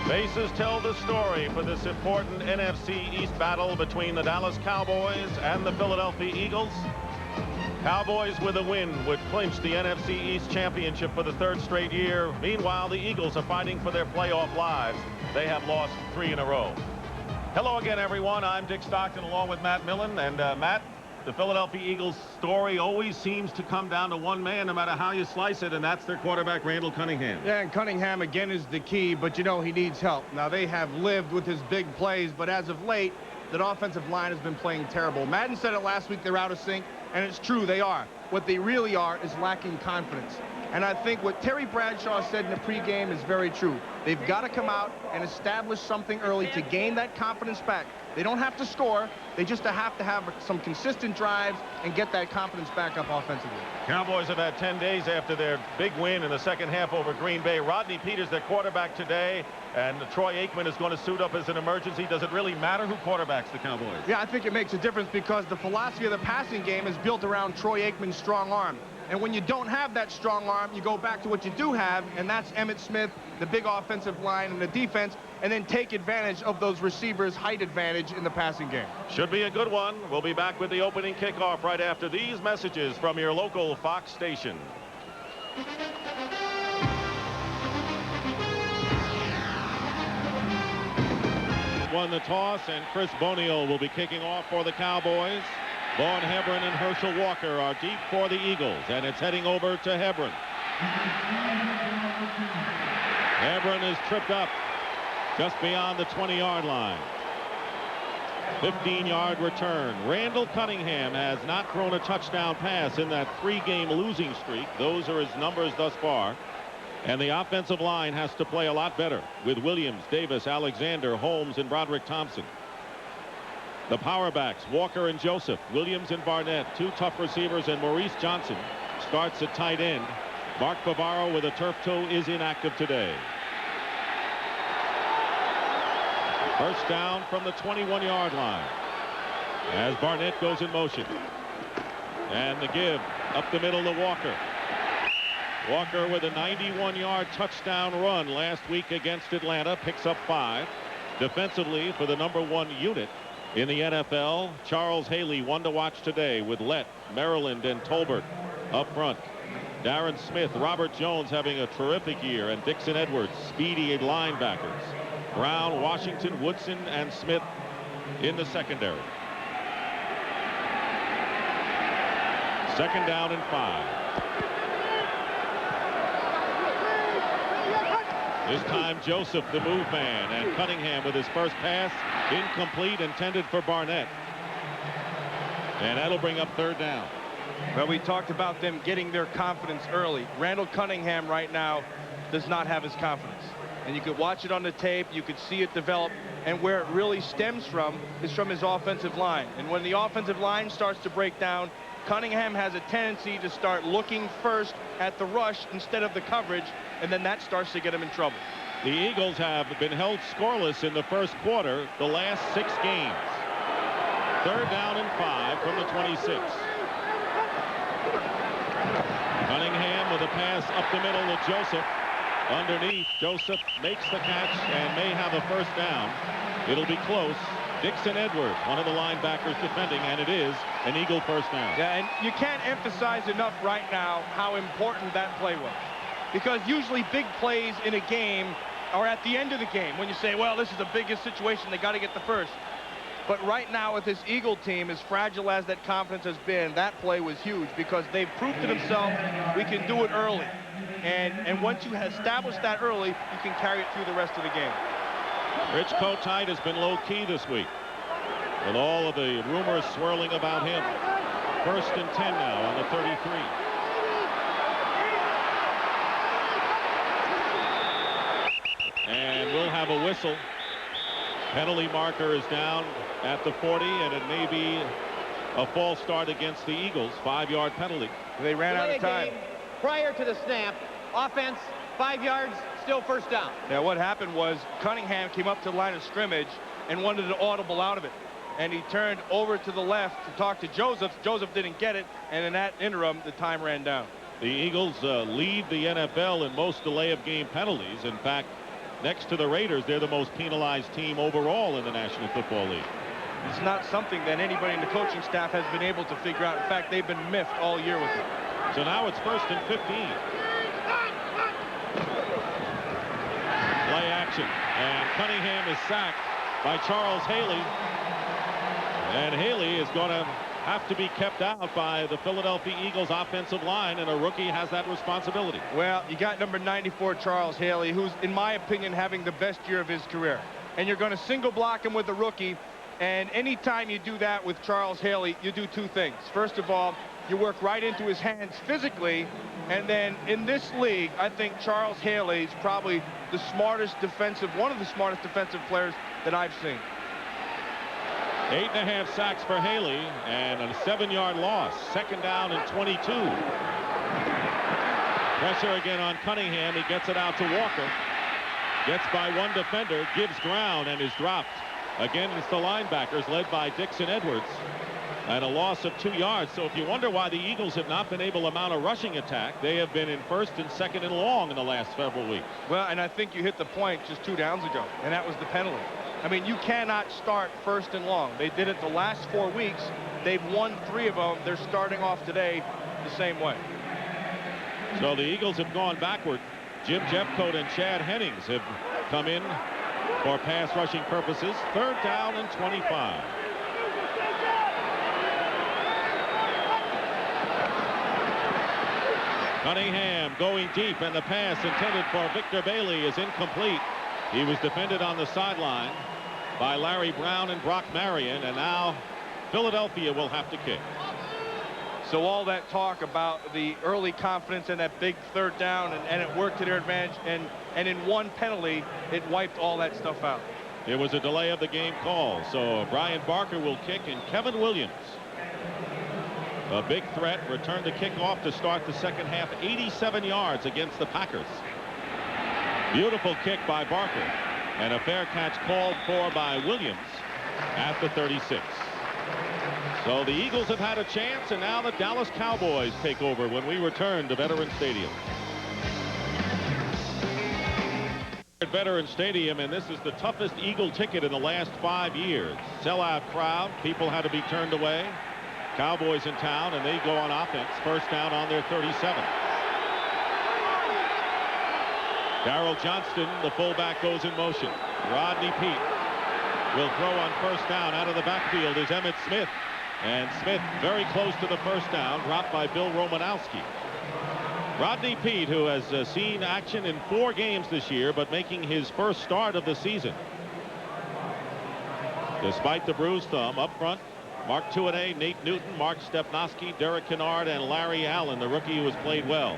Faces tell the story for this important NFC East battle between the Dallas Cowboys and the Philadelphia Eagles. Cowboys with a win would clinch the NFC East championship for the third straight year. Meanwhile, the Eagles are fighting for their playoff lives. They have lost 3 in a row. Hello again, everyone. I'm Dick Stockton along with Matt Millen. And Matt, the Philadelphia Eagles story always seems to come down to one man, no matter how you slice it, and that's their quarterback, Randall Cunningham. Yeah, and Cunningham, again, is the key, but, you know, he needs help. Now, they have lived with his big plays, but as of late, that offensive line has been playing terrible. Madden said it last week, they're out of sync, and it's true, they are. What they really are is lacking confidence. And I think what Terry Bradshaw said in the pregame is very true. They've got to come out and establish something early to gain that confidence back. They don't have to score. They just have to have some consistent drives and get that confidence back up offensively. Cowboys have had 10 days after their big win in the second half over Green Bay. Rodney Peete is their quarterback today, and Troy Aikman is going to suit up as an emergency. Does it really matter who quarterbacks the Cowboys? Yeah, I think it makes a difference because the philosophy of the passing game is built around Troy Aikman's strong arm. And when you don't have that strong arm, you go back to what you do have, and that's Emmitt Smith, the big offensive line and the defense, and then take advantage of those receivers' height advantage in the passing game. Should be a good one. We'll be back with the opening kickoff right after these messages from your local Fox station. Won the toss, and Chris Boniel will be kicking off for the Cowboys. Vaughn Hebron and Herschel Walker are deep for the Eagles, and it's heading over to Hebron. Hebron is tripped up just beyond the 20-yard line. 15-yard return. Randall Cunningham has not thrown a touchdown pass in that 3-game losing streak. Those are his numbers thus far. And the offensive line has to play a lot better with Williams, Davis, Alexander, Holmes, and Broderick Thompson. The power backs, Walker and Joseph, Williams and Barnett, 2 tough receivers, and Maurice Johnson starts at tight end. Mark Bavaro with a turf toe is inactive today. First down from the 21-yard line as Barnett goes in motion. And the give up the middle to Walker. Walker with a 91-yard touchdown run last week against Atlanta, picks up 5. Defensively, for the #1 unit in the NFL, Charles Haley, one to watch today with Lett, Maryland, and Tolbert up front. Darren Smith, Robert Jones having a terrific year, and Dixon Edwards, speedy linebackers. Brown, Washington, Woodson, and Smith in the secondary. Second down and 5. This time Joseph, the move man, and Cunningham with his first pass, incomplete, intended for Barnett. And that'll bring up third down. Well, we talked about them getting their confidence early. Randall Cunningham right now does not have his confidence. And you could watch it on the tape, you could see it develop, and where it really stems from is from his offensive line. And when the offensive line starts to break down, Cunningham has a tendency to start looking first at the rush instead of the coverage, and then that starts to get him in trouble. The Eagles have been held scoreless in the first quarter the last 6 games. Third down and 5 from the 26. Cunningham with a pass up the middle to Joseph. Underneath, Joseph makes the catch and may have a first down. It'll be close. Dixon Edwards, one of the linebackers defending, and it is an Eagle first down. Yeah, and you can't emphasize enough right now how important that play was. Because usually big plays in a game are at the end of the game when you say, well, this is the biggest situation, they got to get the first. But right now with this Eagle team, as fragile as that confidence has been, that play was huge because they've proved to themselves we can do it early. And once you establish that early, you can carry it through the rest of the game. Rich Kotite has been low-key this week, with all of the rumors swirling about him. 1st and 10 now on the 33. And we'll have a whistle. Penalty marker is down at the 40, and it may be a false start against the Eagles. 5-yard penalty. They ran out of time. Prior to the snap, offense, 5 yards, still first down. Now what happened was Cunningham came up to the line of scrimmage and wanted an audible out of it. And he turned over to the left to talk to Joseph. Joseph didn't get it, and in that interim, the time ran down. The Eagles lead the NFL in most delay of game penalties. In fact, next to the Raiders, they're the most penalized team overall in the National Football League. It's not something that anybody in the coaching staff has been able to figure out. In fact, they've been miffed all year with it. So now it's 1st and 15. Play action, and Cunningham is sacked by Charles Haley. And Haley is going to have to be kept out by the Philadelphia Eagles offensive line, and a rookie has that responsibility. Well, you got number 94, Charles Haley, who's, in my opinion, having the best year of his career. And you're going to single block him with a rookie, and anytime you do that with Charles Haley, you do two things. First of all, you work right into his hands physically, and then in this league, I think Charles Haley is probably the smartest defensive, one of the smartest defensive players that I've seen. 8.5 sacks for Haley and a 7-yard loss. 2nd down and 22. Pressure again on Cunningham. He gets it out to Walker. Gets by one defender, gives ground, and is dropped. Again, it's the linebackers led by Dixon Edwards. And a loss of 2 yards. So if you wonder why the Eagles have not been able to mount a rushing attack, they have been in 1st and 2nd and long in the last several weeks. Well, and I think you hit the point just 2 downs ago, and that was the penalty. I mean, you cannot start 1st and long. They did it the last 4 weeks. They've won 3 of them. They're starting off today the same way. So the Eagles have gone backward. Jim Jeffcoat and Chad Hennings have come in for pass rushing purposes. 3rd down and 25. Cunningham going deep, and the pass intended for Victor Bailey is incomplete. He was defended on the sideline by Larry Brown and Brock Marion, and now Philadelphia will have to kick. So all that talk about the early confidence and that big 3rd down, and it worked to their advantage, and in one penalty, it wiped all that stuff out. It was a delay of the game call, so Brian Barker will kick, and Kevin Williams, a big threat, returned the kickoff to start the second half. 87 yards against the Packers. Beautiful kick by Barker, and a fair catch called for by Williams at the 36. So the Eagles have had a chance, and now the Dallas Cowboys take over when we return to Veterans Stadium. At Veterans Stadium, and this is the toughest Eagle ticket in the last 5 years. Sellout crowd, people had to be turned away. Cowboys in town, and they go on offense. 1st down on their 37. Darrell Johnston, the fullback, goes in motion. Rodney Peete will throw on 1st down. Out of the backfield is Emmitt Smith. And Smith very close to the 1st down, dropped by Bill Romanowski. Rodney Peete, who has seen action in 4 games this year, but making his first start of the season. Despite the bruised thumb, up front, Mark Tuanay, Nate Newton, Mark Stepnoski, Derek Kennard, and Larry Allen, the rookie who has played well.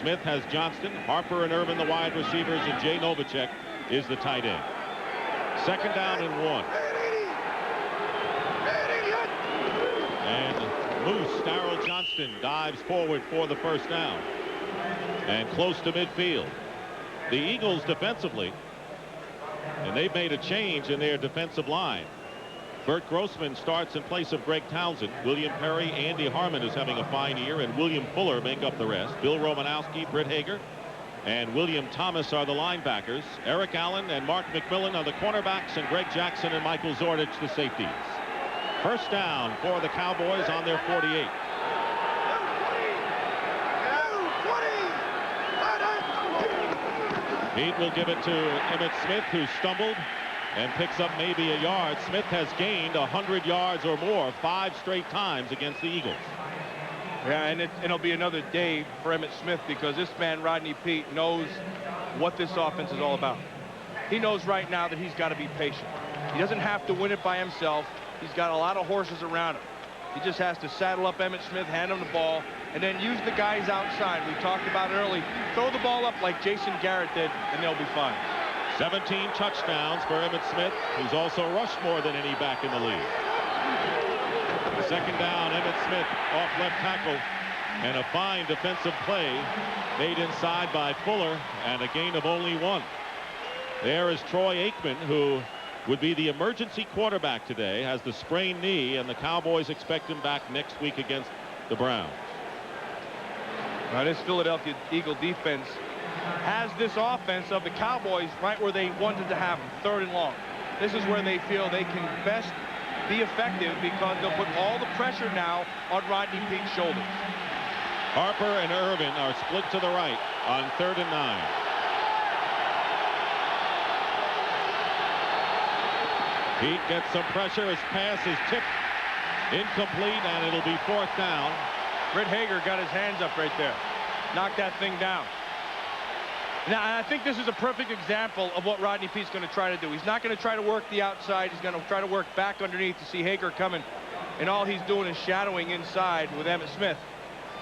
Smith has Johnston, Harper and Irvin, the wide receivers, and Jay Novacek is the tight end. 2nd down and 1. And Moose, Darrell Johnston, dives forward for the 1st down. And close to midfield. The Eagles defensively, and they've made a change in their defensive line. Bert Grossman starts in place of Greg Townsend. William Perry, Andy Harmon is having a fine year, and William Fuller make up the rest. Bill Romanowski, Britt Hager, and William Thomas are the linebackers. Eric Allen and Mark McMillan are the cornerbacks, and Greg Jackson and Michael Zordich the safeties. 1st down for the Cowboys on their 48. Peete will give it to Emmitt Smith, who stumbled and picks up maybe a yard. Smith has gained 100 yards or more 5 straight times against the Eagles. Yeah, and it'll be another day for Emmitt Smith, because this man, Rodney Peete, knows what this offense is all about. He knows right now that he's got to be patient. He doesn't have to win it by himself. He's got a lot of horses around him. He just has to saddle up Emmitt Smith, hand him the ball, and then use the guys outside. We talked about it early. Throw the ball up like Jason Garrett did, and they'll be fine. 17 touchdowns for Emmitt Smith, who's also rushed more than any back in the league. Second down, Emmitt Smith off left tackle, and a fine defensive play made inside by Fuller, and a gain of only 1. There is Troy Aikman, who would be the emergency quarterback today, has the sprained knee, and the Cowboys expect him back next week against the Browns. Now, this Philadelphia Eagle defense has this offense of the Cowboys right where they wanted to have them, 3rd and long. This is where they feel they can best be effective, because they'll put all the pressure now on Rodney Peete's shoulders. Harper and Irvin are split to the right on 3rd and 9. Peete gets some pressure. His pass is tipped incomplete, and it'll be 4th down. Britt Hager got his hands up right there. Knocked that thing down. Now, I think this is a perfect example of what Rodney Peete's going to try to do. He's not going to try to work the outside. He's going to try to work back underneath to see Hager coming. And all he's doing is shadowing inside with Emmitt Smith.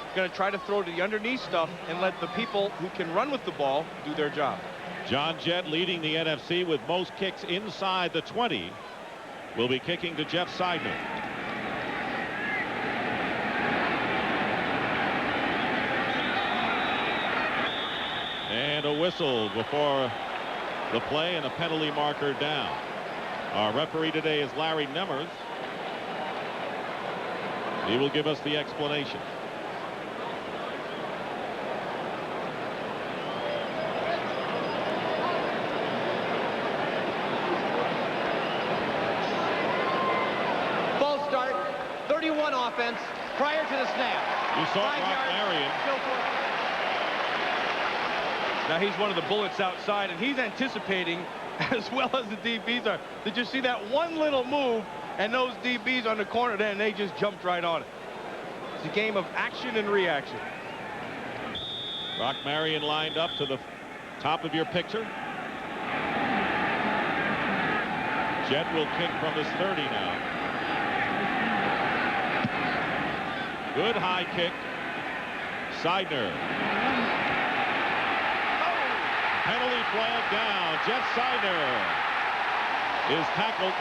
He's going to try to throw to the underneath stuff and let the people who can run with the ball do their job. John Jett, leading the NFC with most kicks inside the 20, will be kicking to Jeff Seidner. And a whistle before the play, and a penalty marker down. Our referee today is Larry Nemmers. He will give us the explanation. False start, 31 offense prior to the snap. You saw 5 Brock yards, Marion. still 4. Now, he's one of the bullets outside, and he's anticipating as well as the DBs are. Did you see that one little move, and those DBs on the corner there, and they just jumped right on it. It's a game of action and reaction. Brock Marion lined up to the top of your picture. Jett will kick from his 30 now. Good high kick. Seidner. Penalty flag down. Jeff Seidner is tackled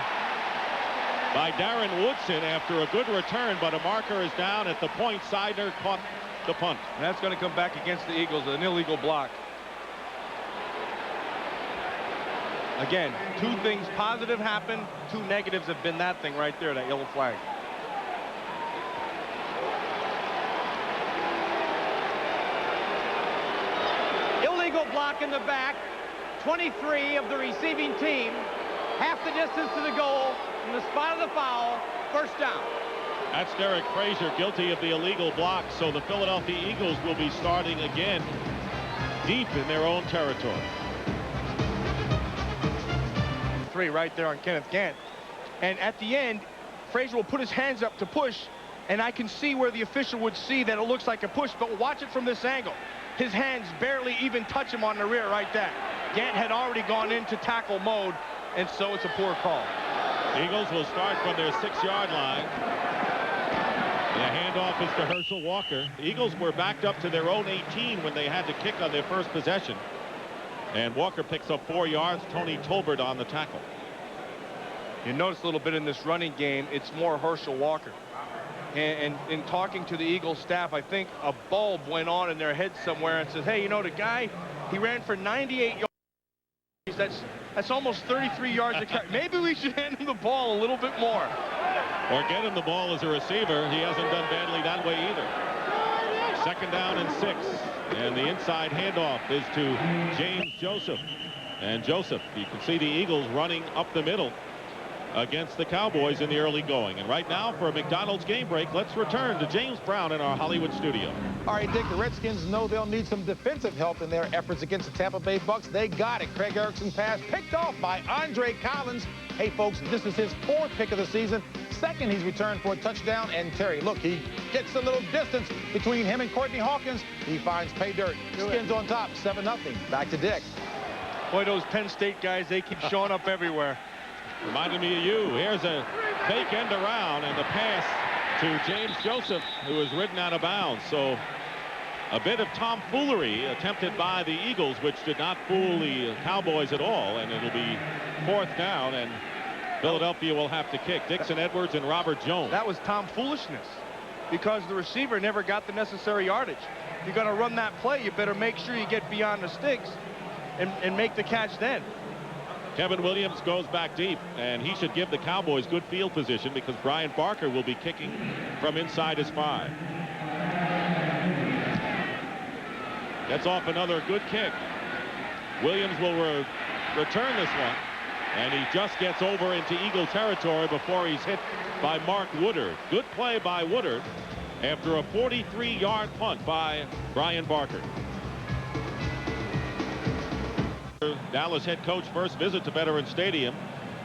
by Darren Woodson after a good return, but a marker is down at the point. Seidner caught the punt. And that's going to come back against the Eagles, an illegal block. Again, 2 things positive happen, 2 negatives have been that thing right there, that yellow flag. Illegal block in the back. 23 of the receiving team. Half the distance to the goal from the spot of the foul. 1st down. That's Derek Frazier, guilty of the illegal block, so the Philadelphia Eagles will be starting again deep in their own territory. 3 right there on Kenneth Gant. And at the end, Frazier will put his hands up to push, and I can see where the official would see that it looks like a push, but watch it from this angle. His hands barely even touch him on the rear right there. Gant had already gone into tackle mode, and so it's a poor call. Eagles will start from their 6-yard line. The handoff is to Herschel Walker. The Eagles were backed up to their own 18 when they had to kick on their first possession. And Walker picks up 4 yards. Tony Tolbert on the tackle. You notice a little bit in this running game, it's more Herschel Walker. And in talking to the Eagles staff, I think a bulb went on in their head somewhere and says, hey, you know, the guy, he ran for 98 yards. That's almost 33 yards a carry. Maybe we should hand him the ball a little bit more. Or get him the ball as a receiver. He hasn't done badly that way either. 2nd down and 6. And the inside handoff is to James Joseph. And Joseph, you can see the Eagles running up the middle. against the Cowboys in the early going. And right now, for a McDonald's game break, let's return to James Brown in our Hollywood studio. All right, Dick, the Redskins know they'll need some defensive help in their efforts against the Tampa Bay Bucks. They got it. Craig Erickson pass picked off by Andre Collins. Hey, folks, this is his 4th pick of the season. 2nd, he's returned for a touchdown. And Terry, look, he gets a little distance between him and Courtney Hawkins. He finds pay dirt. Skins on top, 7-0. Back to Dick. Boy, those Penn State guys, they keep showing up everywhere. Reminded me of you. Here's a fake end around and the pass to James Joseph, who was ridden out of bounds. So a bit of tomfoolery attempted by the Eagles, which did not fool the Cowboys at all. And it'll be 4th down, and Philadelphia will have to kick. Dixon Edwards and Robert Jones. That was tomfoolishness because the receiver never got the necessary yardage. If you're going to run that play, you better make sure you get beyond the sticks and make the catch then. Kevin Williams goes back deep, and he should give the Cowboys good field position because Brian Barker will be kicking from inside his 5. Gets off another good kick. Williams will return this one, and he just gets over into Eagle territory before he's hit by Mark Woodard. Good play by Woodard after a 43-yard punt by Brian Barker. Dallas head coach first visit to Veterans Stadium.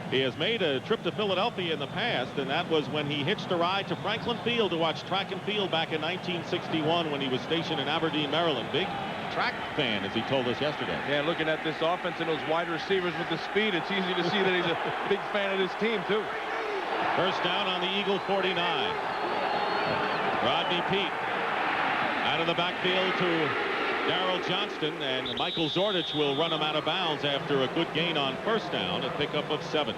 He has made a trip to Philadelphia in the past, and that was when he hitched a ride to Franklin Field to watch track and field back in 1961 when he was stationed in Aberdeen, Maryland. Big track fan, as he told us yesterday. Yeah, looking at this offense and those wide receivers with the speed, it's easy to see that he's a big fan of this team, too. First down on the Eagle 49. Rodney Peete out of the backfield to Darrell Johnston, and Michael Zordich will run him out of bounds after a good gain on first down, a pickup of 7.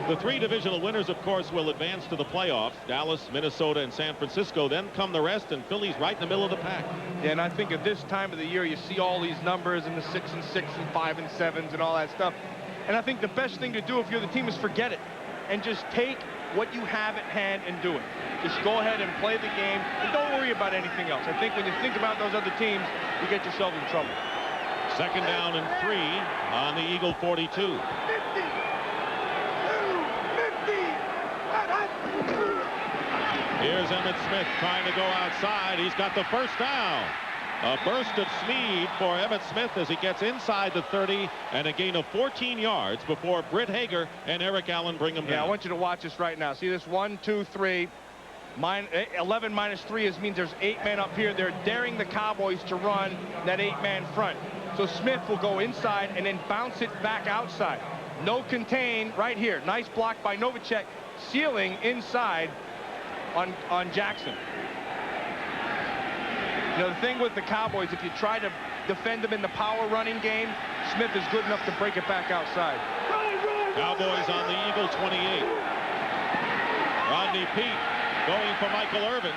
The 3 divisional winners, of course, will advance to the playoffs. Dallas, Minnesota, and San Francisco. Then come the rest, and Philly's right in the middle of the pack. Yeah, and I think at this time of the year, you see all these numbers and the 6 and 6 and 5 and 7s and all that stuff. And I think the best thing to do if you're the team is forget it and just take what you have at hand and do it. Just go ahead and play the game and don't worry about anything else. I think when you think about those other teams, you get yourself in trouble. 2nd down and 3 on the Eagle 42. Here's Emmitt Smith trying to go outside. He's got the first down. A burst of speed for Emmitt Smith as he gets inside the 30 and a gain of 14 yards before Britt Hager and Eric Allen bring him down. Yeah, I want you to watch this right now. See this 1, 2, 3. 11 minus 3 means there's 8 men up here. They're daring the Cowboys to run that 8-man front. So Smith will go inside and then bounce it back outside. No contain right here. Nice block by Novacek, sealing inside on Jackson. You know, the thing with the Cowboys, if you try to defend them in the power running game, Smith is good enough to break it back outside. Cowboys on the Eagle 28. Rodney Peete going for Michael Irvin.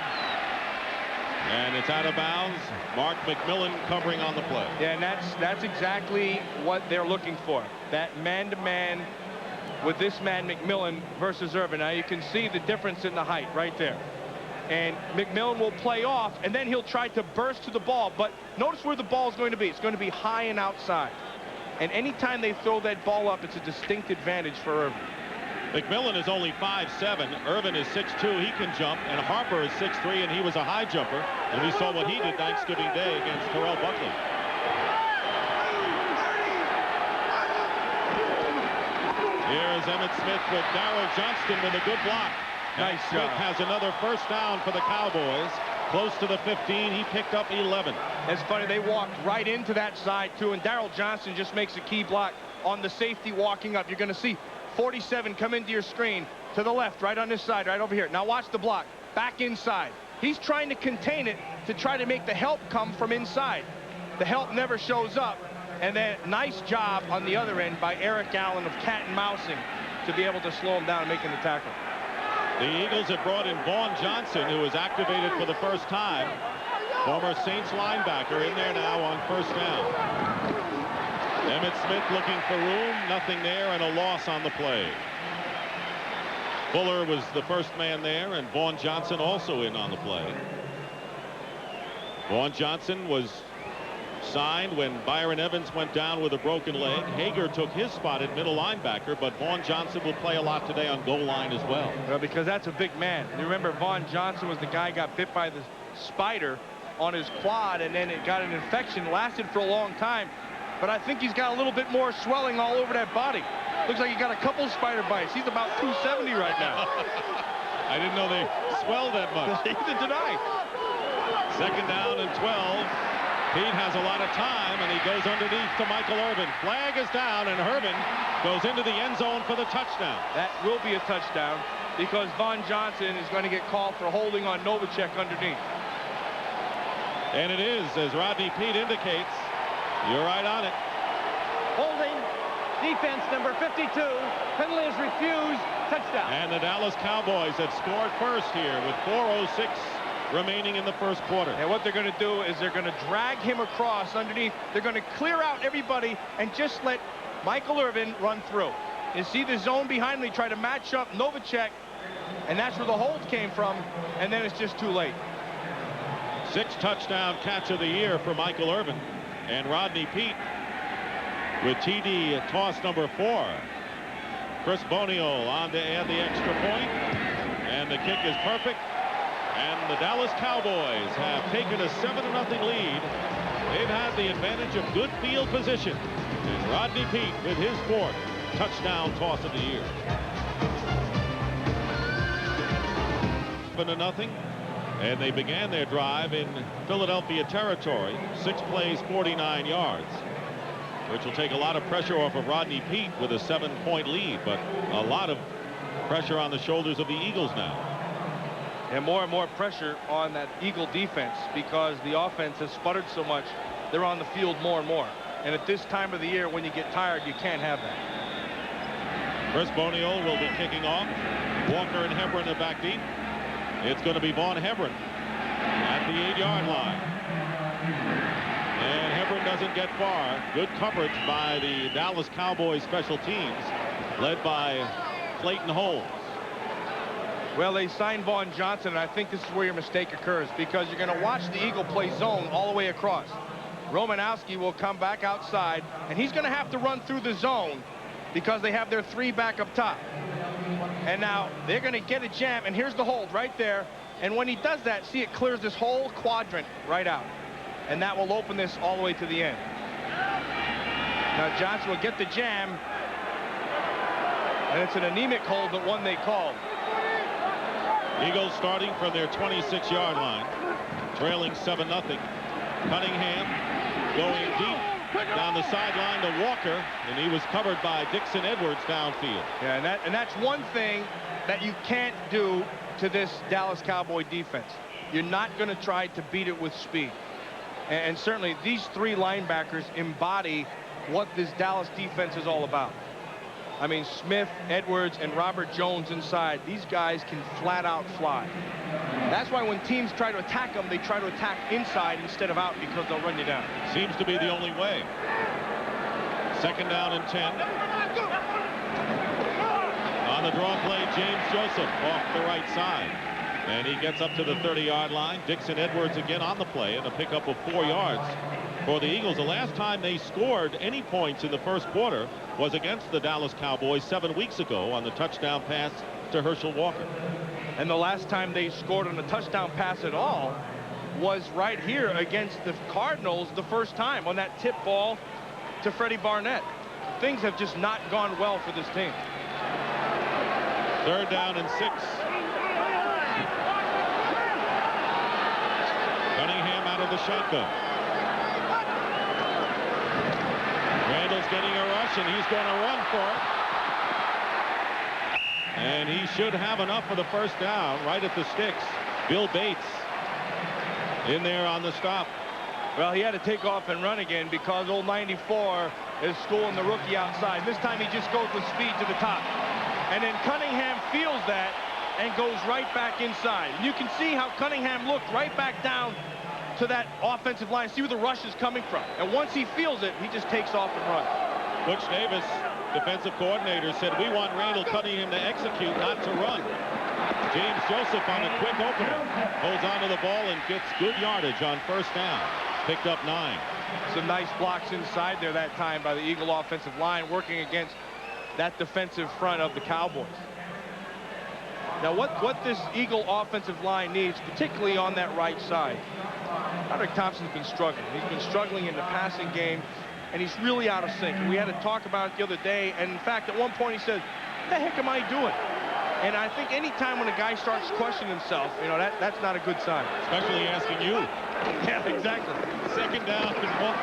And it's out of bounds. Mark McMillan covering on the play. Yeah, and that's exactly what they're looking for. That man-to-man with this man McMillan versus Irvin. Now you can see the difference in the height right there. And McMillan will play off, and then he'll try to burst to the ball. But notice where the ball is going to be. It's going to be high and outside. And anytime they throw that ball up, it's a distinct advantage for Irvin. McMillan is only 5'7". Irvin is 6'2". He can jump. And Harper is 6'3", and he was a high jumper. And we saw what he did Thanksgiving Day against Terrell Buckley. Here's Emmitt Smith with Darrell Johnston with a good block. Nice Smith job. has another first down for the Cowboys. Close to the 15. He picked up 11. It's funny, they walked right into that side, too, and Darrell Johnston just makes a key block on the safety walking up. You're going to see 47 come into your screen to the left, right on this side, right over here. Now watch the block. Back inside. He's trying to contain it to try to make the help come from inside. The help never shows up. And then nice job on the other end by Eric Allen of cat and mousing to be able to slow him down and making the tackle. The Eagles have brought in Vaughn Johnson, who was activated for the first time. Former Saints linebacker in there now on first down. Emmitt Smith looking for room, nothing there, and a loss on the play. Fuller was the first man there, and Vaughn Johnson also in on the play. Vaughn Johnson was signed when Byron Evans went down with a broken leg. Hager took his spot at middle linebacker, but Vaughn Johnson will play a lot today on goal line as well. Well, because that's a big man. You remember Vaughn Johnson was the guy who got bit by the spider on his quad, and then it got an infection, lasted for a long time. But I think he's got a little bit more swelling all over that body. Looks like he got a couple spider bites. He's about 270 right now. I didn't know they swell that much. Neither did I. Second down and 12. Peete has a lot of time, and he goes underneath to Michael Irvin. Flag is down, and Irvin goes into the end zone for the touchdown. That will be a touchdown because Vaughn Johnson is going to get called for holding on Novacek underneath. And it is, as Rodney Peete indicates. You're right on it. Holding, defense number 52. Penalty is refused. Touchdown. And the Dallas Cowboys have scored first here with 4:06 remaining in the first quarter. And what they're going to do is they're going to drag him across underneath. They're going to clear out everybody and just let Michael Irvin run through. You see the zone behind me, try to match up Novacek, and that's where the hold came from, and then it's just too late. 6th touchdown catch of the year for Michael Irvin. And Rodney Peete with TD at toss number 4. Chris Bonio on to add the extra point, and the kick is perfect. And the Dallas Cowboys have taken a 7-0 lead. They've had the advantage of good field position. And Rodney Peete with his 4th touchdown toss of the year. 7-0. And they began their drive in Philadelphia territory. 6 plays, 49 yards. Which will take a lot of pressure off of Rodney Peete with a 7-point lead. But a lot of pressure on the shoulders of the Eagles now. And more pressure on that Eagle defense because the offense has sputtered so much. They're on the field more and more. And at this time of the year, when you get tired, you can't have that. Chris Bonio will be kicking off. Walker and Hebron are back deep. It's going to be Vaughn Hebron at the 8-yard line. And Hebron doesn't get far. Good coverage by the Dallas Cowboys special teams, led by Clayton Holmes. Well, they signed Vaughn Johnson, and I think this is where your mistake occurs because you're going to watch the Eagle play zone all the way across. Romanowski will come back outside, and he's going to have to run through the zone because they have their 3 back up top. And now they're going to get a jam, and here's the hold right there. And when he does that, see, it clears this whole quadrant right out. And that will open this all the way to the end. Now Johnson will get the jam. And it's an anemic hold, but one they called. Eagles starting from their 26-yard line, trailing 7-0. Cunningham going deep down the sideline to Walker, and he was covered by Dixon Edwards downfield. Yeah, and that's one thing that you can't do to this Dallas Cowboy defense. You're not going to try to beat it with speed. And certainly these 3 linebackers embody what this Dallas defense is all about. I mean, Smith, Edwards, and Robert Jones inside. These guys can flat out fly. That's why when teams try to attack them, they try to attack inside instead of out because they'll run you down. Seems to be the only way. 2nd down and 10. On the draw play, James Joseph off the right side. And he gets up to the 30-yard line. Dixon Edwards again on the play and a pickup of 4 yards for the Eagles. The last time they scored any points in the first quarter was against the Dallas Cowboys 7 weeks ago on the touchdown pass to Herschel Walker. And the last time they scored on a touchdown pass at all was right here against the Cardinals the first time on that tip ball to Freddie Barnett. Things have just not gone well for this team. 3rd down and 6. Cunningham out of the shotgun. Randall's getting a rush, and he's going to run for it. And he should have enough for the first down right at the sticks. Bill Bates in there on the stop. Well, he had to take off and run again because old 94 is schooling the rookie outside. This time he just goes with speed to the top. And then Cunningham feels that and goes right back inside. And you can see how Cunningham looked right back down to that offensive line. See where the rush is coming from. And once he feels it, he just takes off and runs. Butch Davis, defensive coordinator, said we want Randall Cunningham to execute, not to run. James Joseph on a quick opener holds onto the ball and gets good yardage on 1st down. Picked up 9. Some nice blocks inside there that time by the Eagle offensive line, working against that defensive front of the Cowboys. Now, what this Eagle offensive line needs, particularly on that right side, Roderick Thompson's been struggling. He's been struggling in the passing game, and he's really out of sync. We had to talk about it the other day, and in fact, at one point he said, "What the heck am I doing?" And I think any time when a guy starts questioning himself, you know, that's not a good sign. Especially asking you. Yeah, exactly. Second down and 1.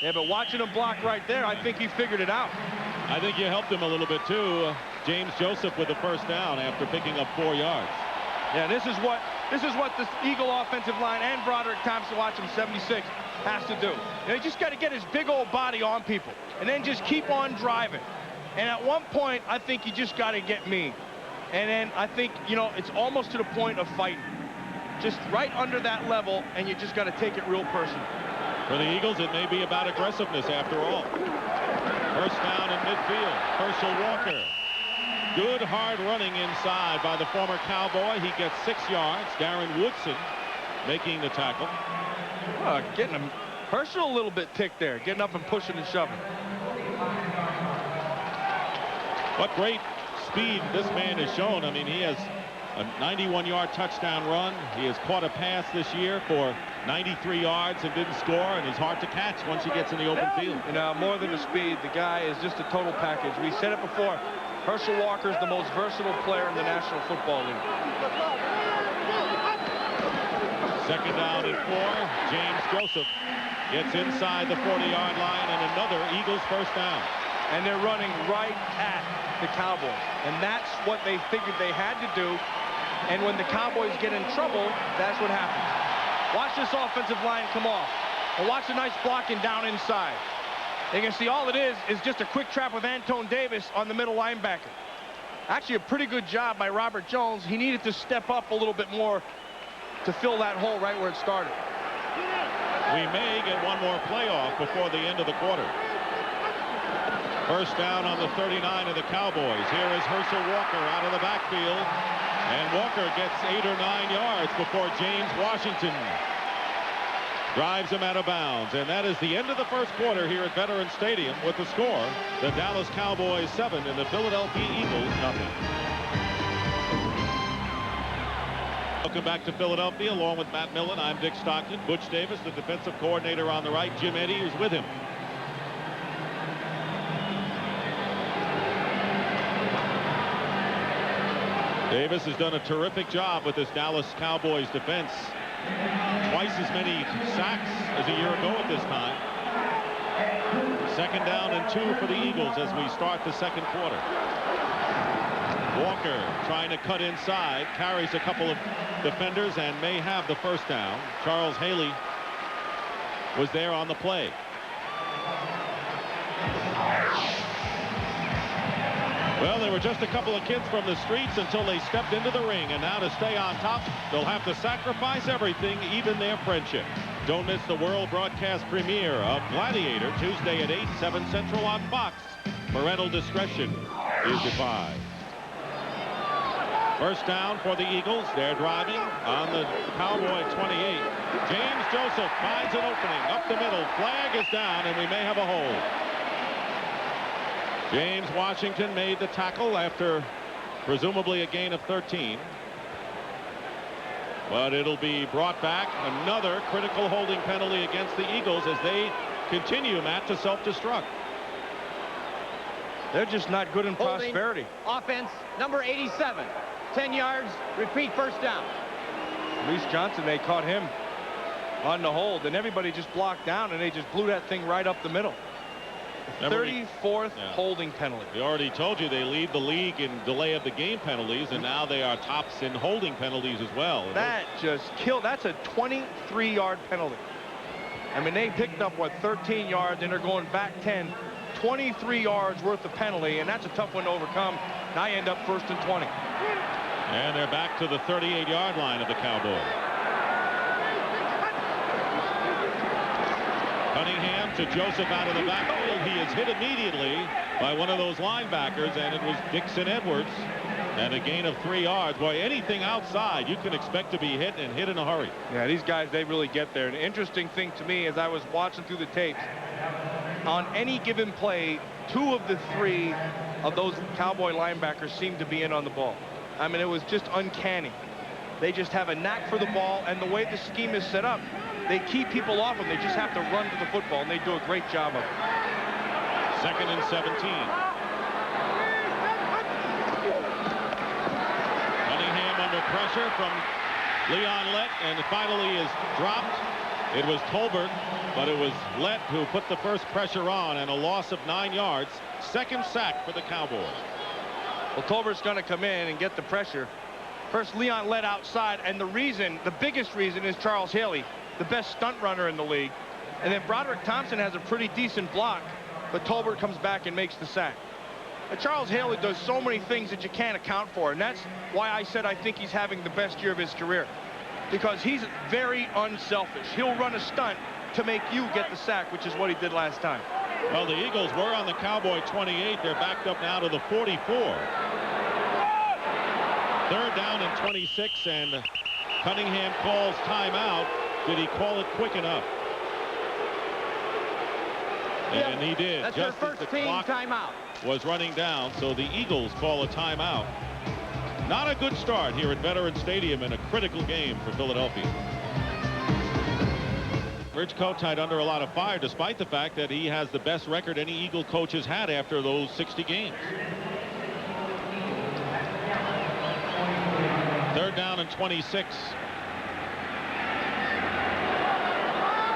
Yeah, but watching him block right there, I think he figured it out. I think you helped him a little bit too. James Joseph with the first down after picking up 4 yards. Yeah, this is what this Eagle offensive line and Roderick Thompson, watch him, 76, has to do. You know, you just got to get his big old body on people and then just keep on driving. And at one point, I think you just got to get mean. And then I think, you know, it's almost to the point of fighting. Just right under that level, and you just got to take it real personal. For the Eagles, it may be about aggressiveness after all. First down in midfield. Herschel Walker. Good hard running inside by the former Cowboy. He gets 6 yards. Darren Woodson making the tackle. Getting him. Herschel a little bit ticked there, getting up and pushing and shoving. What great speed this man has shown. I mean, he has a 91-yard touchdown run. He has caught a pass this year for 93 yards and didn't score, and he's hard to catch once he gets in the open field. You know, more than the speed, the guy is just a total package. We said it before. Herschel Walker is the most versatile player in the National Football League. Second down and 4. James Joseph gets inside the 40-yard line, and another Eagles first down. And they're running right at the Cowboys. And that's what they figured they had to do. And when the Cowboys get in trouble, that's what happens. Watch this offensive line come off. And watch the nice blocking down inside. You can see all it is just a quick trap with Antone Davis on the middle linebacker. Actually, a pretty good job by Robert Jones. He needed to step up a little bit more to fill that hole right where it started. We may get one more playoff before the end of the quarter. First down on the 39 of the Cowboys. Here is Herschel Walker out of the backfield. And Walker gets 8 or 9 yards before James Washington drives him out of bounds. And that is the end of the first quarter here at Veterans Stadium with the score, the Dallas Cowboys 7 and the Philadelphia Eagles 0. Welcome back to Philadelphia. Along with Matt Millen, I'm Dick Stockton. Butch Davis, the defensive coordinator on the right. Jim Eddy, who's with him. Davis has done a terrific job with this Dallas Cowboys defense. Twice as many sacks as a year ago at this time. Second down and 2 for the Eagles as we start the second quarter. Walker trying to cut inside, carries a couple of defenders and may have the first down. Charles Haley was there on the play. Well, they were just a couple of kids from the streets until they stepped into the ring, and now to stay on top, they'll have to sacrifice everything, even their friendship. Don't miss the world broadcast premiere of Gladiator Tuesday at 8, 7 Central on Fox. Parental discretion is advised. First down for the Eagles. They're driving on the Cowboy 28. James Joseph finds an opening up the middle. Flag is down, and we may have a hold. James Washington made the tackle after presumably a gain of 13. But it'll be brought back. Another critical holding penalty against the Eagles as they continue, Matt, to self-destruct. They're just not good in Holding prosperity. Offense, number 87. 10 yards, repeat first down. Reese Johnson, they caught him on the hold, and everybody just blocked down, and they just blew that thing right up the middle. 34th holding penalty. We already told you they lead the league in delay of the game penalties, and now they are tops in holding penalties as well. That just killed. That's a 23-yard penalty. I mean, they picked up, what, 13 yards, and they're going back 10. 23 yards worth of penalty, and that's a tough one to overcome. Now you end up 1st and 20. And they're back to the 38-yard line of the Cowboys. Cunningham to Joseph out of the backfield. He is hit immediately by one of those linebackers, and it was Dixon Edwards And a gain of 3 yards. Boy, anything outside you can expect to be hit, and hit in a hurry. Yeah, these guys, they really get there. An interesting thing to me as I was watching through the tapes, on any given play, 2 of the 3 of those Cowboy linebackers seemed to be in on the ball. I mean, it was just uncanny. They just have a knack for the ball, and the way the scheme is set up, they keep people off them. They just have to run to the football, and they do a great job of it. 2nd and 17. Cunningham under pressure from Leon Lett, and finally is dropped. It was Tolbert, but it was Lett who put the first pressure on, and a loss of 9 yards. 2nd sack for the Cowboys. Well, Tolbert's going to come in and get the pressure. First, Leon Lett outside, and the biggest reason is Charles Haley, the best stunt runner in the league. And then Broderick Thompson has a pretty decent block, but Tolbert comes back and makes the sack. And Charles Haley does so many things that you can't account for, and that's why I said I think he's having the best year of his career, because he's very unselfish. He'll run a stunt to make you get the sack, which is what he did last time. Well, the Eagles were on the Cowboy 28. They're backed up now to the 44. 3rd down and 26, and Cunningham calls timeout. Did he call it quick enough? And he did. That's just their as first the team clock timeout. was running down, so the Eagles call a timeout. Not a good start here at Veterans Stadium in a critical game for Philadelphia. Rich Kotite under a lot of fire, despite the fact that he has the best record any Eagle coach has had after those 60 games. 3rd down and 26.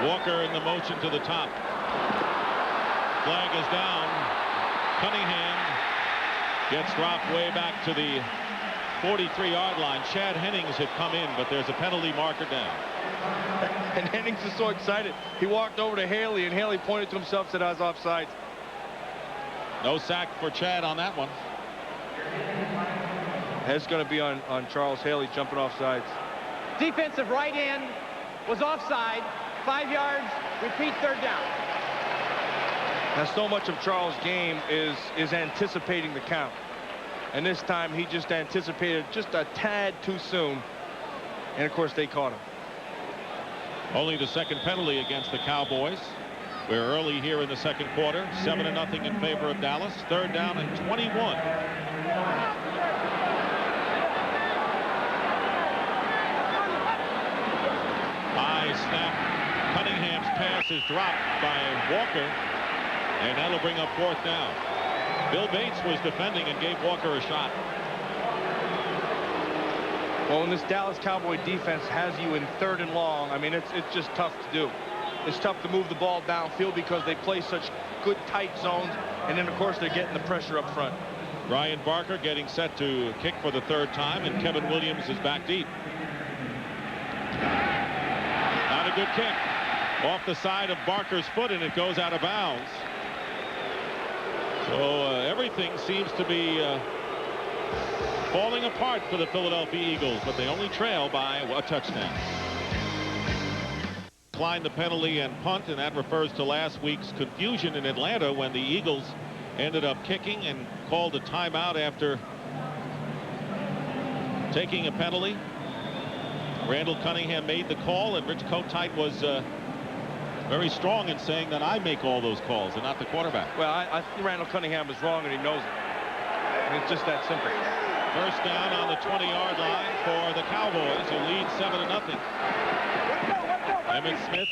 Walker in the motion to the top. Flag is down. Cunningham gets dropped way back to the 43-yard line. Chad Hennings had come in, but there's a penalty marker down. And Hennings is so excited. He walked over to Haley, and Haley pointed to himself and said, I was offside. No sack for Chad on that one. That's going to be on Charles Haley jumping off sides. Defensive right end was offside. 5 yards. Repeat 3rd down. Now, so much of Charles' game is anticipating the count. And this time he just anticipated just a tad too soon. And, of course, they caught him. Only the 2nd penalty against the Cowboys. We're early here in the 2nd quarter. 7-0 in favor of Dallas. 3rd down and 21. High snap. Cunningham's pass is dropped by Walker, and that'll bring up 4th down. Bill Bates was defending and gave Walker a shot. Well, when this Dallas Cowboy defense has you in 3rd and long, I mean, it's just tough to do. It's tough to move the ball downfield because they play such good tight zones, and then of course they're getting the pressure up front. Ryan Barker getting set to kick for the 3rd time, and Kevin Williams is back deep. Not a good kick. Off the side of Barker's foot, and it goes out of bounds. So everything seems to be falling apart for the Philadelphia Eagles, but they only trail by a touchdown. Declined the penalty and punt, and that refers to last week's confusion in Atlanta when the Eagles ended up kicking and called a timeout after taking a penalty. Randall Cunningham made the call, and Rich Kotite was very strong in saying that I make all those calls and not the quarterback. Well, I think Randall Cunningham is wrong, and he knows it. And it's just that simple. 1st down on the 20-yard line for the Cowboys, who lead 7-0. Emmitt Smith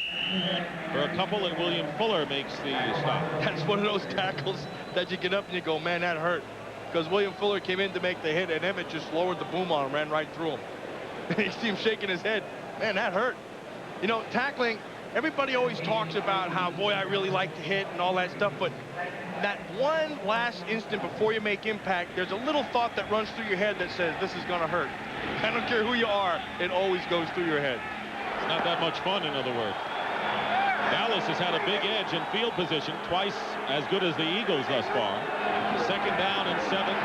for a couple, and William Fuller makes the stop. That's one of those tackles that you get up and you go, man, that hurt. Because William Fuller came in to make the hit, and Emmitt just lowered the boom on him, ran right through him. You see him shaking his head. Man, that hurt. You know, tackling, everybody always talks about how, boy, I really like to hit and all that stuff, but that one last instant before you make impact, there's a little thought that runs through your head that says, this is going to hurt. I don't care who you are, it always goes through your head. It's not that much fun, in other words. Dallas has had a big edge in field position, twice as good as the Eagles thus far. 2nd down and 7.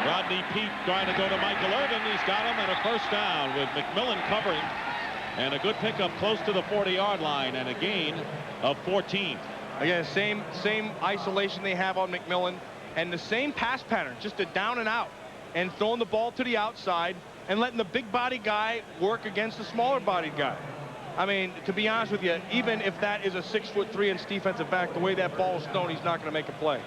Rodney Peete trying to go to Michael Irvin. He's got him, and a 1st down with McMillan covering. And a good pickup close to the 40-yard line, and a gain of 14. Again, same isolation they have on McMillan, and the same pass pattern, just a down and out. and throwing the ball to the outside and letting the big body guy work against the smaller bodied guy. I mean, to be honest with you, even if that is a 6'3" defensive back, the way that ball is thrown, he's not going to make a play.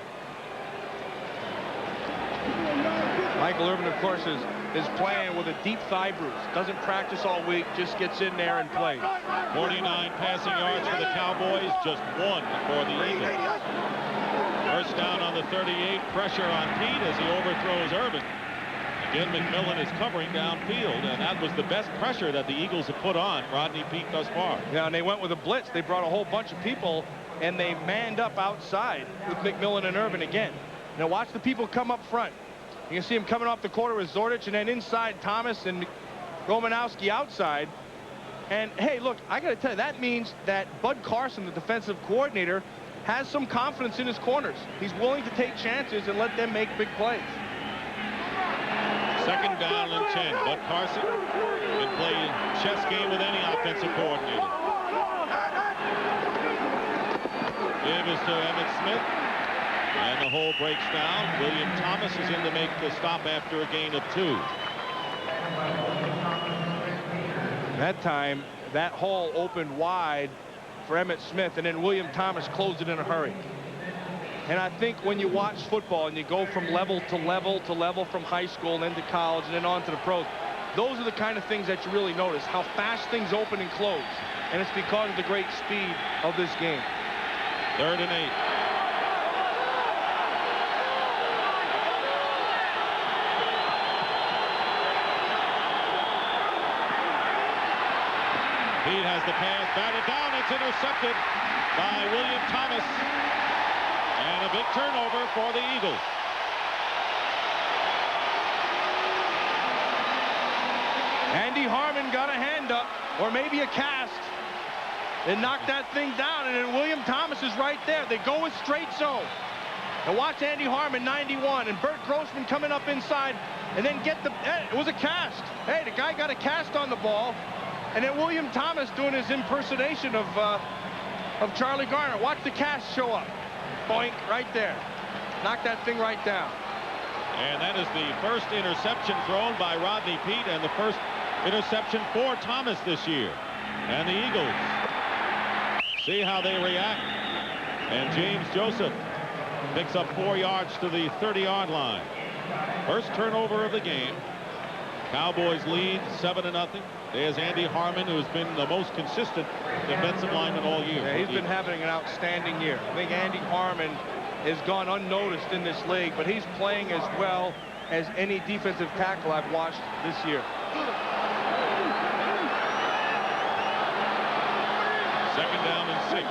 Michael Irvin, of course, is playing with a deep thigh bruise. Doesn't practice all week, just gets in there and plays. 49 passing yards for the Cowboys, just 1 for the Eagles. First down on the 38, pressure on Peete as he overthrows Irvin. Again, McMillan is covering downfield, and that was the best pressure that the Eagles have put on Rodney Peete thus far. Yeah, and they went with a blitz. They brought a whole bunch of people, and they manned up outside with McMillan and Irvin again. Now watch the people come up front. You can see him coming off the corner with Zordich, and then inside Thomas and Romanowski outside. And, hey, look, I got to tell you, that means that Bud Carson, the defensive coordinator, has some confidence in his corners. He's willing to take chances and let them make big plays. Second down and 10. Bud Carson can play chess game with any offensive coordinator. Give is to Emmitt Smith. And the hole breaks down. William Thomas is in to make the stop after a gain of 2. That time, that hole opened wide for Emmitt Smith, and then William Thomas closed it in a hurry. And I think when you watch football and you go from level to level to level, from high school and into college and then on to the pros, those are the kind of things that you really notice, how fast things open and close. And it's because of the great speed of this game. 3rd and 8. Peete has the pass, batted down, it's intercepted by William Thomas. And a big turnover for the Eagles. Andy Harmon got a hand up, or maybe a cast, and knocked that thing down, and then William Thomas is right there. They go with straight zone. And watch Andy Harmon, 91, and Bert Grossman coming up inside, and then get the, it was a cast. Hey, the guy got a cast on the ball, and then William Thomas doing his impersonation of Charlie Garner. Watch the cast show up. Boink, right there. Knock that thing right down. And that is the first interception thrown by Rodney Peete, and the first interception for Thomas this year. And the Eagles see how they react. And James Joseph picks up 4 yards to the 30-yard line. First turnover of the game. Cowboys lead 7-0. There's Andy Harmon, who's been the most consistent defensive lineman all year. Yeah, he's been having an outstanding year. I think Andy Harmon has gone unnoticed in this league, but he's playing as well as any defensive tackle I've watched this year. Second down and 6.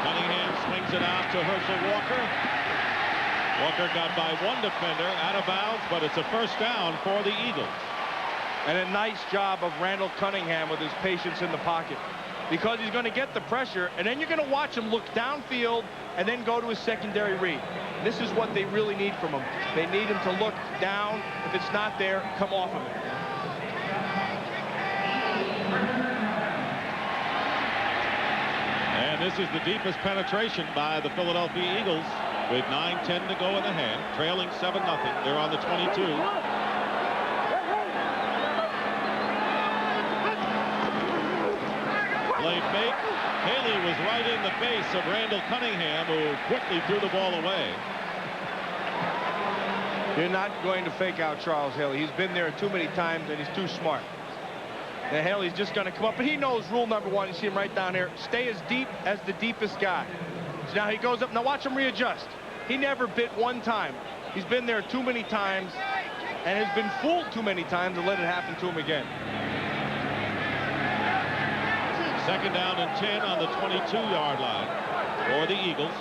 Cunningham swings it out to Herschel Walker. Walker got by 1 defender, out of bounds, but it's a first down for the Eagles. And a nice job of Randall Cunningham with his patience in the pocket, because he's going to get the pressure, and then you're going to watch him look downfield and then go to his secondary read. This is what they really need from him. They need him to look down. If it's not there, come off of it. And this is the deepest penetration by the Philadelphia Eagles, with 9:10 to go in the half, trailing 7-0. They're on the 22. Play fake. Haley was right in the face of Randall Cunningham, who quickly threw the ball away. You're not going to fake out Charles Haley. He's been there too many times, and he's too smart. And Haley's just going to come up, but he knows rule number 1. You see him right down here. Stay as deep as the deepest guy. So now he goes up. Now watch him readjust. He never bit one time. He's been there too many times and has been fooled too many times to let it happen to him again. Second down and 10 on the 22-yard line for the Eagles.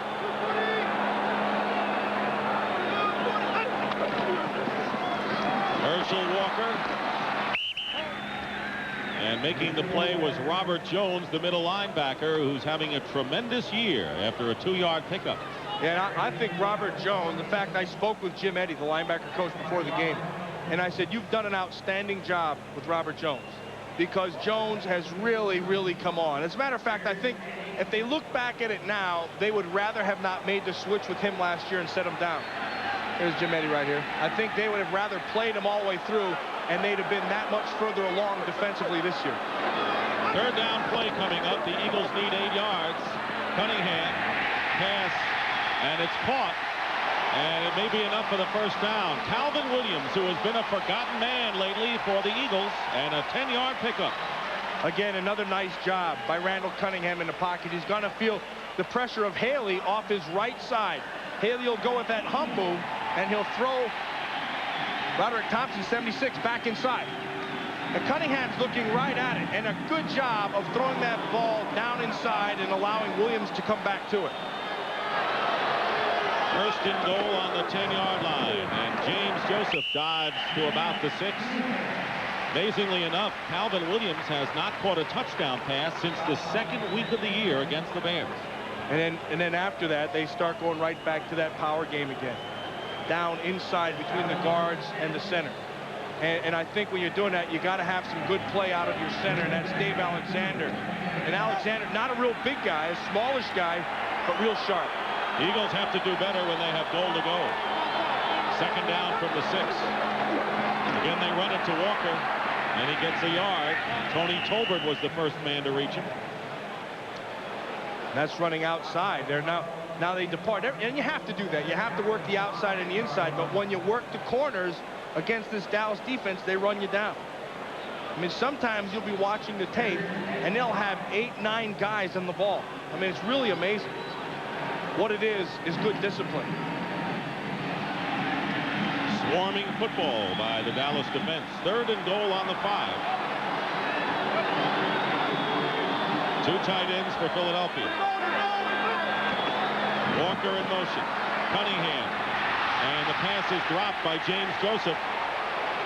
Herschel Walker. And making the play was Robert Jones, the middle linebacker, who's having a tremendous year after a 2-yard pickup. Yeah, I think Robert Jones, in fact, I spoke with Jim Eddy, the linebacker coach, before the game, and I said, you've done an outstanding job with Robert Jones. because Jones has really come on. As a matter of fact, I think if they look back at it now, they would rather have not made the switch with him last year and set him down. Here's Emmitt right here. I think they would have rather played him all the way through, and they'd have been that much further along defensively this year. Third down play coming up. The Eagles need 8 yards. Cunningham pass, and it's caught. And it may be enough for the first down. Calvin Williams, who has been a forgotten man lately for the Eagles, and a 10-yard pickup. Again, another nice job by Randall Cunningham in the pocket. He's going to feel the pressure of Haley off his right side. Haley will go with that hump move, and he'll throw Roderick Thompson, 76, back inside. And Cunningham's looking right at it, and a good job of throwing that ball down inside and allowing Williams to come back to it. First and goal on the 10-yard line, and James Joseph dives to about the 6. Amazingly enough, Calvin Williams has not caught a touchdown pass since the 2nd week of the year against the Bears. And then after that, they start going right back to that power game again. Down inside between the guards and the center. And I think when you're doing that, you got to have some good play out of your center, and that's Dave Alexander. And Alexander, not a real big guy, a smallish guy, but real sharp. The Eagles have to do better when they have goal to go. Second down from the 6. Again, they run it to Walker, and he gets a yard. Tony Tolbert was the first man to reach him. That's running outside. They're now they depart, and you have to do that. You have to work the outside and the inside, but when you work the corners against this Dallas defense, they run you down. I mean, sometimes you'll be watching the tape, and they'll have 8, 9 guys on the ball. I mean, it's really amazing. What it is good discipline. Swarming football by the Dallas defense. Third and goal on the 5. 2 tight ends for Philadelphia. Walker in motion. Cunningham. And the pass is dropped by James Joseph.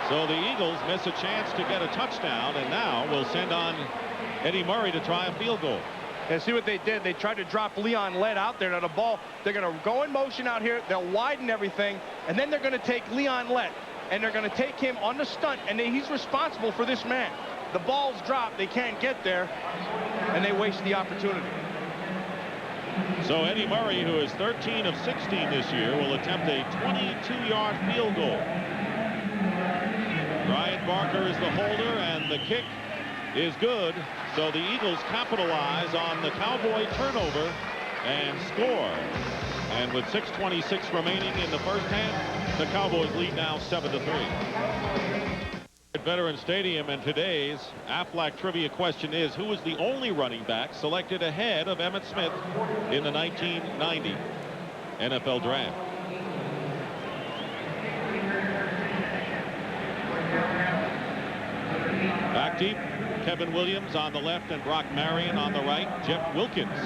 So the Eagles miss a chance to get a touchdown, and now will send on Eddie Murray to try a field goal. And see what they did. They tried to drop Leon Lett out there. Now the ball, they're going to go in motion out here. They'll widen everything, and then they're going to take Leon Lett, and they're going to take him on the stunt, and he's responsible for this man. The ball's dropped. They can't get there, and they waste the opportunity. So Eddie Murray, who is 13 of 16 this year, will attempt a 22-yard field goal. Ryan Barker is the holder, and the kick is good. So the Eagles capitalize on the Cowboy turnover and score. And with 6:26 remaining in the first half, the Cowboys lead now 7-3. At Veterans Stadium, and today's Aflac trivia question is, who was the only running back selected ahead of Emmitt Smith in the 1990 NFL Draft? Back deep, Kevin Williams on the left and Brock Marion on the right. Jeff Wilkins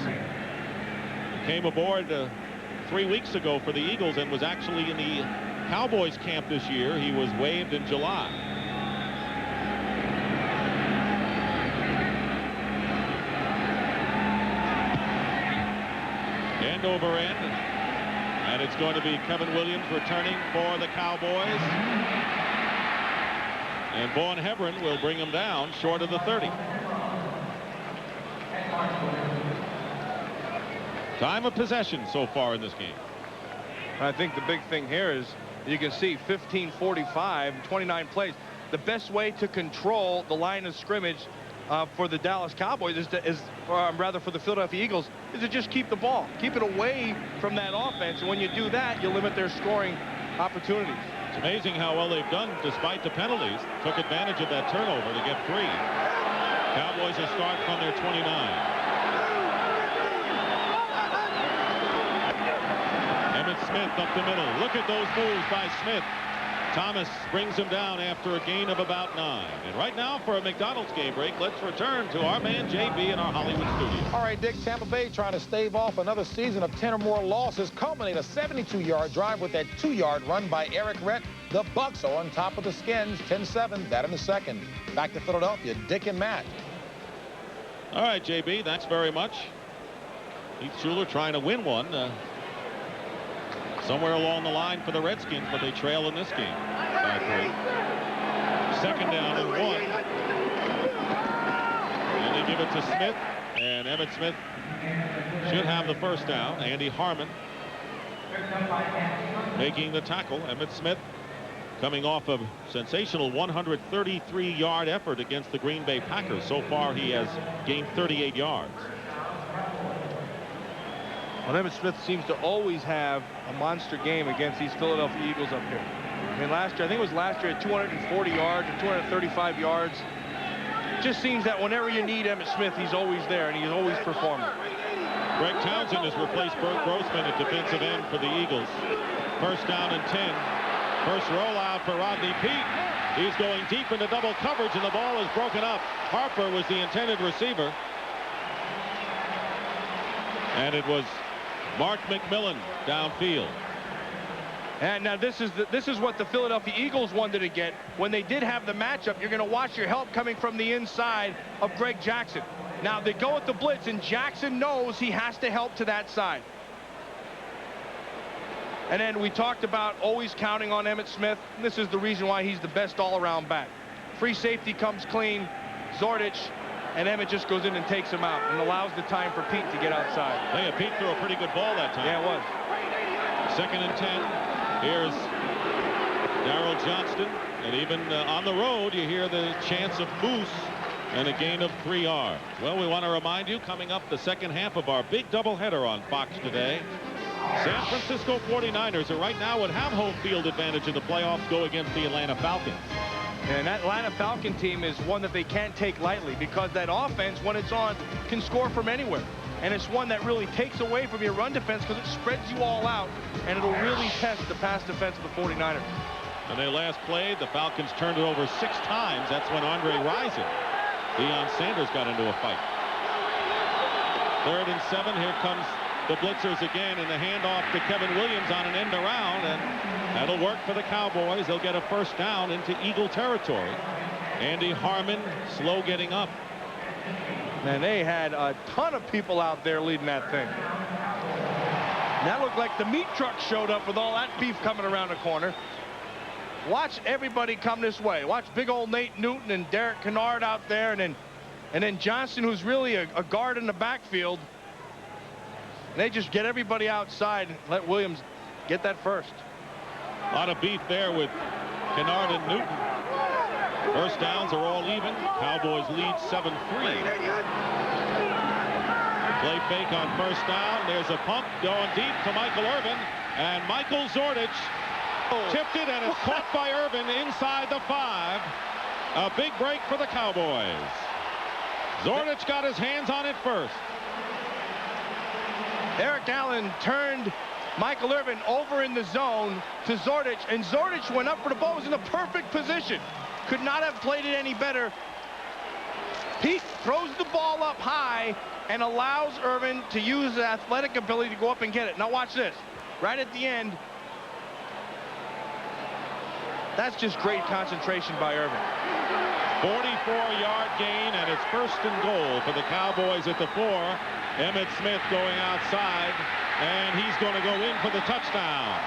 came aboard 3 weeks ago for the Eagles and was actually in the Cowboys camp this year. He was waived in July. End over end, and it's going to be Kevin Williams returning for the Cowboys, and Vaughn Hebron will bring him down short of the 30. Time of possession so far in this game. I think the big thing here is you can see 15:45, 29 plays. The best way to control the line of scrimmage for the Dallas Cowboys or rather for the Philadelphia Eagles, is to just keep the ball, keep it away from that offense, and when you do that, you limit their scoring opportunities. It's amazing how well they've done despite the penalties. Took advantage of that turnover to get 3. Cowboys will start from their 29. Emmitt Smith up the middle. Look at those moves by Smith. Thomas brings him down after a gain of about 9. And right now, for a McDonald's game break, let's return to our man JB in our Hollywood studio. All right, Dick, Tampa Bay trying to stave off another season of 10 or more losses, culminate a 72-yard drive with that 2-yard run by Eric Rett. The Bucks are on top of the Skins, 10-7, that in the second. Back to Philadelphia, Dick and Matt. All right, JB, thanks very much. Heath Schuler trying to win one. Somewhere along the line for the Redskins, but they trail in this game by 3. Second down and 1. And they give it to Smith, and Emmitt Smith should have the first down. Andy Harmon making the tackle. Emmitt Smith coming off a sensational 133-yard effort against the Green Bay Packers. So far, he has gained 38 yards. Well, Emmitt Smith seems to always have a monster game against these Philadelphia Eagles up here. I mean, last year, I think it was last year at 240 yards or 235 yards. It just seems that whenever you need Emmitt Smith, he's always there, and he's always performing. Greg Townsend has replaced Bert Grossman at defensive end for the Eagles. First down and 10. First rollout for Rodney Peete. He's going deep into double coverage, and the ball is broken up. Harper was the intended receiver. And it was Mark McMillan downfield. And now this is what the Philadelphia Eagles wanted to get. When they did have the matchup, you're going to watch your help coming from the inside of Greg Jackson. Now they go with the blitz, and Jackson knows he has to help to that side. And then we talked about always counting on Emmitt Smith. This is the reason why he's the best all-around back. Free safety comes clean. Zordich and Emmitt just goes in and takes him out and allows the time for Peete to get outside. Hey, Peete threw a pretty good ball that time. Yeah, it was. Second and 10. Here's Darrell Johnston. And even on the road, you hear the chants of Moose and a gain of 3 yards. Well, we want to remind you, coming up the second half of our big doubleheader on Fox today, San Francisco 49ers are right now would have home field advantage in the playoffs, go against the Atlanta Falcons. And that Atlanta Falcon team is one that they can't take lightly, because that offense, when it's on, can score from anywhere. And it's one that really takes away from your run defense because it spreads you all out, and it'll really test the pass defense of the 49ers. When they last played, the Falcons turned it over 6 times. That's when Andre Rison, Deion Sanders, got into a fight. 3rd and 7. Here comes the blitzers again, and the handoff to Kevin Williams on an end around, and that'll work for the Cowboys. They'll get a first down into Eagle territory. Andy Harmon slow getting up. Man, they had a ton of people out there leading that thing. That looked like the meat truck showed up with all that beef coming around the corner. Watch everybody come this way. Watch big old Nate Newton and Derek Kennard out there, and then Johnson, who's really a guard in the backfield. And they just get everybody outside and let Williams get that first. A lot of beef there with Kennard and Newton. First downs are all even. Cowboys lead 7-3. Play fake on first down. There's a pump going deep to Michael Irvin. And Michael Zordich tipped it, and it's caught by Irvin inside the 5. A big break for the Cowboys. Zordich got his hands on it first. Eric Allen turned Michael Irvin over in the zone to Zordich, and Zordich went up for the ball. Was in a perfect position. Could not have played it any better. Peete throws the ball up high and allows Irvin to use his athletic ability to go up and get it. Now watch this. Right at the end. That's just great concentration by Irvin. 44-yard gain, and it's first and goal for the Cowboys at the 4. Emmitt Smith going outside, and he's going to go in for the touchdown.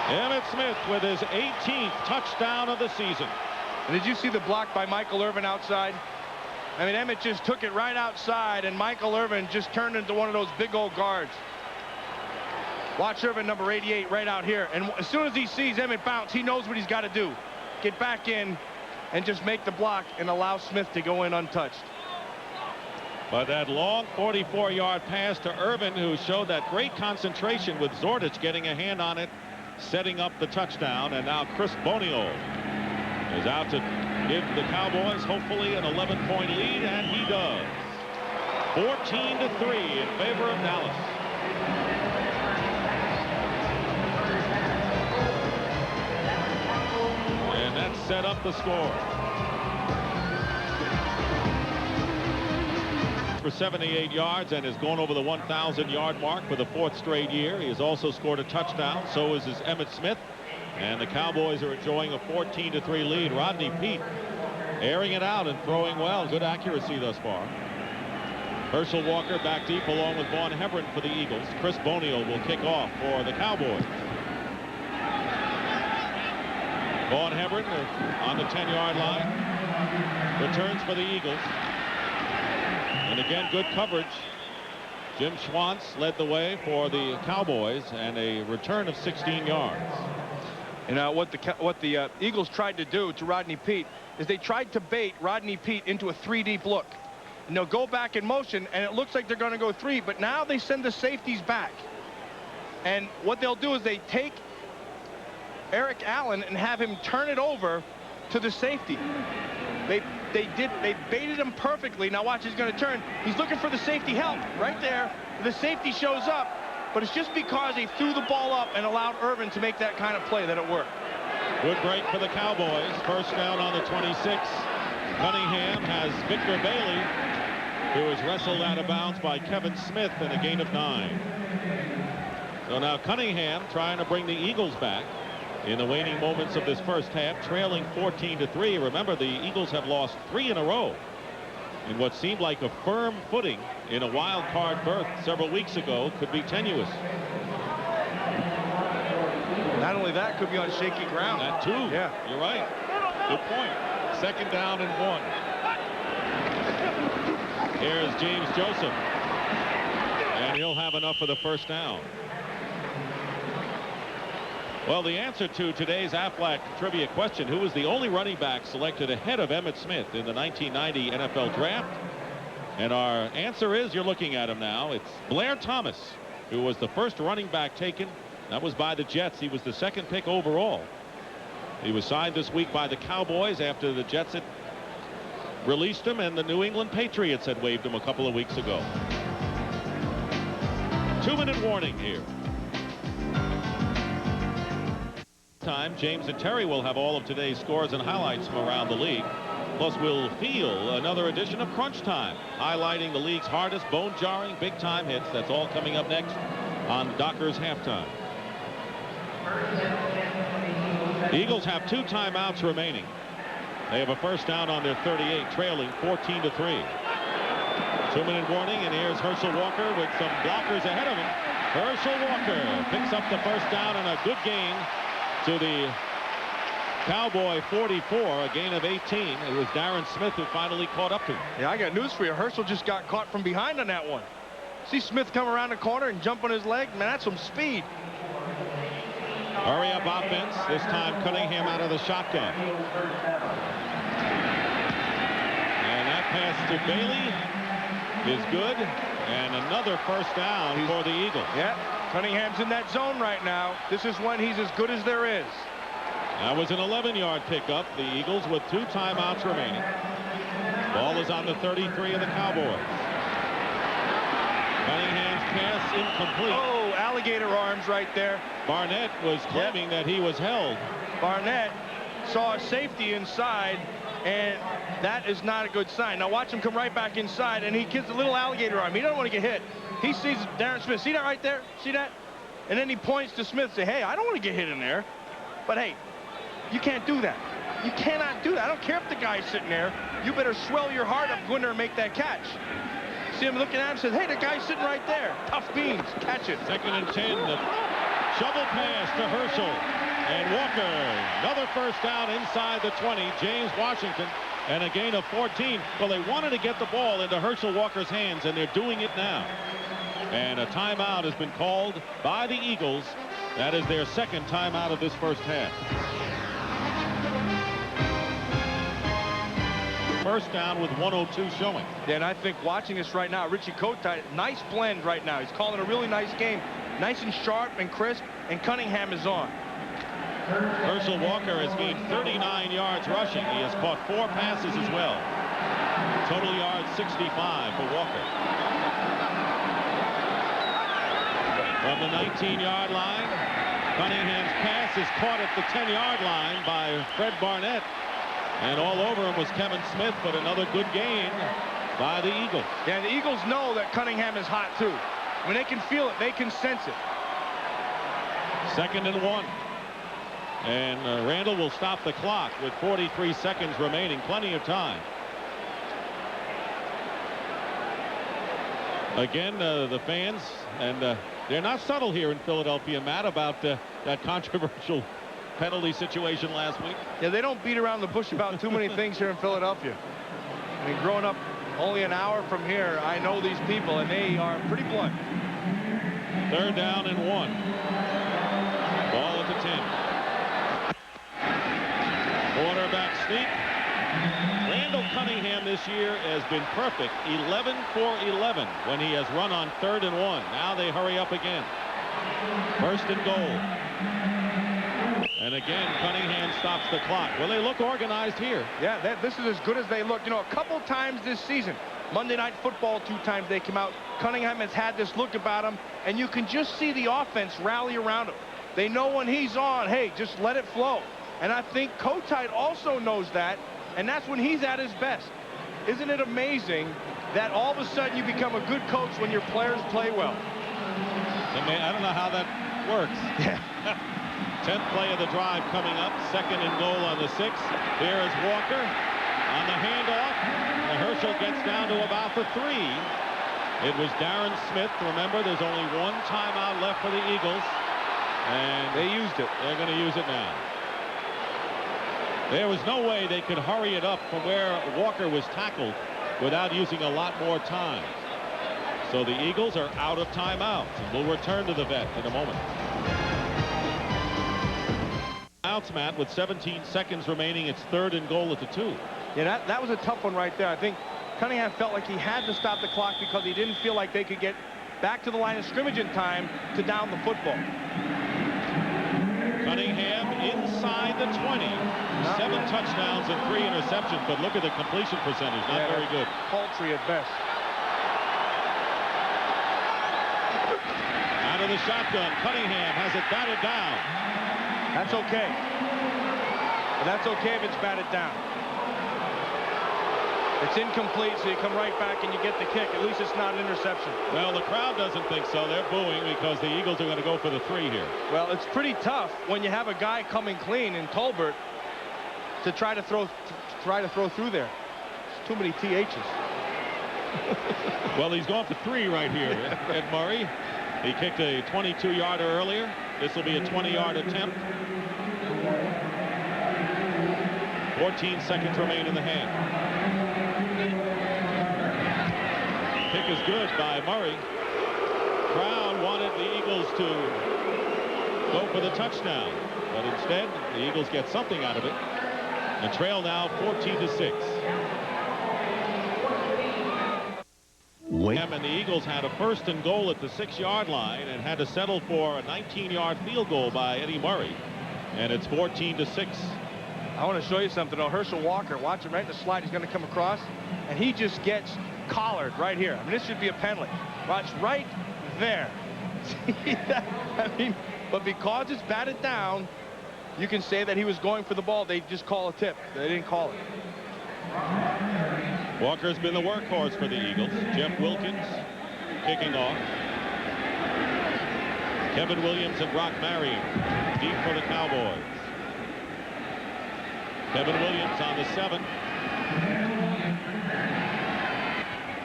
Emmitt Smith with his 18th touchdown of the season. And did you see the block by Michael Irvin outside? I mean, Emmitt just took it right outside, and Michael Irvin just turned into one of those big old guards. Watch Irvin, number 88, right out here. And as soon as he sees Emmitt bounce, he knows what he's got to do. Get back in and just make the block and allow Smith to go in untouched. But that long 44-yard pass to Irvin, who showed that great concentration with Zordich getting a hand on it, setting up the touchdown. And now Chris Bonio is out to give the Cowboys hopefully an 11-point lead, and he does. 14-3 in favor of Dallas. And that set up the score. For 78 yards and has gone over the 1,000-yard mark for the 4th straight year. He has also scored a touchdown. So is Emmitt Smith. And the Cowboys are enjoying a 14-3 lead. Rodney Peete airing it out and throwing well. Good accuracy thus far. Herschel Walker back deep along with Vaughn Hebron for the Eagles. Chris Bonio will kick off for the Cowboys. Vaughn Hebron on the 10-yard line. Returns for the Eagles. And again, good coverage. Jim Schwantz led the way for the Cowboys, and a return of 16 yards. And what the Eagles tried to do to Rodney Peete is they tried to bait Rodney Peete into a 3-deep look. And they'll go back in motion, and it looks like they're going to go 3, but now they send the safeties back. And what they'll do is they take Eric Allen and have him turn it over to the safety. They baited him perfectly. Now watch, he's going to turn. He's looking for the safety help right there. The safety shows up, but it's just because he threw the ball up and allowed Irvin to make that kind of play that it worked. Good break for the Cowboys. First down on the 26. Cunningham has Victor Bailey, who was wrestled out of bounds by Kevin Smith, in a gain of 9. So now Cunningham trying to bring the Eagles back in the waning moments of this first half, trailing 14-3. Remember, the Eagles have lost 3 in a row in what seemed like a firm footing in a wild card berth several weeks ago. Could be tenuous. Not only that, could be on shaky ground. That too. Yeah, you're right. Good point. Second down and 1. Here's James Joseph, and he'll have enough for the first down. Well, the answer to today's Aflac trivia question, who was the only running back selected ahead of Emmitt Smith in the 1990 NFL draft? And our answer is, you're looking at him now, it's Blair Thomas, who was the first running back taken. That was by the Jets. He was the second pick overall. He was signed this week by the Cowboys after the Jets had released him, and the New England Patriots had waived him a couple of weeks ago. 2-minute warning here. Time, James and Terry will have all of today's scores and highlights from around the league. Plus, we'll feel another edition of Crunch Time, highlighting the league's hardest, bone-jarring, big-time hits. That's all coming up next on Dockers Halftime. The Eagles have 2 timeouts remaining. They have a first down on their 38, trailing 14-3. 2-minute warning, and here's Herschel Walker with some blockers ahead of him. Herschel Walker picks up the first down and a good gain to the Cowboy 44, a gain of 18. It was Darren Smith who finally caught up to him. Yeah, I got news for you. Herschel just got caught from behind on that one. See Smith come around the corner and jump on his leg? Man, that's some speed. Hurry up offense. This time Cunningham out of the shotgun. And that pass to Bailey is good. And another first down for the Eagles. Yeah, Cunningham's in that zone right now. This is when he's as good as there is. That was an 11-yard pickup. The Eagles with 2 timeouts remaining. Ball is on the 33 of the Cowboys. Cunningham's pass incomplete. Oh, alligator arms right there. Barnett was claiming that he was held. Barnett saw a safety inside, and that is not a good sign. Now watch him come right back inside, and he gives a little alligator arm. He doesn't want to get hit. He sees Darren Smith. See that right there? See that? And then he points to Smith and say, hey, I don't want to get hit in there. But hey, you can't do that. You cannot do that. I don't care if the guy's sitting there. You better swell your heart up, go in there and make that catch. See him looking at him and says, hey, the guy's sitting right there. Tough beans. Catch it. 2nd and 10. The shovel pass to Herschel. And Walker, another first down inside the 20. James Washington, and a gain of 14. Well, they wanted to get the ball into Herschel Walker's hands, and they're doing it now. And a timeout has been called by the Eagles. That is their 2nd timeout of this first half. First down with 1:02 showing. Yeah, and I think watching this right now, Richie Kotite, nice blend right now. He's calling a really nice game. Nice and sharp and crisp, and Cunningham is on. Herschel Walker has gained 39 yards rushing. He has caught 4 passes as well. Total yards 65 for Walker. From the 19-yard line, Cunningham's pass is caught at the 10-yard line by Fred Barnett. And all over him was Kevin Smith, but another good gain by the Eagles. Yeah, the Eagles know that Cunningham is hot, too. When they can feel it, they can sense it. 2nd and 1. And Randall will stop the clock with 43 seconds remaining. Plenty of time. Again, the fans, and they're not subtle here in Philadelphia, Matt, about that controversial penalty situation last week. Yeah, they don't beat around the bush about too many things here in Philadelphia. I mean, growing up only an hour from here, I know these people, and they are pretty blunt. 3rd down and 1. Ball at the 10. Quarterback sneak. Randall Cunningham this year has been perfect. 11 for 11 when he has run on 3rd and 1. Now they hurry up again. 1st and goal. And again, Cunningham stops the clock. Well, they look organized here. Yeah, this is as good as they look. You know, a couple times this season, Monday Night Football, 2 times they came out. Cunningham has had this look about him, and you can just see the offense rally around him. They know when he's on, hey, just let it flow. And I think Kotite also knows that, and that's when he's at his best. Isn't it amazing that all of a sudden you become a good coach when your players play well? I don't know how that works. Yeah. 10th play of the drive coming up. 2nd and goal on the 6th. Here is Walker on the handoff. And Herschel gets down to about the 3. It was Darren Smith. Remember, there's only 1 timeout left for the Eagles. And they used it. They're going to use it now. There was no way they could hurry it up from where Walker was tackled without using a lot more time. So the Eagles are out of timeouts, and we'll return to the vet in a moment. Outs, Matt, with 17 seconds remaining. It's 3rd and goal at the 2. Yeah, that was a tough one right there. I think Cunningham felt like he had to stop the clock because he didn't feel like they could get back to the line of scrimmage in time to down the football. Cunningham inside the 20. 7 touchdowns and 3 interceptions, but look at the completion percentage. Not very good. Paltry at best. Out of the shotgun, Cunningham has it batted down. That's okay. But that's okay if it's batted down. It's incomplete, so you come right back and you get the kick. At least it's not an interception. Well, the crowd doesn't think so. They're booing because the Eagles are going to go for the 3 here. Well, it's pretty tough when you have a guy coming clean in Tolbert to try to throw through there. It's too many THs. Well, he's going for 3 right here. Ed Murray. He kicked a 22-yarder earlier. This will be a 20-yard attempt. 14 seconds remain in the half. Kick is good by Murray. Crowd wanted the Eagles to go for the touchdown, but instead the Eagles get something out of it and trail now 14-6. And the Eagles had a 1st and goal at the 6-yard line and had to settle for a 19-yard field goal by Eddie Murray, and it's 14-6. I want to show you something. Oh, Herschel Walker, watch him right in the slide. He's going to come across, and he just gets collared right here. I mean, this should be a penalty. Watch right there. I mean, but because it's batted down, you can say that he was going for the ball. They just call a tip. They didn't call it. Walker's been the workhorse for the Eagles. Jeff Wilkins kicking off. Kevin Williams and Brock Marion deep for the Cowboys. Kevin Williams on the 7.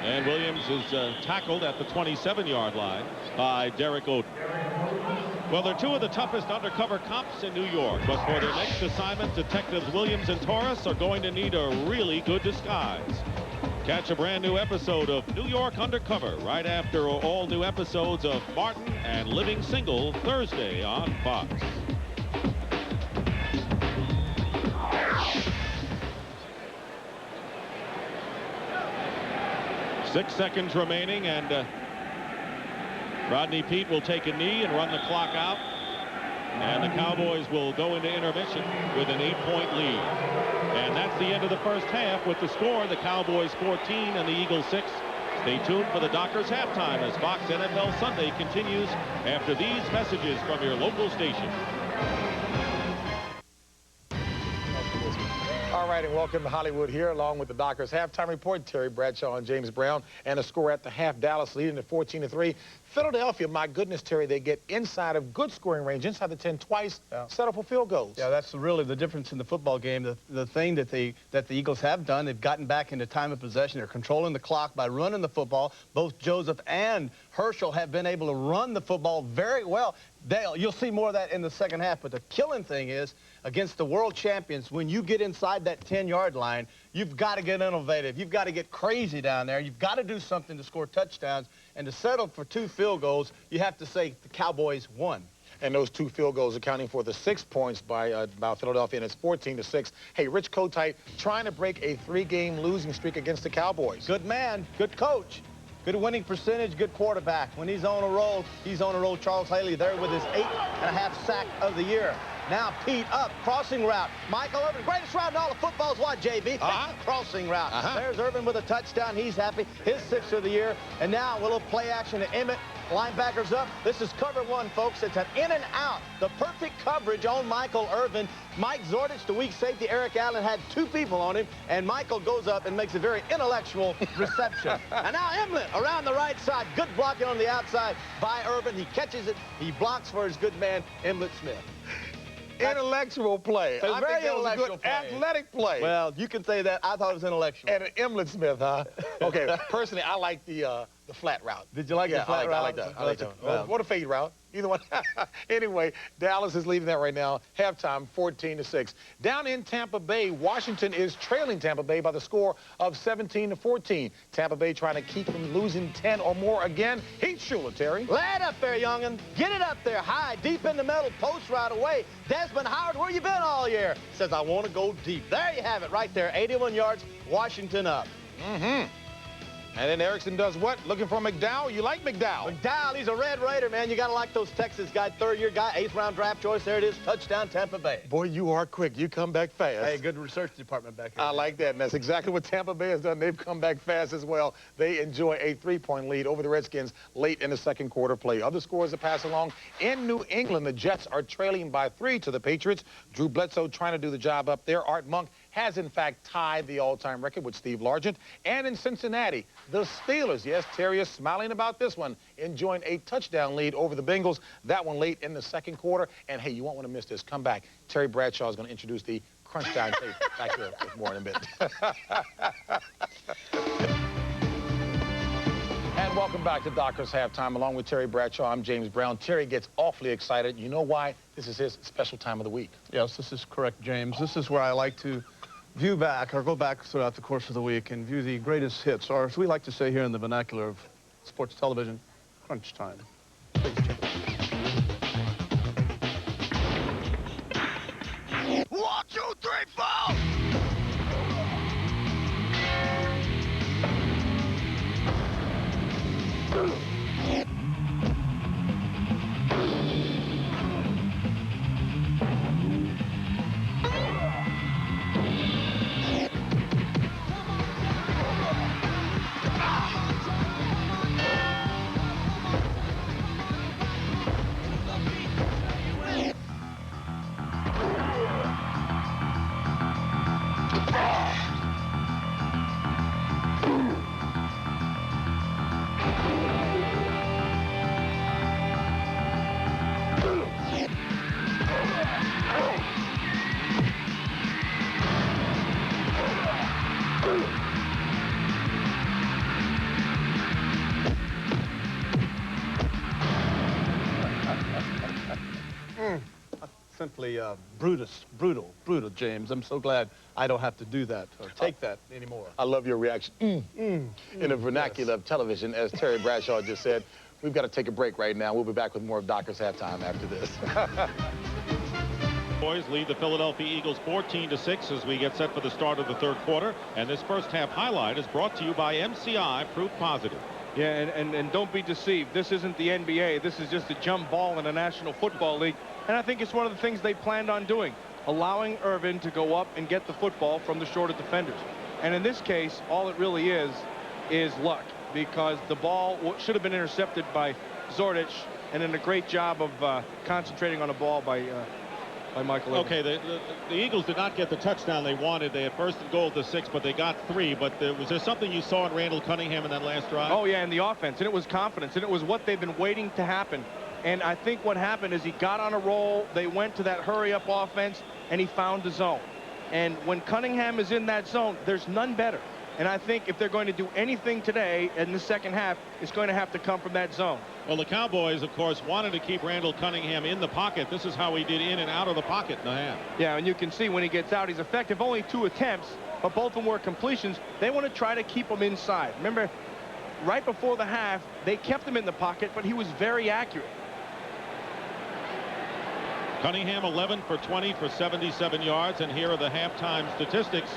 And Williams is tackled at the 27-yard line by Derek Oden. Well, they're 2 of the toughest undercover cops in New York, but for their next assignment, detectives Williams and Torres are going to need a really good disguise. Catch a brand new episode of New York Undercover right after all new episodes of Martin and Living Single Thursday on Fox. 6 seconds remaining, and Rodney Peete will take a knee and run the clock out. And the Cowboys will go into intermission with an 8-point lead. And that's the end of the first half with the score, the Cowboys 14 and the Eagles 6. Stay tuned for the Dockers halftime as Fox NFL Sunday continues after these messages from your local station. All right, and welcome to Hollywood here, along with the Dockers halftime report. Terry Bradshaw and James Brown, and a score at the half. Dallas leading at 14-3. Philadelphia, my goodness, Terry, they get inside of good scoring range, inside the 10 twice, settle for field goals. Yeah, that's really the difference in the football game. The thing that the Eagles have done, they've gotten back into time of possession. They're controlling the clock by running the football. Both Joseph and Herschel have been able to run the football very well. You'll see more of that in the second half. But the killing thing is, against the world champions, when you get inside that 10-yard line, you've got to get innovative. You've got to get crazy down there. You've got to do something to score touchdowns. And to settle for 2 field goals, you have to say the Cowboys won. And those 2 field goals accounting for the 6 points by Philadelphia, and it's 14-6. Hey, Rich Kotite trying to break a 3-game losing streak against the Cowboys. Good man, good coach, good winning percentage, good quarterback. When he's on a roll, he's on a roll. Charles Haley there with his 8.5 sack of the year. Now Peete up, crossing route. Michael Irvin, greatest route in all of football is what, JB? Crossing route. There's Irvin with a touchdown. He's happy. His 6th of the year. And now a little play action to Emmitt. Linebackers up. This is cover 1, folks. It's an in and out. The perfect coverage on Michael Irvin. Mike Zordich, the weak safety, Eric Allen, had 2 people on him. And Michael goes up and makes a very intellectual reception. And now Emmitt around the right side. Good blocking on the outside by Irvin. He catches it. He blocks for his good man, Emmitt Smith. Intellectual play. I very think that was a good play. Athletic play. Well, you can say that. I thought it was intellectual. And an Emmitt Smith, huh? Okay, personally, I like the flat route. Did you like the flat route? I like that. What a fade route. Either one. Anyway, Dallas is leaving that right now. Halftime, 14-6. Down in Tampa Bay, Washington is trailing Tampa Bay by the score of 17-14. Tampa Bay trying to keep from losing 10 or more again. Heath Schuler, Terry. Lay it up there, young'un. Get it up there high, deep in the middle, post right away. Desmond Howard, where you been all year? Says, I want to go deep. There you have it right there. 81 yards, Washington up. And then Erickson does what? Looking for McDowell? You like McDowell? McDowell, he's a Red Raider, man. You got to like those Texas guys. 3rd-year guy, 8th-round draft choice. There it is, touchdown, Tampa Bay. Boy, you are quick. You come back fast. Hey, good research department back here. I like that, and that's exactly what Tampa Bay has done. They've come back fast as well. They enjoy a 3-point lead over the Redskins late in the 2nd quarter play. Other scores to pass along. In New England, the Jets are trailing by 3 to the Patriots. Drew Bledsoe trying to do the job up there. Art Monk has, in fact, tied the all-time record with Steve Largent. And in Cincinnati, the Steelers, yes, Terry is smiling about this one, enjoying a touchdown lead over the Bengals. That one late in the 2nd quarter. And, hey, you won't want to miss this. Come back. Terry Bradshaw is going to introduce the Crunch Time tape back here with more in a bit. And welcome back to Doctor's Halftime. Along with Terry Bradshaw, I'm James Brown. Terry gets awfully excited. You know why? This is his special time of the week. Yes, this is correct, James. This is where I like to view back or go back throughout the course of the week and view the greatest hits, or as we like to say here in the vernacular of sports television, crunch time. Please check it out. 1, 2, 3, 4! Simply brutal, James. I'm so glad I don't have to do that or take that anymore. I love your reaction. In the vernacular of television, as Terry Bradshaw just said. We've got to take a break right now. We'll be back with more of Doctor's Halftime after this. Boys lead the Philadelphia Eagles 14-6 as we get set for the start of the 3rd quarter. And this first half highlight is brought to you by MCI Proof Positive. Yeah, and don't be deceived. This isn't the NBA. This is just a jump ball in the National Football League. And I think it's one of the things they planned on doing, allowing Irvin to go up and get the football from the shorter defenders. And in this case, all it really is luck, because the ball should have been intercepted by Zordich, and then a great job of concentrating on the ball by Michael Irvin. Okay, the Eagles did not get the touchdown they wanted. They had 1st and goal at the 6, but they got 3. But was there something you saw in Randall Cunningham in that last drive? Oh, yeah, in the offense. And it was confidence. And it was what they've been waiting to happen. And I think what happened is he got on a roll. They went to that hurry-up offense, and he found the zone. And when Cunningham is in that zone, there's none better. And I think if they're going to do anything today in the second half, it's going to have to come from that zone. Well, the Cowboys, of course, wanted to keep Randall Cunningham in the pocket. This is how he did in and out of the pocket in the half. Yeah, and you can see when he gets out, he's effective. Only 2 attempts, but both of them were completions. They want to try to keep him inside. Remember, right before the half, they kept him in the pocket, but he was very accurate. Cunningham 11 for 20 for 77 yards, and here are the halftime statistics,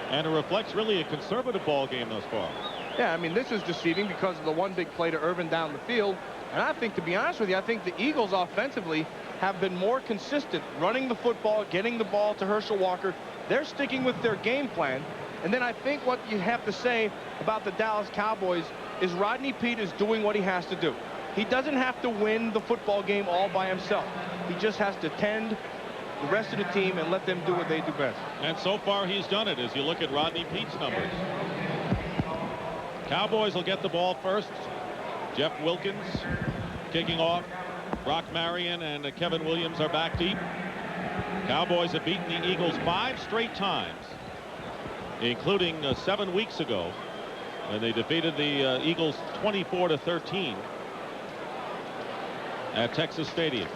and it reflects really a conservative ball game thus far. Yeah, I mean, this is deceiving because of the one big play to Irvin down the field. And I think, to be honest with you, I think the Eagles offensively have been more consistent running the football, getting the ball to Herschel Walker. They're sticking with their game plan. And then I think what you have to say about the Dallas Cowboys is Rodney Peete is doing what he has to do. He doesn't have to win the football game all by himself. He just has to tend the rest of the team and let them do what they do best. And so far he's done it as you look at Rodney Peete's numbers. Cowboys will get the ball first. Jeff Wilkins kicking off. Brock Marion and Kevin Williams are back deep. Cowboys have beaten the Eagles 5 straight times, including 7 weeks ago when they defeated the Eagles 24-13 at Texas Stadium.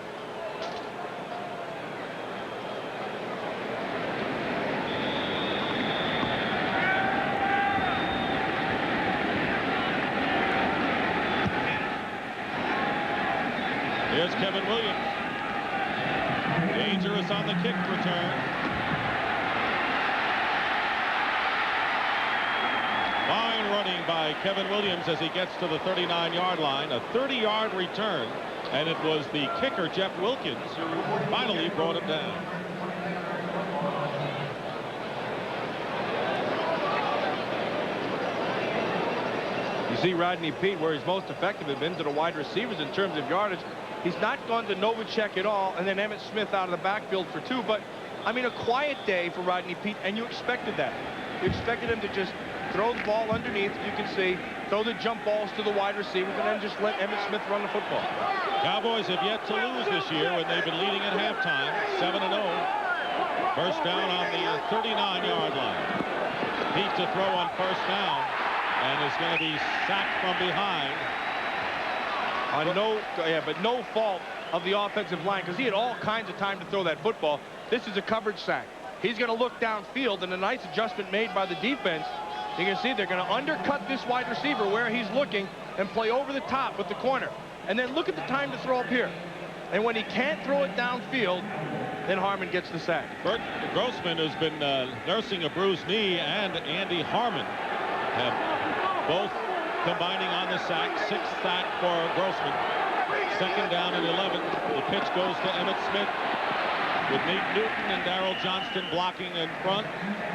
Here's Kevin Williams. Dangerous on the kick return. Fine running by Kevin Williams as he gets to the 39-yard line. A 30-yard return, and it was the kicker, Jeff Wilkins, who finally brought him down. You see Rodney Peete, where he's most effective, has been to the wide receivers in terms of yardage. He's not gone to Novacek at all, and then Emmitt Smith out of the backfield for 2. But, I mean, a quiet day for Rodney Peete, and you expected that. You expected him to just throw the ball underneath, you can see, throw the jump balls to the wide receivers, and then just let Emmitt Smith run the football. Cowboys have yet to lose this year when they've been leading at halftime, 7-0. First down on the 39-yard line. Peete to throw on first down, and is going to be sacked from behind. But no fault of the offensive line, because he had all kinds of time to throw that football. This is a coverage sack. He's going to look downfield, and a nice adjustment made by the defense. You can see they're going to undercut this wide receiver where he's looking and play over the top with the corner. And then look at the time to throw up here. And when he can't throw it downfield, then Harmon gets the sack. Bert Grossman, who's been nursing a bruised knee, and Andy Harmon have both combining on the sack. 6th sack for Grossman. Second down and 11. The pitch goes to Emmitt Smith with Nate Newton and Darrell Johnston blocking in front,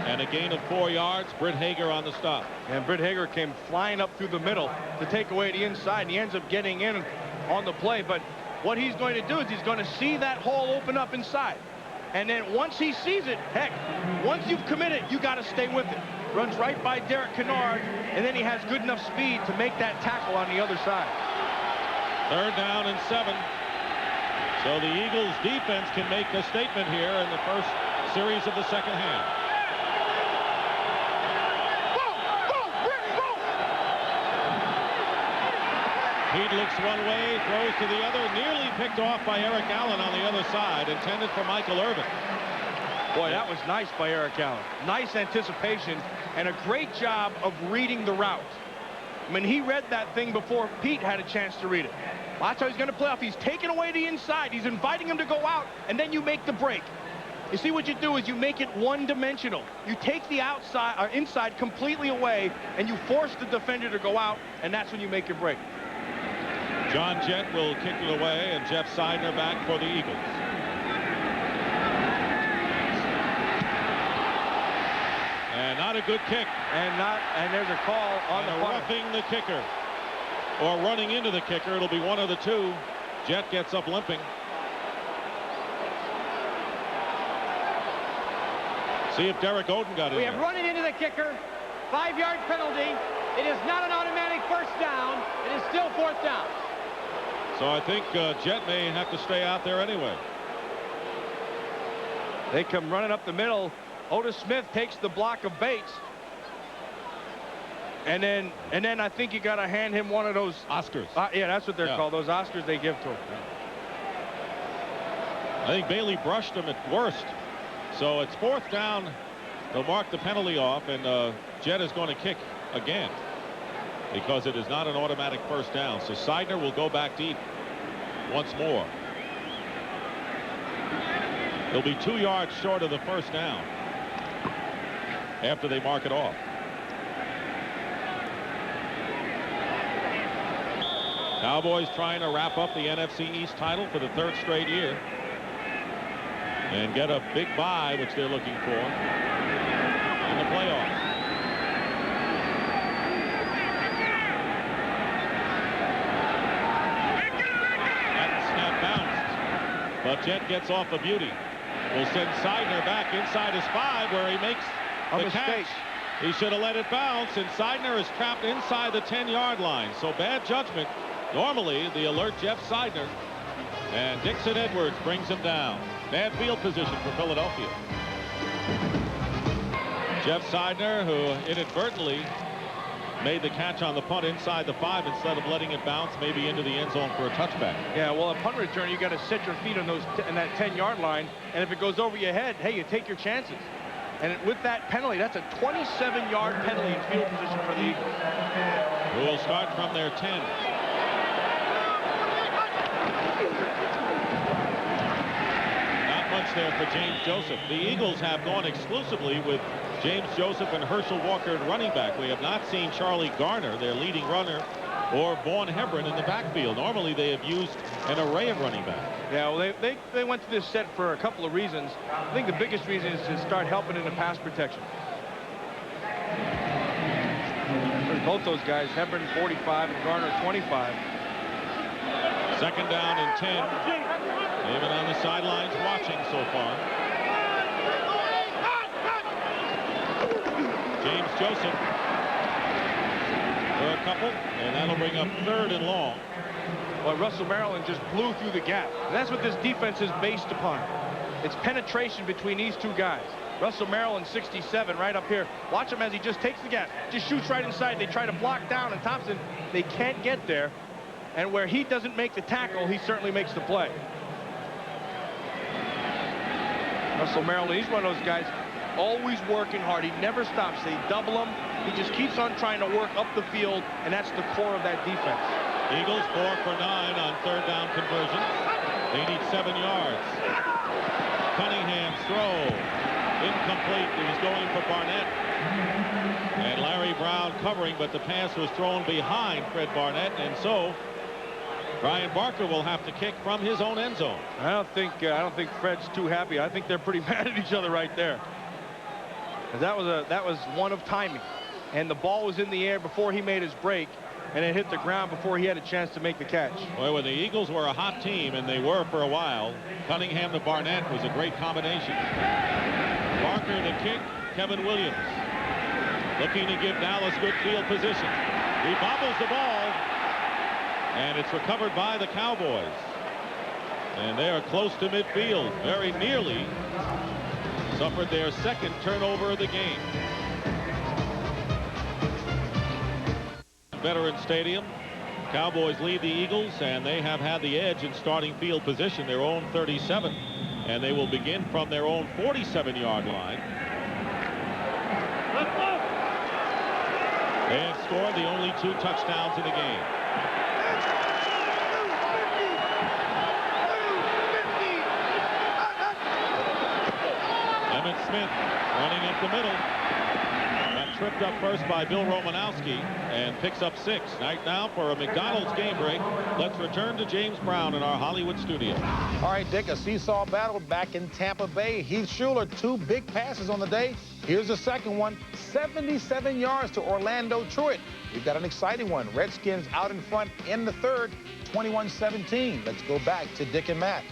and a gain of 4 yards. Britt Hager on the stop. And Britt Hager came flying up through the middle to take away the inside, and he ends up getting in on the play. But what he's going to do is he's going to see that hole open up inside, and then once he sees it, heck, once you've committed, you got to stay with it. Runs right by Derek Kennard, and then he has good enough speed to make that tackle on the other side. 3rd down and 7. So the Eagles defense can make a statement here in the first series of the second half. Peete looks one way, throws to the other, nearly picked off by Eric Allen on the other side, intended for Michael Irvin. Boy, that was nice by Eric Allen. Nice anticipation and a great job of reading the route. I mean, he read that thing before Peete had a chance to read it. Watch how he's going to play off. He's taking away the inside. He's inviting him to go out, and then you make the break. You see, what you do is you make it one-dimensional. You take the outside or inside completely away, and you force the defender to go out, and that's when you make your break. John Jett will kick it away, and Jeff Seidner back for the Eagles. And not a good kick. And there's a call on the roughing the kicker, or running into the kicker. It'll be one of the two. Jett gets up limping. See if Derek Oden got in. We have run it into the kicker. 5-yard penalty. It is not an automatic first down. It is still 4th down. So I think Jett may have to stay out there anyway. They come running up the middle. Otis Smith takes the block of Bates. And then I think you got to hand him one of those Oscars. Yeah, that's what they're called. Those Oscars they give to him. I think Bailey brushed him at worst. So it's 4th down. They'll mark the penalty off, and Jett is going to kick again because it is not an automatic first down. So Seidner will go back deep once more. He'll be 2 yards short of the first down after they mark it off. Cowboys trying to wrap up the NFC East title for the 3rd straight year and get a big bye, which they're looking for in the playoffs. That snap bounced, but Jett gets off a beauty. Will send Seidner back inside his 5 where he makes the catch. He should have let it bounce, and Seidner is trapped inside the 10-yard line. So bad judgment. Normally the alert Jeff Seidner, and Dixon Edwards brings him down. Bad field position for Philadelphia. Jeff Seidner, who inadvertently made the catch on the punt inside the 5 instead of letting it bounce maybe into the end zone for a touchback. Yeah, well, a punt return, you got to set your feet on those in that 10-yard line, and if it goes over your head, hey, you take your chances. And with that penalty, that's a 27-yard penalty in field position for the Eagles. Who will start from their 10. Not much there for James Joseph. The Eagles have gone exclusively with James Joseph and Herschel Walker at running back. We have not seen Charlie Garner, their leading runner, or Vaughn Hebron in the backfield. Normally they have used an array of running backs. Yeah, well, they went to this set for a couple of reasons. I think the biggest reason is to start helping in the pass protection. Both those guys, Hebron 45 and Garner 25. 2nd down and 10. David on the sidelines watching so far. James Joseph for a couple, and that'll bring up 3rd and long. Well, Russell Maryland just blew through the gap. And that's what this defense is based upon. It's penetration between these two guys. Russell Maryland, 67, right up here. Watch him as he just takes the gap. Just shoots right inside. They try to block down, and Thompson, they can't get there. And where he doesn't make the tackle, he certainly makes the play. Russell Maryland, he's one of those guys always working hard. He never stops. They double him. He just keeps on trying to work up the field, and that's the core of that defense. Eagles 4 for 9 on 3rd down conversion. They need 7 yards. Cunningham's throw incomplete. He was going for Barnett, and Larry Brown covering, but the pass was thrown behind Fred Barnett, and so Brian Barker will have to kick from his own end zone. I don't think Fred's too happy. I think they're pretty mad at each other right there. That was one of timing, and the ball was in the air before he made his break, and it hit the ground before he had a chance to make the catch. Well, when the Eagles were a hot team, and they were for a while, Cunningham to Barnett was a great combination. Barker the kick, Kevin Williams looking to give Dallas good field position. He bobbles the ball, and it's recovered by the Cowboys. And they are close to midfield, very nearly suffered their 2nd turnover of the game. Veterans Stadium. Cowboys lead the Eagles, and they have had the edge in starting field position, their own 37, and they will begin from their own 47-yard line. They have scored the only 2 touchdowns in the game. Emmitt Smith running up the middle. Got tripped up first by Bill Romanowski and picks up 6. Right now for a McDonald's game break. Let's return to James Brown in our Hollywood studio. All right, Dick, a seesaw battle back in Tampa Bay. Heath Schuler, 2 big passes on the day. Here's the second one, 77 yards to Orlando Truitt. We've got an exciting one. Redskins out in front in the 3rd, 21-17. Let's go back to Dick and Matt.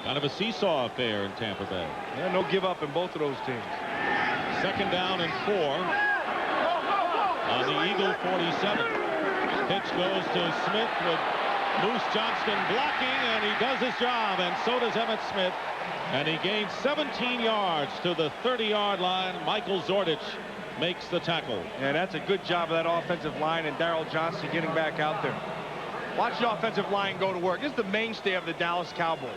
Kind of a seesaw affair in Tampa Bay. Yeah, no give up in both of those teams. 2nd down and 4 on the Eagle 47. Pitch goes to Smith with Moose Johnston blocking, and he does his job, and so does Emmitt Smith. And he gains 17 yards to the 30-yard line. Michael Zordich makes the tackle. And that's a good job of that offensive line and Darryl Johnston getting back out there. Watch the offensive line go to work. This is the mainstay of the Dallas Cowboys.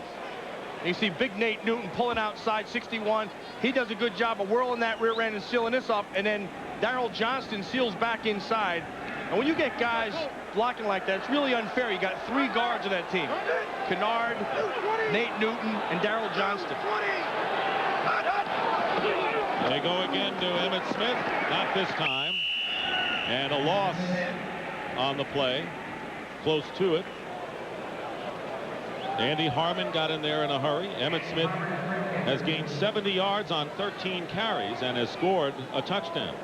And you see big Nate Newton pulling outside 61. He does a good job of whirling that rear end and sealing this up. And then Darryl Johnston seals back inside. And when you get guys blocking like that, it's really unfair. You got 3 guards of that team. Kennard, Nate Newton, and Darryl Johnston. They go again to Emmitt Smith. Not this time. And a loss on the play. Close to it. Andy Harmon got in there in a hurry. Emmitt Smith has gained 70 yards on 13 carries and has scored a touchdown.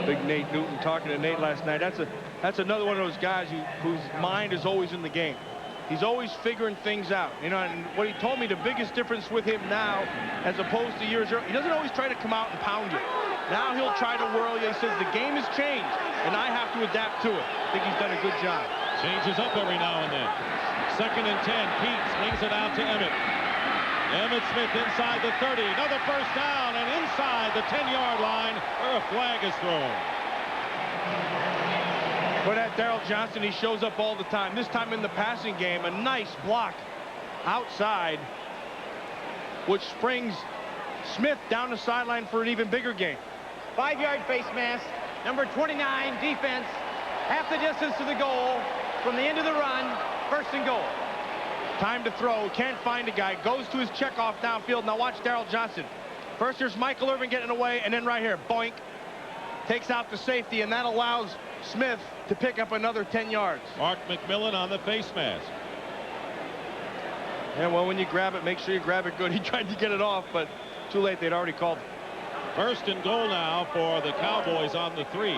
Big Nate Newton talking to Nate last night. That's another one of those guys whose mind is always in the game. He's always figuring things out. You know, and what he told me, the biggest difference with him now, as opposed to years earlier, he doesn't always try to come out and pound you. Now he'll try to whirl you. He says the game has changed, and I have to adapt to it. I think he's done a good job. Changes up every now and then. 2nd and 10. Peete swings it out to Emmitt. Emmitt Smith inside the 30. Another first down, and inside the 10-yard line where a flag is thrown. But at Darryl Johnston, he shows up all the time. This time in the passing game, a nice block outside, which springs Smith down the sideline for an even bigger gain. 5-yard face mask. Number 29, defense. Half the distance to the goal. From the end of the run, 1st and goal. Time to throw. Can't find a guy. Goes to his checkoff downfield. Now watch Darryl Johnston. First, there's Michael Irvin getting away, and then right here, boink. Takes out the safety, and that allows Smith to pick up another 10 yards. Mark McMillan on the face mask. And well, when you grab it, make sure you grab it good. He tried to get it off, but too late. They'd already called it. 1st and goal now for the Cowboys on the 3.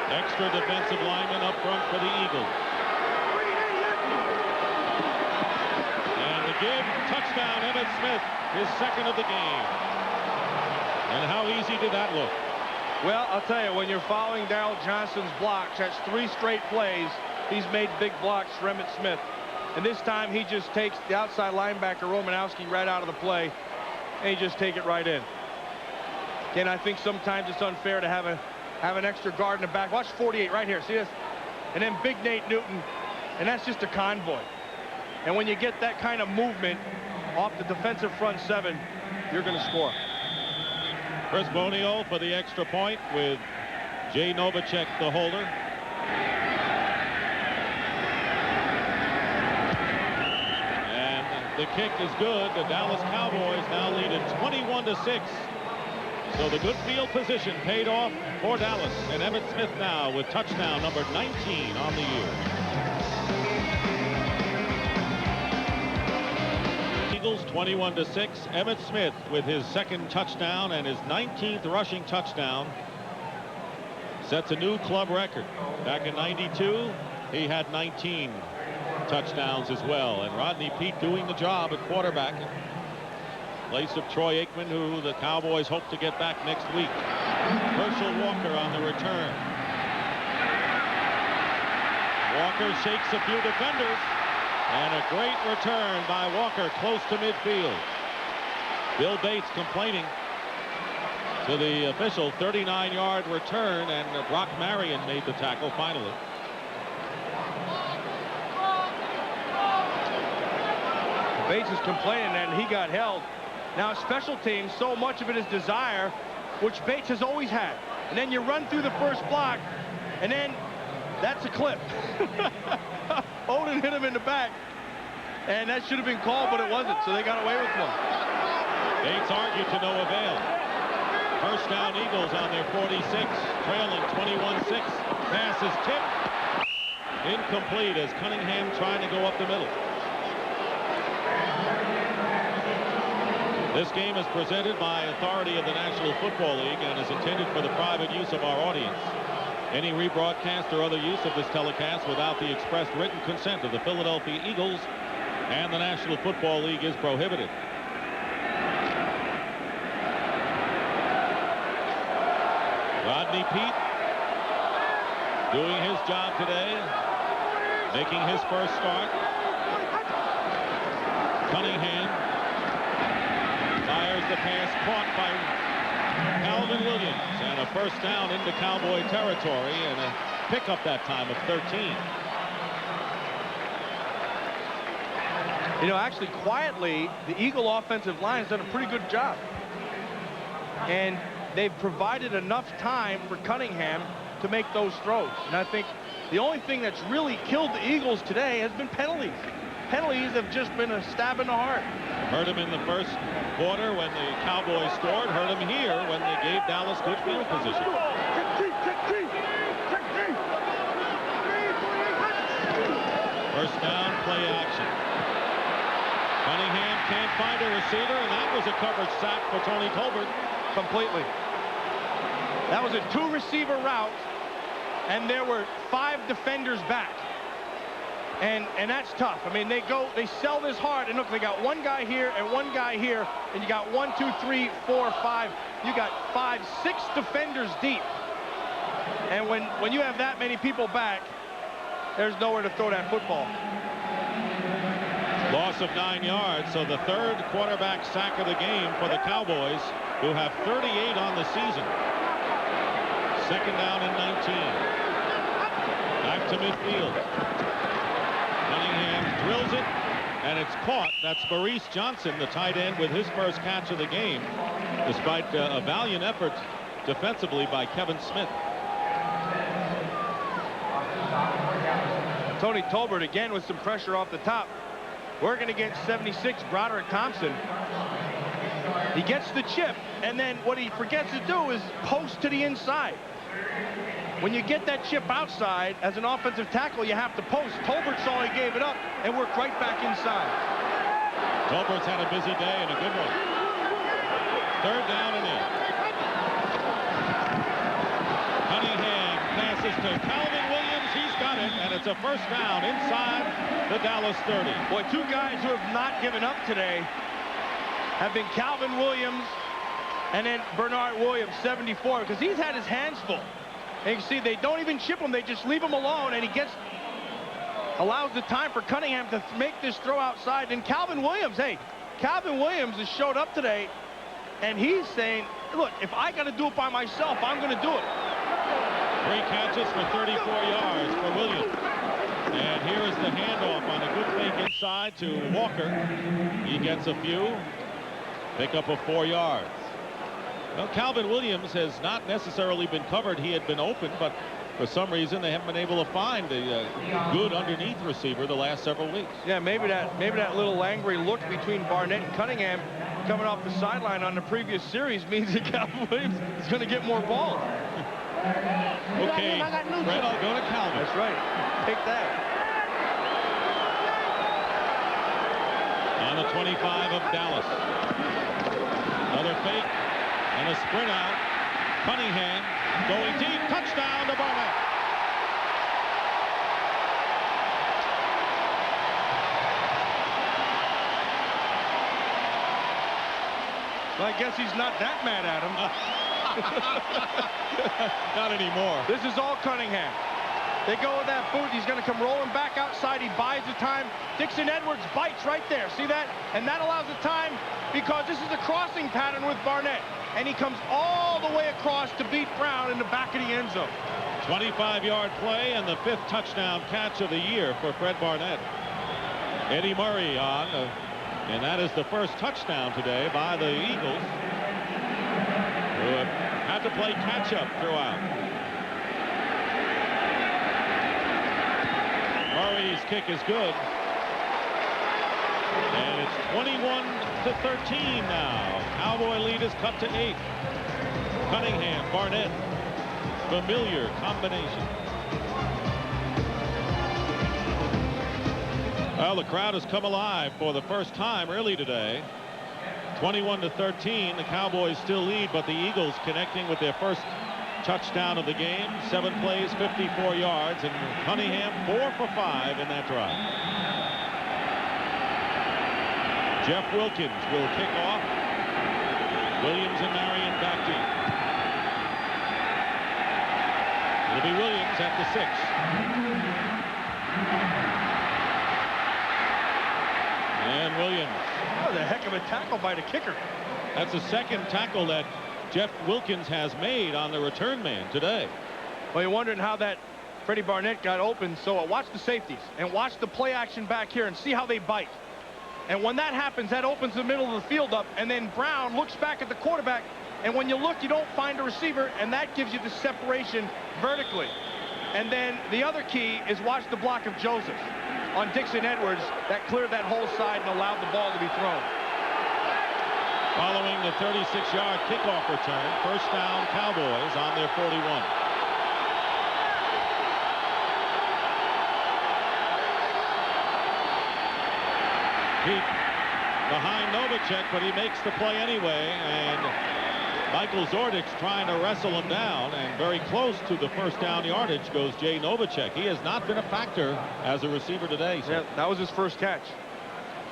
Extra defensive lineman up front for the Eagles. And the give, touchdown, Emmitt Smith, his 2nd of the game. And how easy did that look? Well, I'll tell you, when you're following Darryl Johnston's blocks, that's 3 straight plays. He's made big blocks for Emmitt Smith. And this time he just takes the outside linebacker, Romanowski, right out of the play, and he just take it right in. Again, I think sometimes it's unfair to have an extra guard in the back. Watch 48 right here. See this? And then big Nate Newton, and that's just a convoy. And when you get that kind of movement off the defensive front 7, you're going to score. Chris Bonio for the extra point with Jay Novacek, the holder. The kick is good. The Dallas Cowboys now lead it 21-6. So the good field position paid off for Dallas. And Emmitt Smith now with touchdown number 19 on the year. Eagles 21-6. Emmitt Smith with his 2nd touchdown and his 19th rushing touchdown. Sets a new club record. Back in '92, he had 19 touchdowns as well, and Rodney Peete doing the job at quarterback in place of Troy Aikman, who the Cowboys hope to get back next week. Herschel Walker on the return. Walker shakes a few defenders, and a great return by Walker close to midfield. Bill Bates complaining to the official. 39-yard return, and Brock Marion made the tackle finally. Bates is complaining, and he got held. Now, special teams, so much of it is desire, which Bates has always had. And then you run through the first block, and then that's a clip. Odin hit him in the back, and that should have been called, but it wasn't, so they got away with one. Bates argued to no avail. First down, Eagles on their 46, trailing 21-6. Pass is tipped. Incomplete as Cunningham trying to go up the middle. This game is presented by authority of the National Football League and is intended for the private use of our audience. Any rebroadcast or other use of this telecast without the express written consent of the Philadelphia Eagles and the National Football League is prohibited. Rodney Peete doing his job today, making his first start. Cunningham Calvin Williams, and a first down into Cowboy territory, and a pickup that time of 13. You know, actually, quietly, the Eagle offensive line has done a pretty good job. And they've provided enough time for Cunningham to make those throws. And I think the only thing that's really killed the Eagles today has been penalties. Penalties have just been a stab in the heart. Hurt him in the first quarter when the Cowboys scored. Hurt him here when they gave Dallas good field position. First down, play action. Cunningham can't find a receiver, and that was a coverage sack for Tony Tolbert. Completely. That was a 2-receiver route, and there were 5 defenders back. And that's tough. I mean, they sell this hard, and look, they got 1 guy here and 1 guy here, and you got 1, 2, 3, 4, 5. You got 5, 6 defenders deep. And when you have that many people back, there's nowhere to throw that football. Loss of 9 yards, so the 3rd quarterback sack of the game for the Cowboys, who have 38 on the season. Second down and 19. Back to midfield. Cunningham drills it, and it's caught. That's Maurice Johnson, the tight end, with his first catch of the game, despite a valiant effort defensively by Kevin Smith. Tony Tolbert again with some pressure off the top. Working against 76, Broderick Thompson. He gets the chip, and then what he forgets to do is post to the inside. When you get that chip outside, as an offensive tackle, you have to post. Tolbert saw he gave it up and worked right back inside. Tolbert's had a busy day and a good one. 3rd down and 8. Cunningham passes to Calvin Williams. He's got it, and it's a first down inside the Dallas 30. Boy, 2 guys who have not given up today have been Calvin Williams and then Bernard Williams, 74, because he's had his hands full. And you can see they don't even chip him. They just leave him alone, and he allows the time for Cunningham to make this throw outside. And Calvin Williams, hey, Calvin Williams has showed up today, and he's saying, look, if I got to do it by myself, I'm going to do it. 3 catches for 34 yards for Williams. And here is the handoff on a good fake inside to Walker. He gets a few. Pick up of 4 yards. Well, Calvin Williams has not necessarily been covered. He had been open, but for some reason they haven't been able to find a good underneath receiver the last several weeks. Yeah, maybe that little angry look between Barnett and Cunningham coming off the sideline on the previous series means that Calvin Williams is going to get more balls. Okay, Fred, I'll go to Calvin. That's right. Take that. On the 25 of Dallas. Another fake. And a sprint out. Cunningham going deep. Touchdown to Barnett. Well, I guess he's not that mad at him. Not anymore. This is all Cunningham. They go with that boot. He's going to come rolling back outside. He buys the time. Dixon Edwards bites right there. See that? And that allows the time because this is a crossing pattern with Barnett. And he comes all the way across to beat Brown in the back of the end zone. 25-yard play and the 5th touchdown catch of the year for Fred Barnett. Eddie Murray on, and that is the first touchdown today by the Eagles, who have had to play catch-up throughout. Murray's kick is good. And it's 21-13 now. Cowboy lead is cut to 8. Cunningham, Barnett, familiar combination. Well, the crowd has come alive for the first time early today. 21-13. The Cowboys still lead, but the Eagles connecting with their first touchdown of the game. 7 plays, 54 yards, and Cunningham 4 for 5 in that drive. Jeff Wilkins will kick off. Williams and Marion back deep. It'll be Williams at the 6. And Williams. Oh, the heck of a tackle by the kicker. That's the second tackle that Jeff Wilkins has made on the return man today. Well, you're wondering how that Freddie Barnett got open. So watch the safeties and watch the play action back here and see how they bite. And when that happens, that opens the middle of the field up. And then Brown looks back at the quarterback. And when you look, you don't find a receiver. And that gives you the separation vertically. And then the other key is watch the block of Joseph on Dixon Edwards that cleared that whole side and allowed the ball to be thrown. Following the 36-yard kickoff return, first down Cowboys on their 41. Peete behind Novacek, but he makes the play anyway, and Michael Zordik's trying to wrestle him down, and very close to the first down yardage goes Jay Novacek. He has not been a factor as a receiver today. So. Yeah, that was his first catch.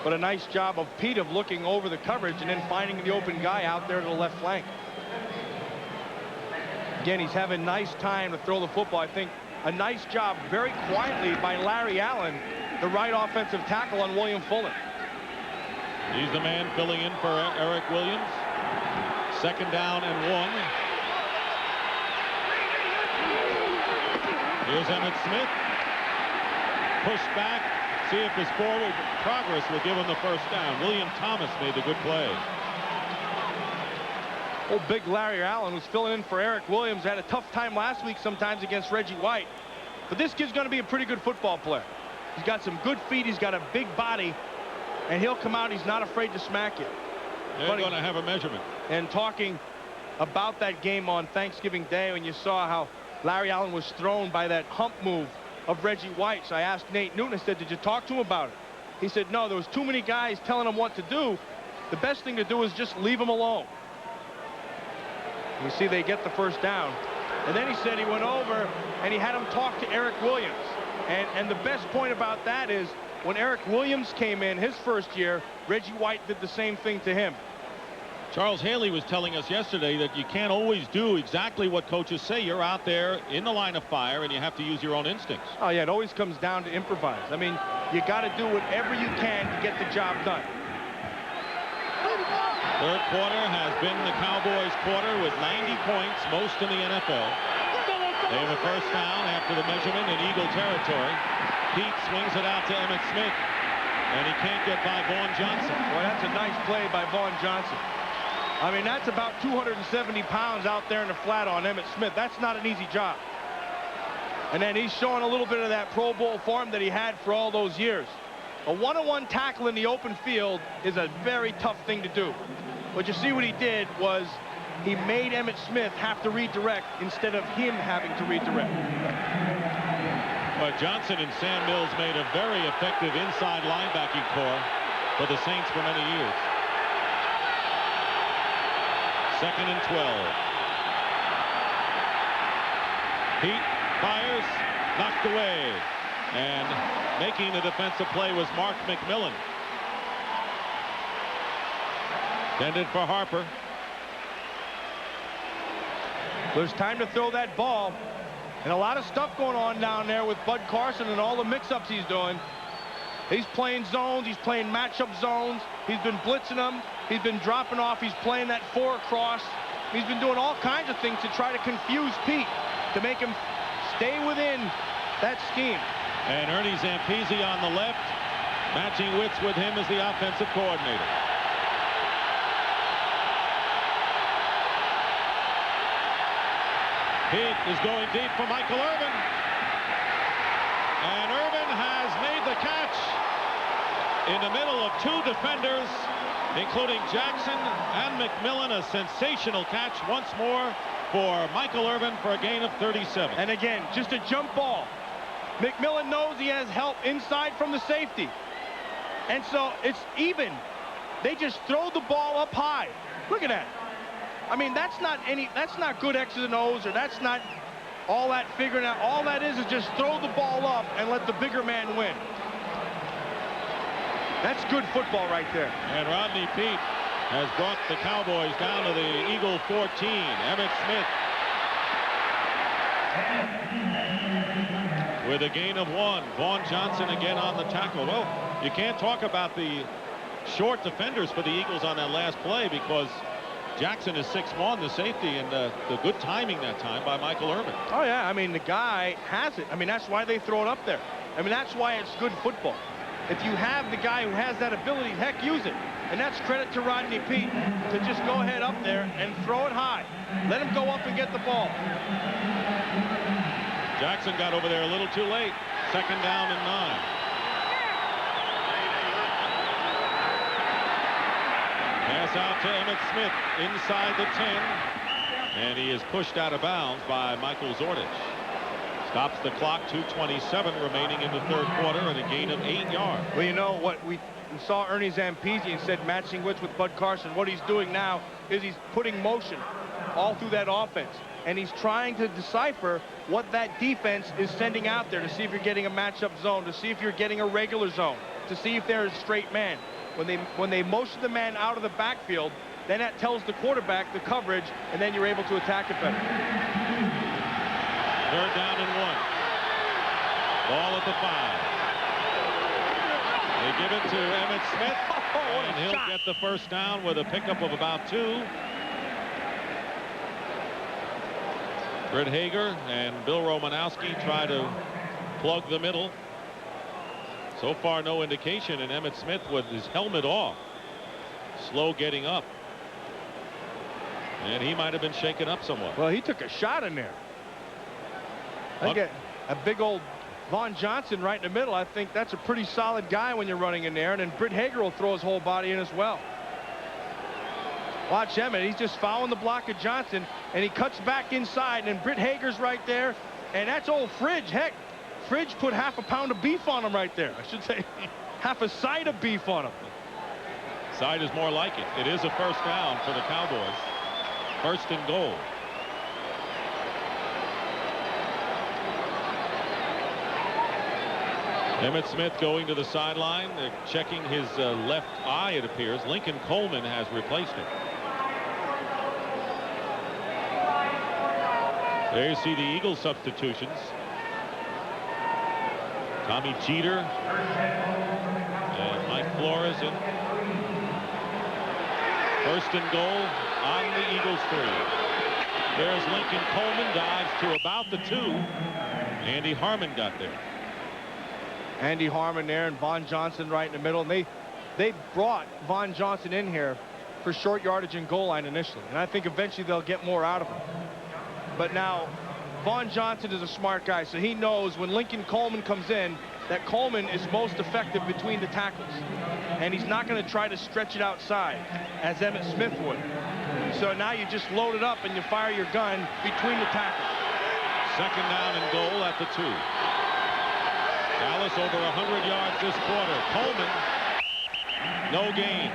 But a nice job of Peete of looking over the coverage and then finding the open guy out there to the left flank. Again, he's having nice time to throw the football. I think a nice job very quietly by Larry Allen, the right offensive tackle on William Fuller. He's the man filling in for Eric Williams. Second down and 1. Here's Emmitt Smith. Pushed back. See if his forward progress will give him the first down. William Thomas made the good play. Oh, big Larry Allen was filling in for Eric Williams. Had a tough time last week sometimes against Reggie White. But this kid's going to be a pretty good football player. He's got some good feet. He's got a big body. And he'll come out. He's not afraid to smack you. They're going to have a measurement. And talking about that game on Thanksgiving Day when you saw how Larry Allen was thrown by that hump move of Reggie White. So I asked Nate Newton, I said, did you talk to him about it? He said, no, there was too many guys telling him what to do. The best thing to do is just leave him alone. You see they get the first down. And then he said he went over and he had him talk to Eric Williams. And the best point about that is when Eric Williams came in his first year, Reggie White did the same thing to him. Charles Haley was telling us yesterday that you can't always do exactly what coaches say. You're out there in the line of fire and you have to use your own instincts. Oh yeah, it always comes down to improvise. I mean, you got to do whatever you can to get the job done. Third quarter has been the Cowboys quarter with 90 points, most in the NFL. They have a first down after the measurement in Eagle territory. Peete swings it out to Emmitt Smith, and he can't get by Vaughn Johnson. Boy, that's a nice play by Vaughn Johnson. I mean, that's about 270 pounds out there in the flat on Emmitt Smith. That's not an easy job. And then he's showing a little bit of that Pro Bowl form that he had for all those years. A one-on-one tackle in the open field is a very tough thing to do. But you see what he did was he made Emmitt Smith have to redirect instead of him having to redirect. But Johnson and Sam Mills made a very effective inside linebacking core for the Saints for many years. Second and 12. Peete fires, knocked away. And making the defensive play was Mark McMillan. Intended for Harper. There's time to throw that ball. And a lot of stuff going on down there with Bud Carson and all the mix-ups he's doing. He's playing zones. He's playing matchup zones. He's been blitzing them. He's been dropping off. He's playing that 4 across. He's been doing all kinds of things to try to confuse Peete, to make him stay within that scheme. And Ernie Zampese on the left, matching wits with him as the offensive coordinator. Peete is going deep for Michael Irvin. And Irvin has made the catch in the middle of 2 defenders, including Jackson and McMillan. A sensational catch once more for Michael Irvin for a gain of 37. And again, just a jump ball. McMillan knows he has help inside from the safety. And so it's even. They just throw the ball up high. Look at that. I mean, that's not good X's and O's, or that's not all that figuring out. All that is just throw the ball up and let the bigger man win. That's good football right there. And Rodney Peete has brought the Cowboys down to the Eagle 14. Emmitt Smith with a gain of 1. Vaughn Johnson again on the tackle. Well, you can't talk about the short defenders for the Eagles on that last play, because Jackson is 6'1", the safety, and the good timing that time by Michael Irvin. Oh, yeah. I mean, the guy has it. I mean, that's why they throw it up there. I mean, that's why it's good football. If you have the guy who has that ability, heck, use it. And that's credit to Rodney Peete to just go ahead up there and throw it high. Let him go up and get the ball. Jackson got over there a little too late. 2nd down and 9. Pass out to Emmitt Smith inside the 10. And he is pushed out of bounds by Michael Zordich. Stops the clock. 2:27 remaining in the 3rd quarter and a gain of 8 yards. Well, you know what, we saw Ernie Zampese and said matching wits with Bud Carson. What he's doing now is he's putting motion all through that offense. And he's trying to decipher what that defense is sending out there to see if you're getting a matchup zone, to see if you're getting a regular zone, to see if they're a straight man. When they motion the man out of the backfield, then that tells the quarterback the coverage, and then you're able to attack it better. 3rd down and 1. Ball at the 5. They give it to Emmitt Smith, and he'll get the first down with a pickup of about 2. Britt Hager and Bill Romanowski try to plug the middle. So far, no indication, and Emmitt Smith with his helmet off. Slow getting up. And he might have been shaken up somewhat. Well, he took a shot in there. I get a big old Vaughn Johnson right in the middle. I think that's a pretty solid guy when you're running in there. And then Britt Hager will throw his whole body in as well. Watch Emmitt. He's just following the block of Johnson, and he cuts back inside, and Britt Hager's right there. And that's old Fridge. Heck, Fridge put half a pound of beef on him right there. I should say half a side of beef on him. Side is more like it. It is a first down for the Cowboys. 1st and goal. Emmitt Smith going to the sideline. They're checking his left eye, it appears. Lincoln Coleman has replaced him. There you see the Eagles substitutions. Tommy Jeter and Mike Flores in. 1st and goal on the Eagles 3. There's Lincoln Coleman, dives to about the 2. Andy Harmon got there. Andy Harmon there and Vaughn Johnson right in the middle. And they brought Vaughn Johnson in here for short yardage and goal line initially. And I think eventually they'll get more out of him. But now Vaughn Johnson is a smart guy, so he knows when Lincoln Coleman comes in that Coleman is most effective between the tackles. And he's not going to try to stretch it outside as Emmitt Smith would. So now you just load it up and you fire your gun between the tackles. 2nd down and goal at the 2. Dallas over 100 yards this quarter. Coleman, no gain.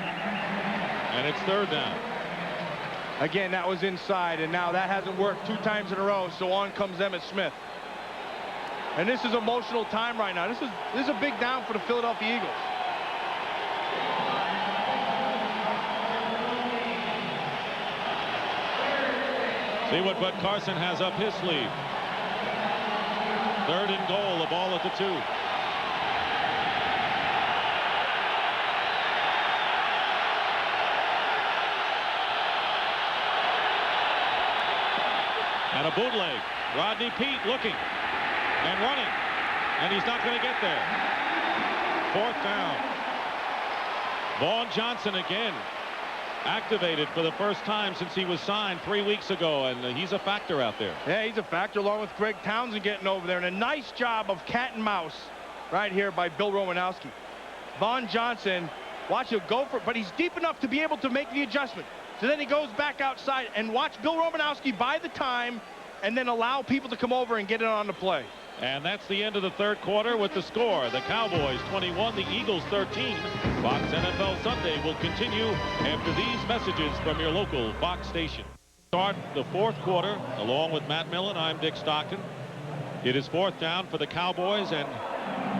And it's 3rd down. Again, that was inside, and now that hasn't worked 2 times in a row, so on comes Emmitt Smith. And this is emotional time right now. This is a big down for the Philadelphia Eagles. See what Bud Carson has up his sleeve. 3rd and goal, the ball at the 2. And a bootleg. Rodney Peete looking and running, and he's not going to get there. 4th down. Vaughn Johnson again activated for the first time since he was signed 3 weeks ago, and he's a factor out there. Yeah, he's a factor along with Greg Townsend getting over there, and a nice job of cat and mouse right here by Bill Romanowski. Vaughn Johnson, watch him go for it, but he's deep enough to be able to make the adjustment. So then he goes back outside, and watch Bill Romanowski buy the time and then allow people to come over and get it on the play. And that's the end of the 3rd quarter with the score. The Cowboys 21, the Eagles 13. Fox NFL Sunday will continue after these messages from your local Fox station. Start the 4th quarter along with Matt Millen. I'm Dick Stockton. It is 4th down for the Cowboys, and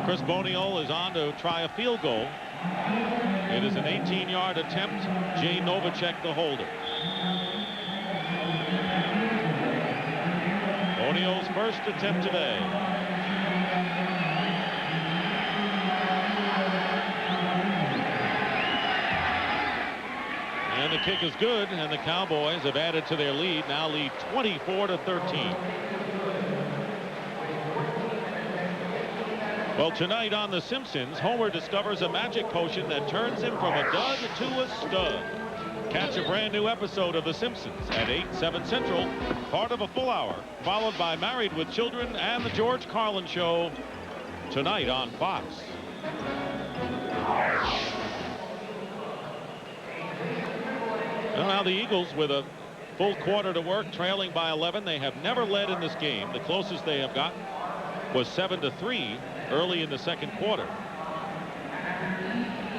Chris Boniol is on to try a field goal. It is an 18-yard attempt. Jay Novacek, the holder. Boniol's first attempt today. And And the kick is good, and the Cowboys have added to their lead. Now lead 24-13. Well, tonight on The Simpsons, Homer discovers a magic potion that turns him from a dud to a stud. Catch a brand new episode of The Simpsons at 8, 7 Central, part of a full hour, followed by Married with Children and The George Carlin Show tonight on Fox. Well, now the Eagles with a full quarter to work, trailing by 11. They have never led in this game. The closest they have gotten was 7-3 early in the second quarter.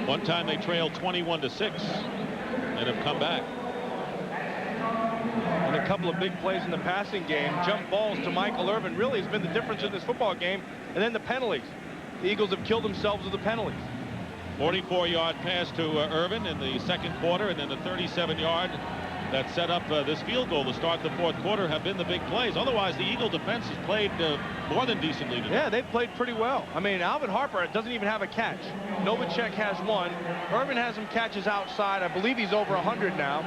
One time they trailed 21-6 and have come back. And a couple of big plays in the passing game. Jump balls to Michael Irvin really has been the difference in this football game. And then the penalties. The Eagles have killed themselves with the penalties. 44-yard pass to Irvin in the second quarter, and then the 37-yard that set up this field goal to start the fourth quarter have been the big plays. Otherwise, the Eagle defense has played more than decently tonight. Yeah, they've played pretty well. I mean, Alvin Harper doesn't even have a catch. Novacek has one. Irvin has some catches outside. I believe he's over 100 now.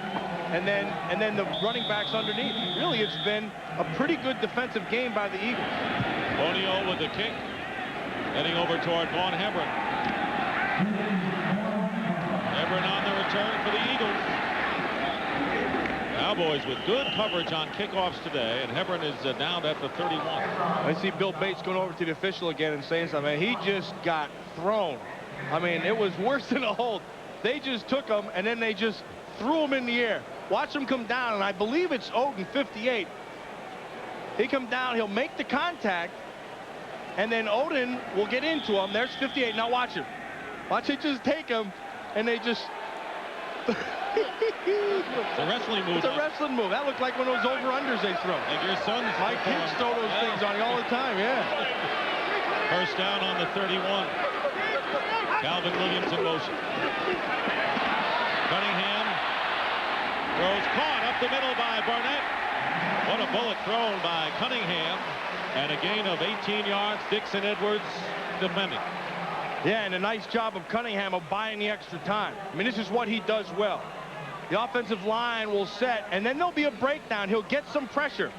And then the running backs underneath. Really, it's been a pretty good defensive game by the Eagles. Bonio with the kick, heading over toward Vaughn Hebron. Hebron on the return for the Eagles. Cowboys with good coverage on kickoffs today, and Hebron is down at the 31. I see Bill Bates going over to the official again and saying something. He just got thrown. I mean, it was worse than a hold. They just took him, and then they just threw him in the air. Watch him come down, and I believe it's Odin, 58. He come down, he'll make the contact, and then Odin will get into him. There's 58. Now watch him. Watch it just take him, and they just... It's a wrestling move. It's a wrestling move. That looked like one of those over-unders they throw. Like your son's My kids throw those things on you all the time, yeah. First down on the 31. Calvin Williams in motion. Cunningham throws caught up the middle by Barnett. What a bullet thrown by Cunningham. And a gain of 18 yards. Dixon Edwards defending. Yeah, and a nice job of Cunningham of buying the extra time. I mean, this is what he does well. The offensive line will set, and then there'll be a breakdown. He'll get some pressure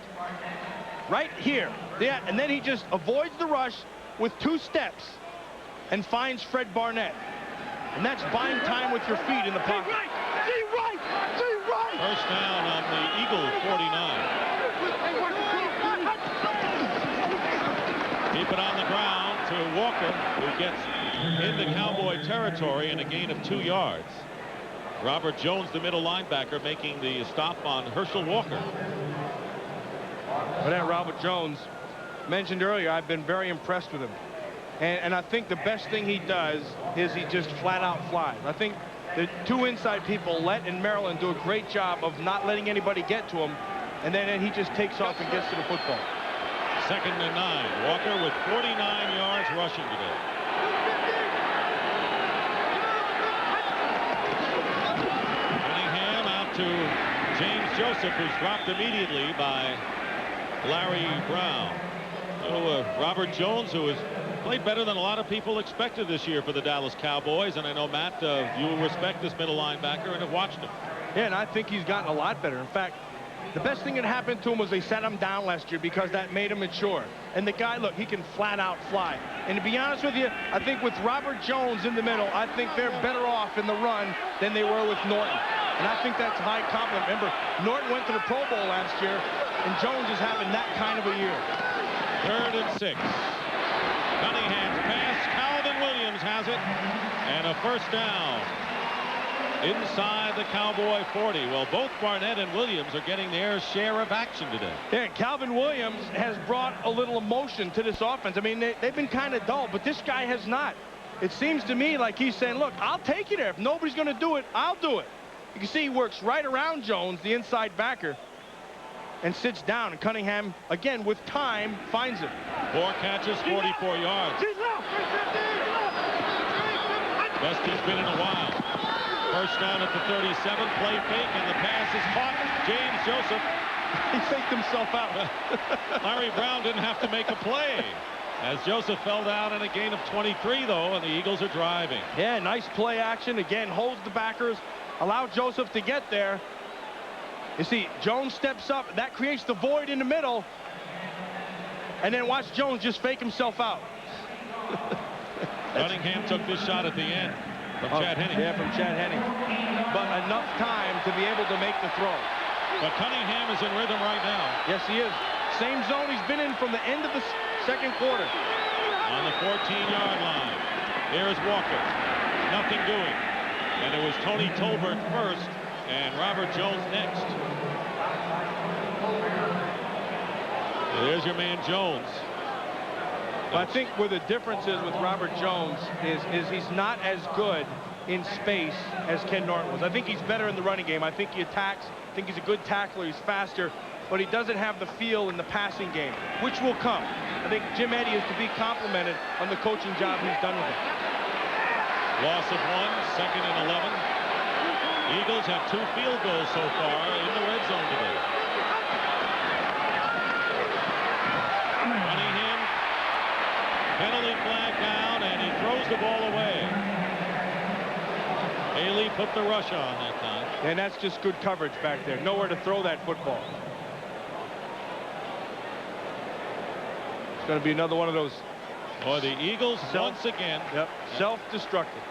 right here. Yeah, and then he just avoids the rush with 2 steps and finds Fred Barnett. And that's buying time with your feet in the pocket. First down on the Eagle 49. Keep it on the ground to Walker, who gets into Cowboy territory and a gain of 2 yards. Robert Jones, the middle linebacker, making the stop on Herschel Walker. But that Robert Jones, mentioned earlier, I've been very impressed with him. And I think the best thing he does is he just flat out flies. I think the 2 inside people, Lett and Maryland, do a great job of not letting anybody get to him. And then he just takes off and gets to the football. 2nd and 9. Walker with 49 yards rushing today. Cunningham out to James Joseph, who's dropped immediately by Larry Brown. So Robert Jones, who has played better than a lot of people expected this year for the Dallas Cowboys. And I know, Matt, you respect this middle linebacker and have watched him. Yeah, and I think he's gotten a lot better. In fact, the best thing that happened to him was they set him down last year because that made him mature. And the guy, look, he can flat out fly. And to be honest with you, I think with Robert Jones in the middle, I think they're better off in the run than they were with Norton. And I think that's a high compliment. Remember, Norton went to the Pro Bowl last year, and Jones is having that kind of a year. 3rd and 6. Cunningham's pass. Calvin Williams has it. And a first down inside the Cowboy 40. Well, both Barnett and Williams are getting their share of action today. Yeah, Calvin Williams has brought a little emotion to this offense. I mean, they've been kind of dull, but this guy has not. It seems to me like he's saying, look, I'll take you there. If nobody's going to do it, I'll do it. You can see he works right around Jones, the inside backer, and sits down. And Cunningham, again, with time, finds him. 4 catches, 44 yards. Best he's been in a while. First down at the 37, play fake, and the pass is caught. James Joseph. He faked himself out. Larry Brown didn't have to make a play, as Joseph fell down in a gain of 23, though, and the Eagles are driving. Yeah, nice play action. Again, holds the backers. allow Joseph to get there. You see, Jones steps up. That creates the void in the middle. And then watch Jones just fake himself out. Cunningham took this shot at the end from Chad Henne. Yeah, from Chad Henne. But enough time to be able to make the throw. But Cunningham is in rhythm right now. Yes, he is. Same zone he's been in from the end of the second quarter. On the 14-yard line. Here's Walker. Nothing doing. And it was Tony Tolbert first and Robert Jones next. There's your man Jones. I think where the difference is with Robert Jones is he's not as good in space as Ken Norton was. I think he's better in the running game. I think he attacks. I think he's a good tackler. He's faster. But he doesn't have the feel in the passing game, which will come. I think Jim Eddy is to be complimented on the coaching job he's done with him. Loss of 1, second and 11. Eagles have 2 field goals so far in the red zone today. Cunningham, penalty flag down, and he throws the ball away. Haley put the rush on that time. And that's just good coverage back there. Nowhere to throw that football. It's going to be another one of those. Boy, the Eagles once again. Yep, self-destructive.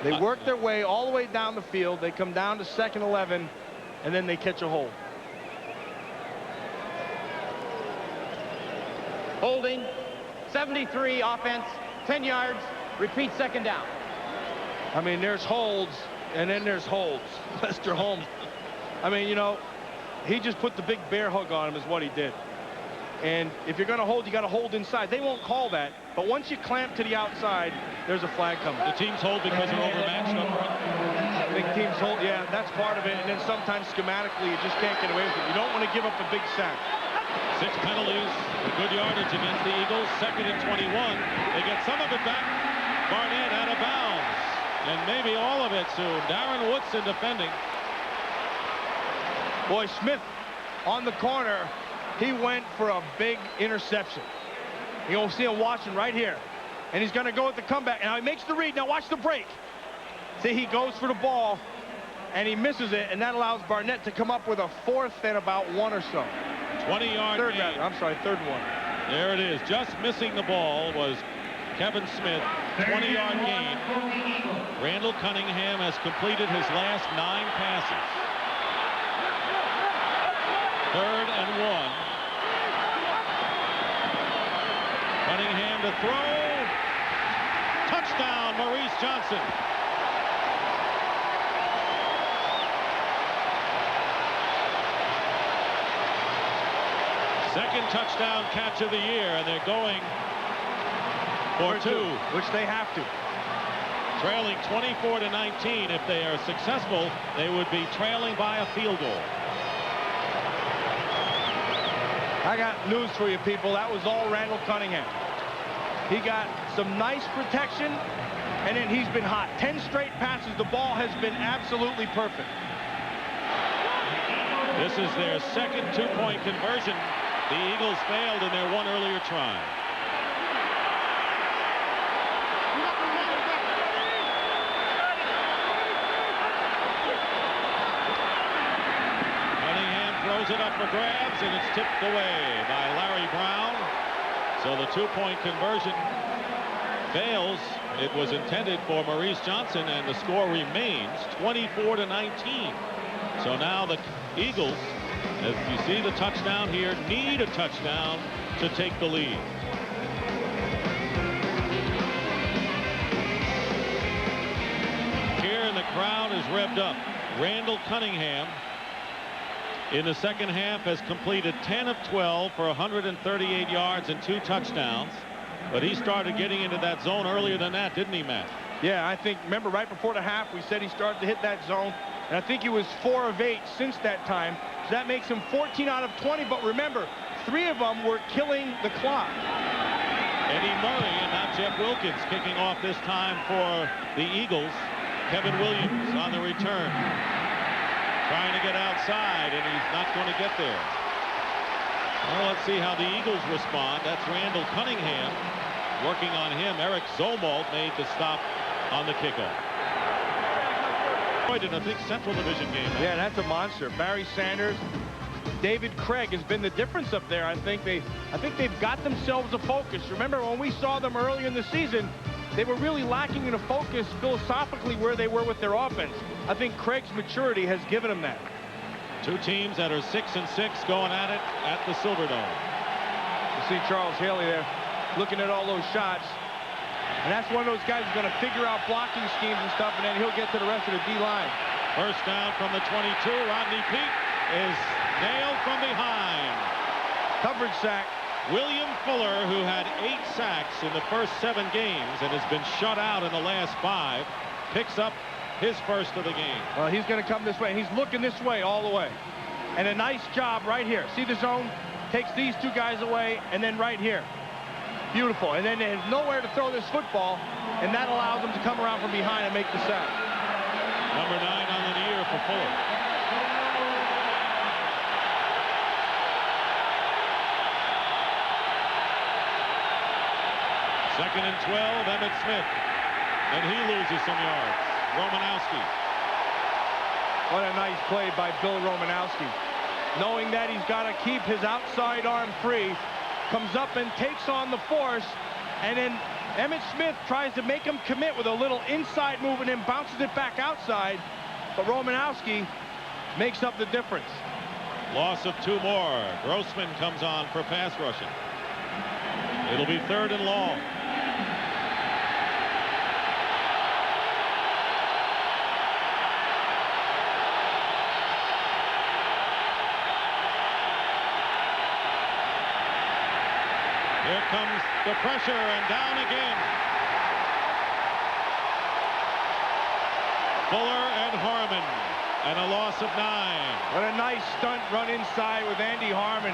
They work their way all the way down the field. They come down to second 11, and then they catch a hold. Holding, 73 offense, 10 yards, repeat second down. I mean, there's holds, and then there's holds. Lester Holmes. I mean, you know, he just put the big bear hug on him is what he did. And if you're going to hold, you got to hold inside. They won't call that, but once you clamp to the outside, there's a flag coming. The teams hold because they're overmatched up front. I think teams hold, yeah, that's part of it. And then sometimes schematically, you just can't get away with it. You don't want to give up a big sack. 6 penalties, good yardage against the Eagles. Second and 21. They get some of it back. Barnett out of bounds. And maybe all of it soon. Darren Woodson defending. Boy, Smith on the corner. He went for a big interception. You'll see him watching right here. And he's going to go at the comeback. Now he makes the read. Now watch the break. See, he goes for the ball, and he misses it, and that allows Barnett to come up with a 4th and about 1 or so. 20-yard Third, gain. rather. I'm sorry, 3rd one. There it is. Just missing the ball was Kevin Smith. 20-yard gain. Randall Cunningham has completed his last 9 passes. 3rd and 1. Cunningham to throw. Touchdown, Maurice Johnson. Second touchdown catch of the year, and they're going for 2. Which they have to. Trailing 24-19. If they are successful, they would be trailing by a field goal. I got news for you, people. That was all Randall Cunningham. He got some nice protection, and then he's been hot. 10 straight passes. The ball has been absolutely perfect. This is their second 2-point conversion. The Eagles failed in their one earlier try. Cunningham throws it up for grabs, and it's tipped away by Larry Brown. So the 2-point conversion fails. It was intended for Maurice Johnson, and the score remains 24-19. So now the Eagles, as you see the touchdown here, need a touchdown to take the lead. Here in the crowd is revved up. Randall Cunningham in the second half has completed 10 of 12 for 138 yards and 2 touchdowns. But he started getting into that zone earlier than that, didn't he, Matt? Yeah, I think, remember, right before the half, we said he started to hit that zone. And I think he was 4 of 8 since that time. So that makes him 14 out of 20. But remember, 3 of them were killing the clock. Eddie Murray and not Jeff Wilkins kicking off this time for the Eagles. Kevin Williams on the return. Trying to get outside, and he's not going to get there. Well, let's see how the Eagles respond. That's Randall Cunningham working on him. Eric Zolmalt made the stop on the kickoff. In a big Central Division game. Yeah, that's a monster. Barry Sanders, David Craig has been the difference up there. I think they've got themselves a focus. Remember when we saw them early in the season, they were really lacking in a focus philosophically where they were with their offense. I think Craig's maturity has given them that. Two teams that are 6-6 going at it at the Silverdome. You see Charles Haley there looking at all those shots. And that's one of those guys who's going to figure out blocking schemes and stuff, and then he'll get to the rest of the D-line. First down from the 22. Rodney Peete is nailed from behind. Coverage sack. William Fuller, who had 8 sacks in the first 7 games and has been shut out in the last 5, picks up his first of the game. Well, he's going to come this way. He's looking this way all the way. And a nice job right here. See the zone? Takes these 2 guys away, and then right here. Beautiful. And then there's nowhere to throw this football, and that allows them to come around from behind and make the sack. Number 9 on the year for Fuller. Second and 12, Emmitt Smith. And he loses some yards. Romanowski. What a nice play by Bill Romanowski. Knowing that he's got to keep his outside arm free, comes up and takes on the force, and then Emmitt Smith tries to make him commit with a little inside move and then bounces it back outside, but Romanowski makes up the difference. Loss of 2 more. Grossman comes on for pass rushing. It'll be 3rd and long. Here comes the pressure, and down again. Fuller and Harmon, and a loss of 9. What a nice stunt run inside with Andy Harmon.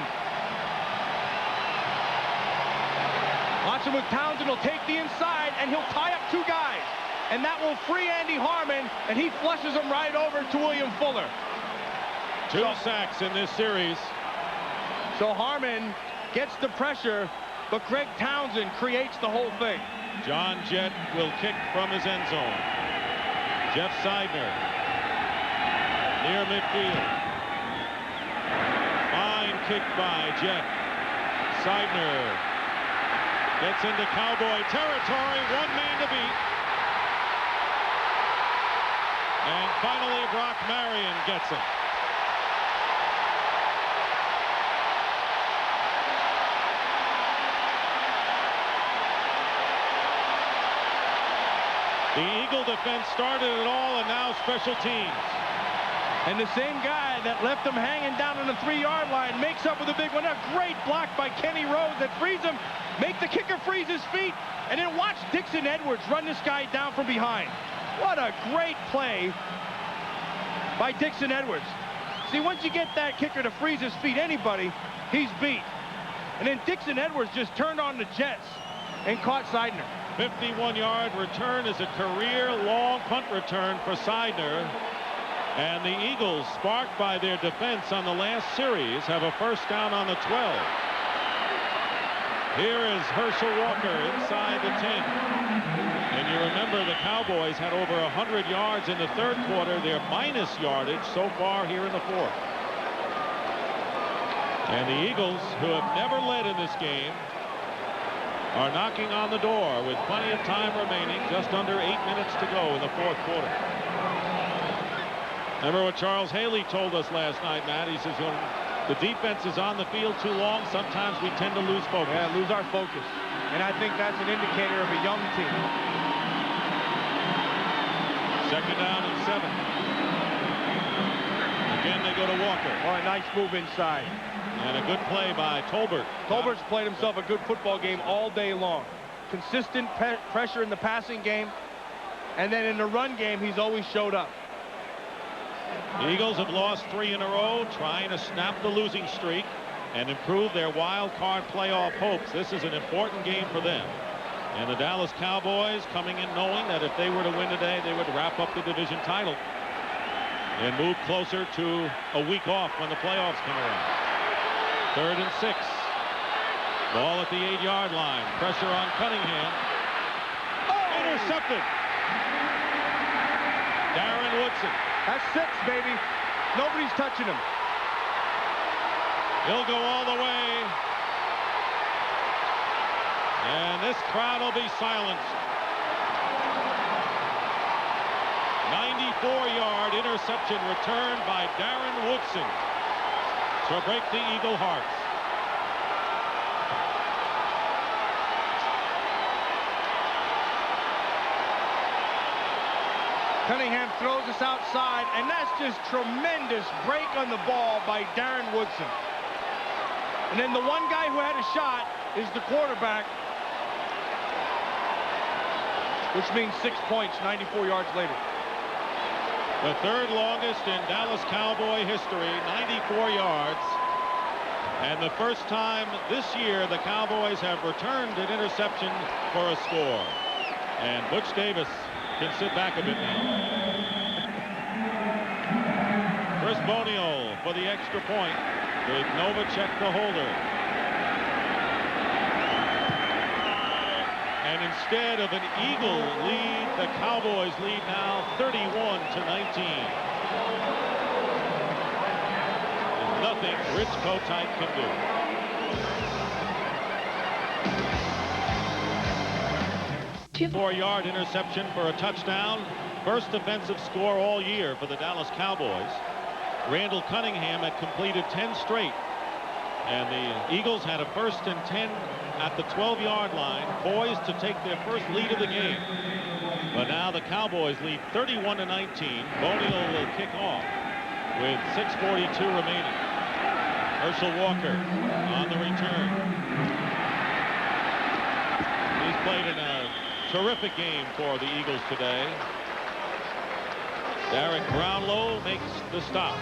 Watch him with Townsend. He'll take the inside, and he'll tie up 2 guys. And that will free Andy Harmon, and he flushes him right over to William Fuller. 2 sacks in this series. So Harmon gets the pressure, but Greg Townsend creates the whole thing. John Jett will kick from his end zone. Jeff Seidner near midfield. Fine kick by Jett. Seidner gets into Cowboy territory. 1 man to beat. And finally, Brock Marion gets it. The Eagle defense started it all, and now special teams. And the same guy that left him hanging down on the 3-yard line makes up with a big one. A great block by Kenny Rhodes that frees him. Make the kicker freeze his feet. And then watch Dixon Edwards run this guy down from behind. What a great play by Dixon Edwards. See, once you get that kicker to freeze his feet, anybody, he's beat. And then Dixon Edwards just turned on the Jets and caught Seidner. 51-yard return is a career-long punt return for Seidner. And the Eagles, sparked by their defense on the last series, have a first down on the 12. Here is Herschel Walker inside the 10. And you remember the Cowboys had over 100 yards in the 3rd quarter. Their minus yardage so far here in the 4th. And the Eagles, who have never led in this game, are knocking on the door with plenty of time remaining, just under 8 minutes to go in the 4th quarter. Remember what Charles Haley told us last night, Matt? He says when the defense is on the field too long, sometimes we tend to lose focus. Yeah, lose our focus. And I think that's an indicator of a young team. 2nd down and 7. Again, they go to Walker. Oh, a nice move inside. And a good play by Tolbert. Tolbert's played himself a good football game all day long. Consistent pressure in the passing game. And then in the run game, he's always showed up. The Eagles have lost 3 in a row, trying to snap the losing streak and improve their wild card playoff hopes. This is an important game for them. And the Dallas Cowboys coming in knowing that if they were to win today, they would wrap up the division title and move closer to a week off when the playoffs come around. 3rd and 6. Ball at the 8-yard line. Pressure on Cunningham. Oh! Intercepted. Darren Woodson. That's 6, baby. Nobody's touching him. He'll go all the way. And this crowd will be silenced. 94-yard interception returned by Darren Woodson to break the Eagle hearts. Cunningham throws us outside, and that's just tremendous break on the ball by Darren Woodson. And then the one guy who had a shot is the quarterback, which means 6 points 94 yards later. The third longest in Dallas Cowboy history, 94 yards. And the first time this year the Cowboys have returned an interception for a score. And Butch Davis can sit back a bit now. Chris Boniol for the extra point with Novacek the holder. And instead of an Eagle lead, the Cowboys lead now 31-19. There's nothing Rich Kotite can do. 4-yard interception for a touchdown. First defensive score all year for the Dallas Cowboys. Randall Cunningham had completed 10 straight. And the Eagles had a 1st and 10 at the 12-yard line, poised to take their first lead of the game. But now the Cowboys lead 31-19. Boniol will kick off with 6:42 remaining. Herschel Walker on the return. He's played in a terrific game for the Eagles today. Derek Brownlow makes the stop.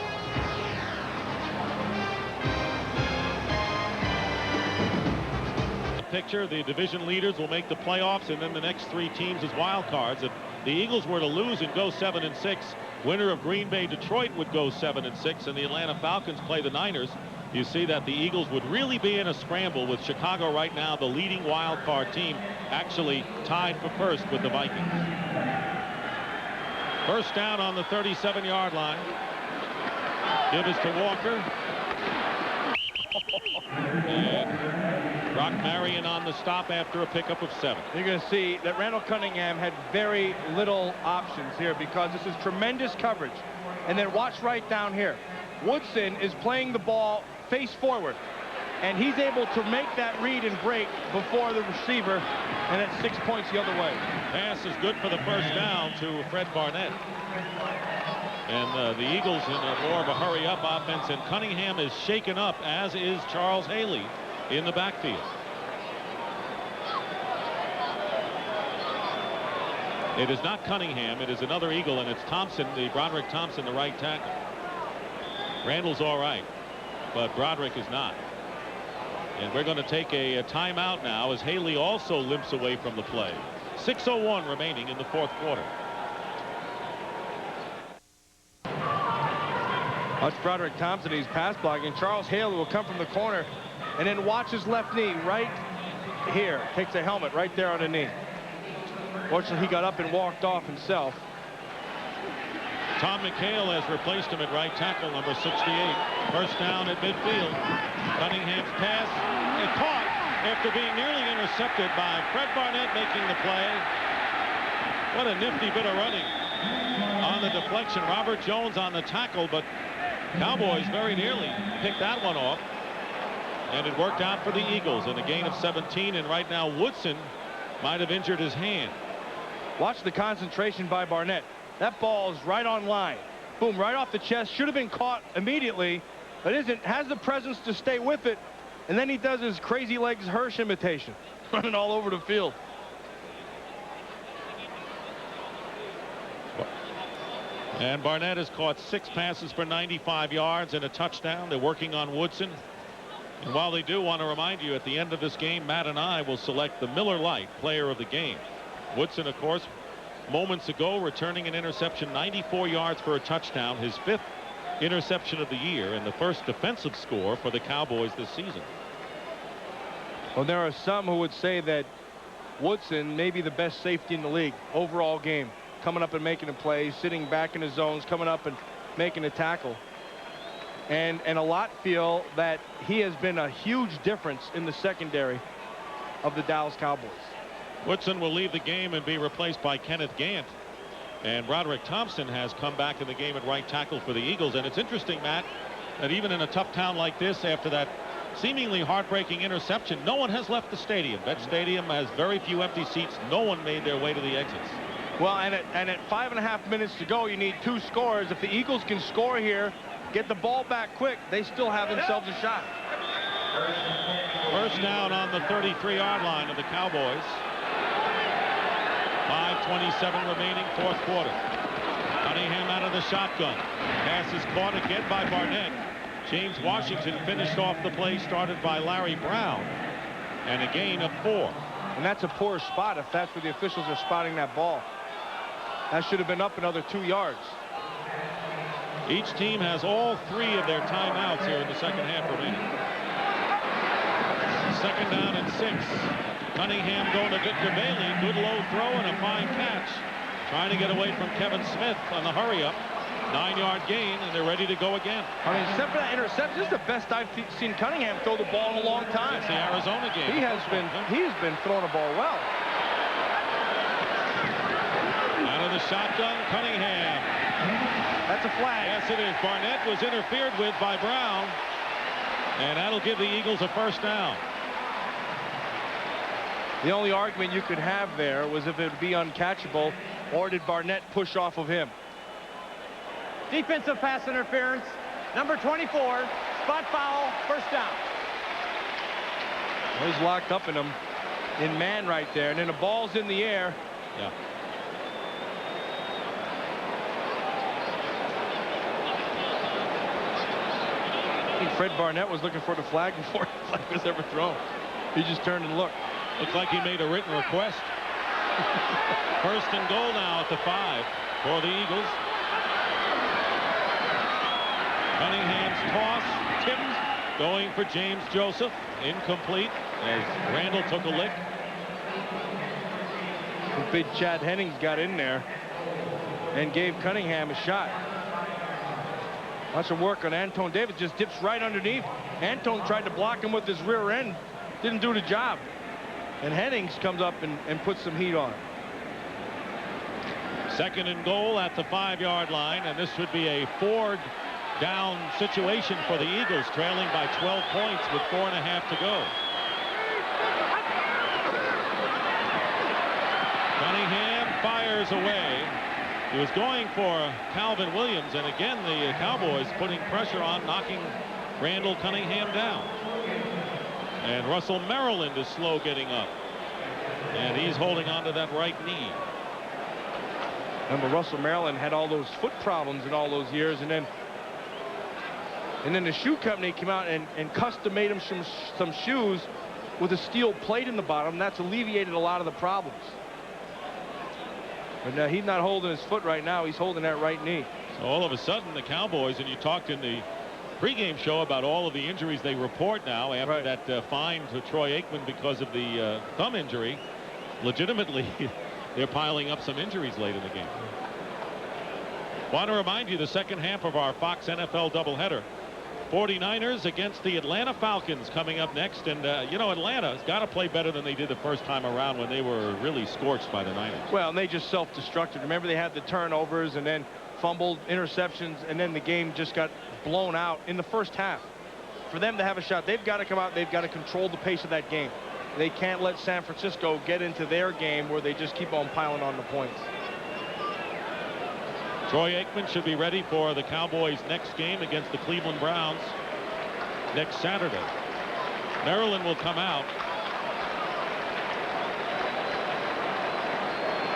Picture, the division leaders will make the playoffs, and then the next 3 teams as wild cards. If the Eagles were to lose and go 7-6, winner of Green Bay Detroit would go 7-6, and the Atlanta Falcons play the Niners. You see that the Eagles would really be in a scramble with Chicago right now, the leading wild card team, actually tied for first with the Vikings. First down on the 37-yard line. Give is to Walker. And Brock Marion on the stop after a pickup of 7. You're going to see that Randall Cunningham had very little options here because this is tremendous coverage. And then watch right down here. Woodson is playing the ball face forward, and he's able to make that read and break before the receiver, and it's 6 points the other way. Pass is good for the first down to Fred Barnett. And the Eagles in more of a hurry-up offense, and Cunningham is shaken up, as is Charles Haley in the backfield. It is not Cunningham, it is another Eagle, and it's Thompson, Broderick Thompson, the right tackle. Randall's all right, but Broderick is not. And we're going to take a timeout now as Haley also limps away from the play. 6:01 remaining in the 4th quarter. Watch Broderick Thompson, he's pass blocking. Charles Haley will come from the corner and then watch his left knee right here. Takes a helmet right there on the knee. Fortunately, he got up and walked off himself. Tom McHale has replaced him at right tackle, number 68. First down at midfield. Cunningham's pass is caught after being nearly intercepted by Fred Barnett making the play. What a nifty bit of running on the deflection. Robert Jones on the tackle, but Cowboys very nearly picked that one off. And it worked out for the Eagles in a gain of 17. And right now Woodson might have injured his hand. Watch the concentration by Barnett. That ball is right on line. Boom, right off the chest. Should have been caught immediately, but isn't. Has the presence to stay with it. And then he does his crazy legs Hirsch imitation, running all over the field. And Barnett has caught 6 passes for 95 yards and a touchdown. They're working on Woodson. And while they do, want to remind you, at the end of this game, Matt and I will select the Miller Lite player of the game. Woodson, of course, moments ago returning an interception, 94 yards for a touchdown, his 5th interception of the year and the first defensive score for the Cowboys this season. Well, there are some who would say that Woodson may be the best safety in the league overall game. coming up and making a play, sitting back in the zones, coming up and making a tackle. And a lot feel that he has been a huge difference in the secondary of the Dallas Cowboys. Woodson will leave the game and be replaced by Kenneth Gant. And Broderick Thompson has come back in the game at right tackle for the Eagles. And it's interesting, Matt, that even in a tough town like this, after that seemingly heartbreaking interception, no one has left the stadium. That stadium has very few empty seats. No one made their way to the exits. Well, and at 5.5 minutes to go, you need 2 scores. If the Eagles can score here, get the ball back quick, they still have themselves a shot. First down on the 33-yard line of the Cowboys. 5:27 remaining, fourth quarter. Cunningham out of the shotgun. Pass is caught again by Barnett. James Washington finished off the play started by Larry Brown. And a gain of 4. And that's a poor spot if that's where the officials are spotting that ball. That should have been up another 2 yards. Each team has all 3 of their timeouts here in the second half remaining. Second down and 6. Cunningham going to Victor Bailey. Good low throw and a fine catch. Trying to get away from Kevin Smith on the hurry-up. 9-yard gain, and they're ready to go again. I mean, except for that interception, this is the best I've seen Cunningham throw the ball in a long time. It's the Arizona game. He has been throwing the ball well. Out of the shotgun, Cunningham. That's a flag. Yes, it is. Barnett was interfered with by Brown, and that'll give the Eagles a first down. The only argument you could have there was if it would be uncatchable, or did Barnett push off of him? Defensive pass interference, number 24, spot foul, first down. Well, he's locked up in man right there, and then the ball's in the air. Yeah. I think Fred Barnett was looking for the flag before the flag was ever thrown. He just turned and looked. Looks like he made a written request. First and goal now at the 5 for the Eagles. Cunningham's toss, tipped, going for James Joseph. Incomplete as Randall took a lick. Big Chad Hennings got in there and gave Cunningham a shot. Watch him work on Anton Davis, just dips right underneath. Anton tried to block him with his rear end, didn't do the job. And Hennings comes up and puts some heat on. Second and goal at the 5-yard line, and this would be a 4-down situation for the Eagles, trailing by 12 points with 4.5 to go. Cunningham fires away. He was going for Calvin Williams, and again the Cowboys putting pressure on, knocking Randall Cunningham down. And Russell Maryland is slow getting up, and he's holding on to that right knee. Remember, Russell Maryland had all those foot problems in all those years, and then the shoe company came out and custom made him some shoes with a steel plate in the bottom. That's alleviated a lot of the problems. But he's not holding his foot right now. He's holding that right knee. So all of a sudden the Cowboys, and you talked in the pregame show about all of the injuries they report now after that fine to Troy Aikman because of the thumb injury. Legitimately, they're piling up some injuries late in the game. Want to remind you the second half of our Fox NFL doubleheader. 49ers against the Atlanta Falcons coming up next. And, you know, Atlanta's got to play better than they did the first time around when they were really scorched by the Niners. Well, and they just self-destructed. Remember, they had the turnovers and then fumbled, interceptions, and then the game just got blown out in the first half. For them to have a shot, they've got to come out. They've got to control the pace of that game. They can't let San Francisco get into their game where they just keep on piling on the points. Troy Aikman should be ready for the Cowboys' next game against the Cleveland Browns next Saturday. Maryland will come out.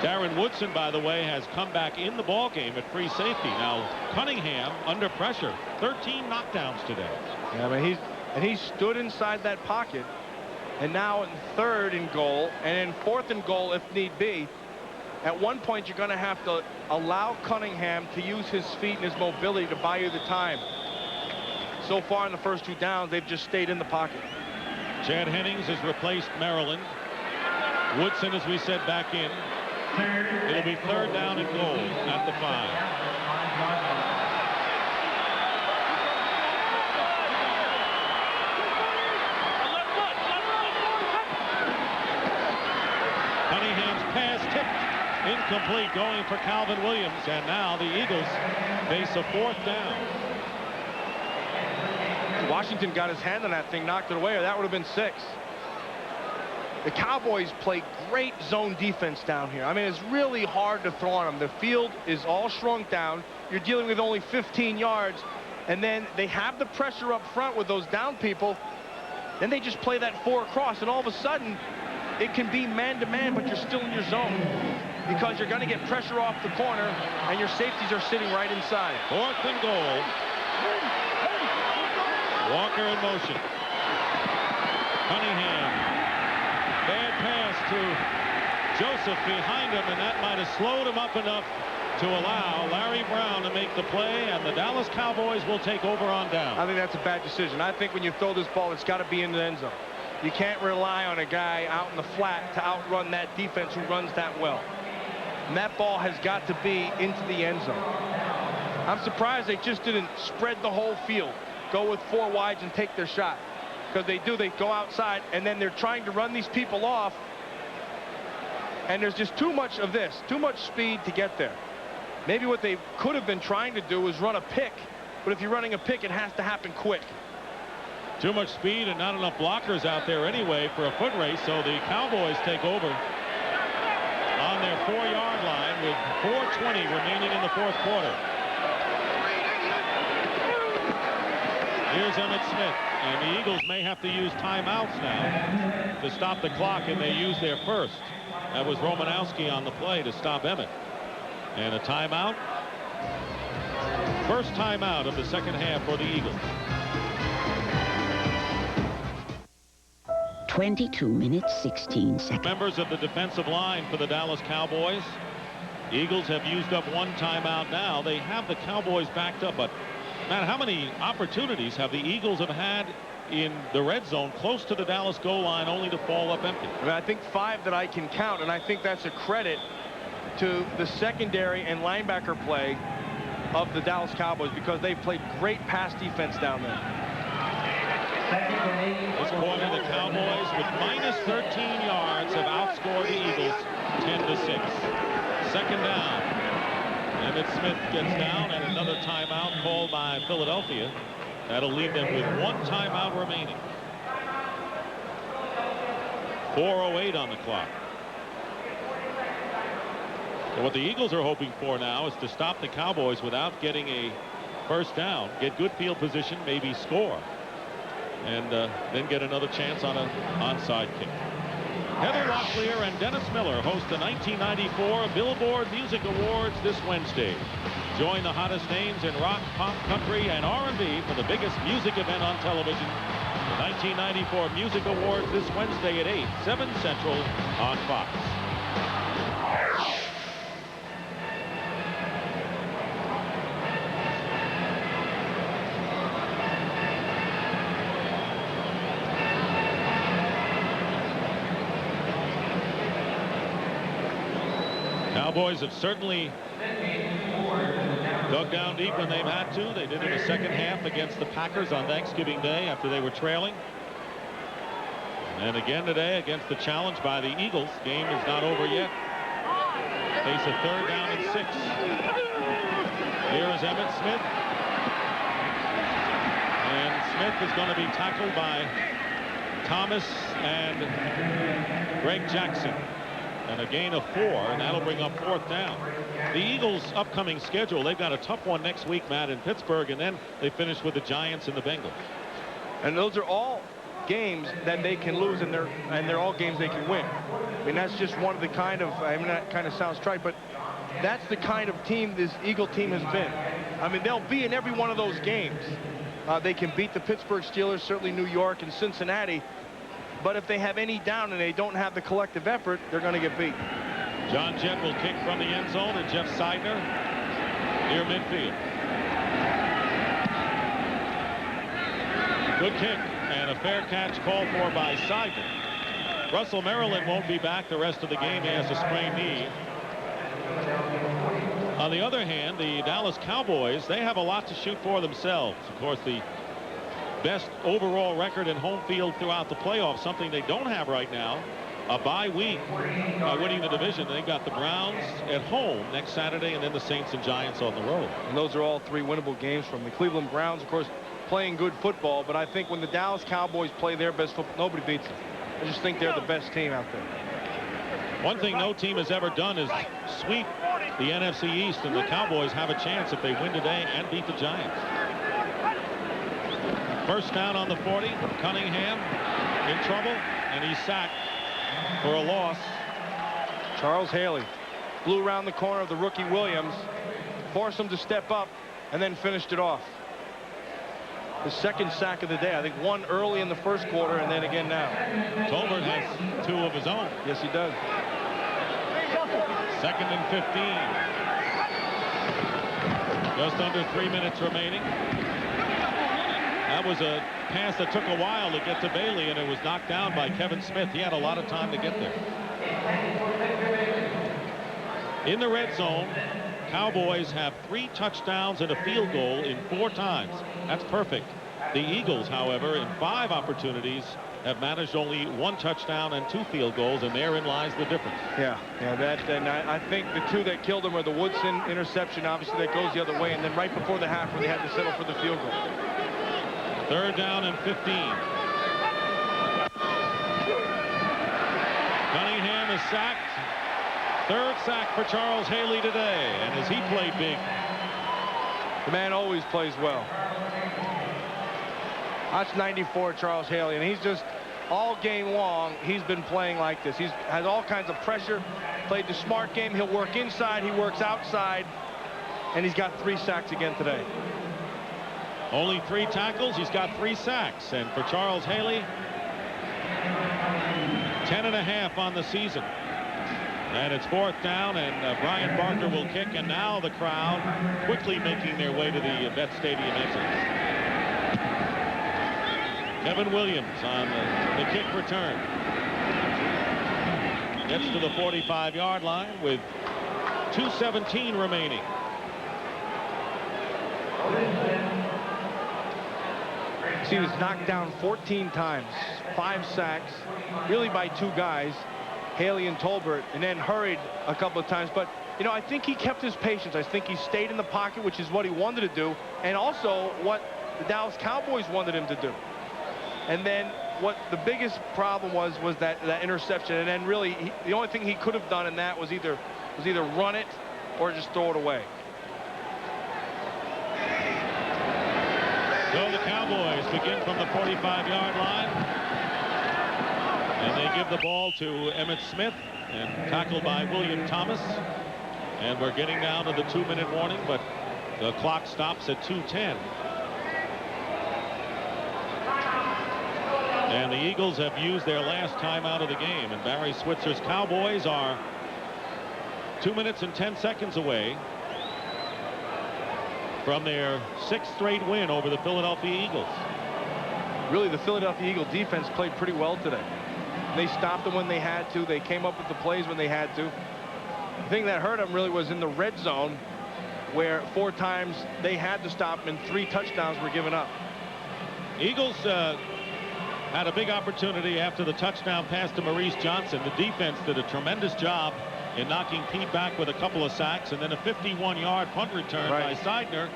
Darren Woodson, by the way, has come back in the ball game at free safety. Now Cunningham under pressure. 13 knockdowns today. Yeah, I mean, he stood inside that pocket, and now in third and goal, and in fourth and goal if need be. At one point, you're going to have to allow Cunningham to use his feet and his mobility to buy you the time. So far in the first 2 downs, they've just stayed in the pocket. Chad Hennings has replaced Maryland. Woodson, as we said, back in. It'll be 3rd down and goal at the 5. Cunningham's pass tipped. Incomplete, going for Calvin Williams, and now the Eagles face a 4th down. Washington got his hand on that thing, knocked it away, or that would have been 6. The Cowboys play great zone defense down here. I mean, it's really hard to throw on them. The field is all shrunk down. You're dealing with only 15 yards, and then they have the pressure up front with those down people. Then they just play that 4 across, and all of a sudden, it can be man-to-man, but you're still in your zone because you're going to get pressure off the corner, and your safeties are sitting right inside. 4th and goal. Walker in motion. Cunningham. Bad pass to Joseph behind him, and that might have slowed him up enough to allow Larry Brown to make the play, and the Dallas Cowboys will take over on down. I think that's a bad decision. I think when you throw this ball, it's got to be in the end zone. You can't rely on a guy out in the flat to outrun that defense who runs that well. And that ball has got to be into the end zone. I'm surprised they just didn't spread the whole field, go with 4 wides and take their shot. Because they do, they go outside, and then they're trying to run these people off. And there's just too much of this, too much speed to get there. Maybe what they could have been trying to do is run a pick. But if you're running a pick, it has to happen quick. Too much speed and not enough blockers out there anyway for a foot race, so the Cowboys take over on their 4-yard line with 4:20 remaining in the 4th quarter. Here's Emmitt Smith, and the Eagles may have to use timeouts now to stop the clock, and they use their first. That was Romanowski on the play to stop Emmitt. And a timeout. First timeout of the 2nd half for the Eagles. 22 minutes, 16 seconds. Members of the defensive line for the Dallas Cowboys. Eagles have used up 1 timeout now. They have the Cowboys backed up, but man, how many opportunities have the Eagles have had in the red zone close to the Dallas goal line only to fall up empty? I mean, I think 5 that I can count, and I think that's a credit to the secondary and linebacker play of the Dallas Cowboys because they've played great pass defense down there. This quarter, the Cowboys with -13 yards have outscored the Eagles 10-6. 2nd down. Emmitt Smith gets down, and another timeout called by Philadelphia. That'll leave them with 1 timeout remaining. 4:08 on the clock. So what the Eagles are hoping for now is to stop the Cowboys without getting a first down, get good field position, maybe score, and then get another chance on an onside kick. Heather Locklear and Dennis Miller host the 1994 Billboard Music Awards this Wednesday. Join the hottest names in rock, pop, country, and R&B for the biggest music event on television. The 1994 Music Awards this Wednesday at 8, 7 Central on Fox. Cowboys have certainly dug down deep when they've had to. They did in the 2nd half against the Packers on Thanksgiving Day after they were trailing. And again today against the challenge by the Eagles. Game is not over yet. Face a 3rd down and 6. Here is Emmitt Smith. And Smith is going to be tackled by Thomas and Greg Jackson. And a gain of 4, and that'll bring up 4th down. The Eagles' upcoming schedule, they've got a tough one next week, Matt, in Pittsburgh, and then they finish with the Giants and the Bengals. And those are all games that they can lose, and they're all games they can win. I mean, that's just one of the kind of, I mean, that kind of sounds trite, but that's the kind of team this Eagle team has been. I mean, they'll be in every one of those games. They can beat the Pittsburgh Steelers, certainly New York and Cincinnati. But if they have any down and they don't have the collective effort, they're going to get beat. John Jett will kick from the end zone, and Jeff Seidner near midfield. Good kick and a fair catch called for by Seidner. Russell Maryland won't be back the rest of the game. He has a sprained knee. On the other hand, the Dallas Cowboys, they have a lot to shoot for themselves. Of course, the best overall record in home field throughout the playoffs, something they don't have right now. A bye week by winning the division. They got the Browns at home next Saturday, and then the Saints and Giants on the road. And those are all 3 winnable games from the Cleveland Browns, of course, playing good football. But I think when the Dallas Cowboys play their best football, nobody beats them. I just think they're the best team out there. One thing no team has ever done is sweep the NFC East, and the Cowboys have a chance if they win today and beat the Giants. First down on the 40. Cunningham in trouble, and he's sacked for a loss. Charles Haley blew around the corner of the rookie Williams, forced him to step up, and then finished it off. The second sack of the day. I think one early in the first quarter, and then again now. Tolbert has 2 of his own. Yes, he does. 2nd and 15. Just under 3 minutes remaining. That was a pass that took a while to get to Bailey, and it was knocked down by Kevin Smith. He had a lot of time to get there. In the red zone, Cowboys have 3 touchdowns and a field goal in 4 times. That's perfect. The Eagles, however, in 5 opportunities have managed only 1 touchdown and 2 field goals, and therein lies the difference. Yeah, and I think the 2 that killed him are the Woodson interception, obviously, that goes the other way, and then right before the half where they had to settle for the field goal. 3rd down and 15. Cunningham is sacked. 3rd sack for Charles Haley today, and as he played big. The man always plays well. That's 94 Charles Haley, and he's just all game long he's been playing like this. He's has all kinds of pressure, played the smart game. He'll work inside, he works outside, and he's got 3 sacks again today. Only 3 tackles. He's got 3 sacks. And for Charles Haley, 10.5 on the season. And it's 4th down, and Brian Barker will kick. And now the crowd quickly making their way to the Vet Stadium exits. Kevin Williams on the kick return. Gets to the 45-yard line with 2:17 remaining. He was knocked down 14 times, 5 sacks, really by 2 guys, Haley and Tolbert, and then hurried a couple of times. But, you know, I think he kept his patience. I think he stayed in the pocket, which is what he wanted to do, and also what the Dallas Cowboys wanted him to do. And then what the biggest problem was that interception. And then really, the only thing he could have done in that was either run it or just throw it away. So the Cowboys begin from the 45-yard line, and they give the ball to Emmitt Smith, and tackled by William Thomas. And we're getting down to the 2-minute warning, but the clock stops at 2:10. And the Eagles have used their last timeout of the game, and Barry Switzer's Cowboys are 2 minutes and 10 seconds away from their 6th straight win over the Philadelphia Eagles. Really, the Philadelphia Eagle defense played pretty well today. They stopped them when they had to. They came up with the plays when they had to. The thing that hurt them really was in the red zone, where 4 times they had to stop them and 3 touchdowns were given up. Eagles had a big opportunity after the touchdown pass to Maurice Johnson. The defense did a tremendous job in knocking Peete back with a couple of sacks, and then a 51-yard punt return by Seidner.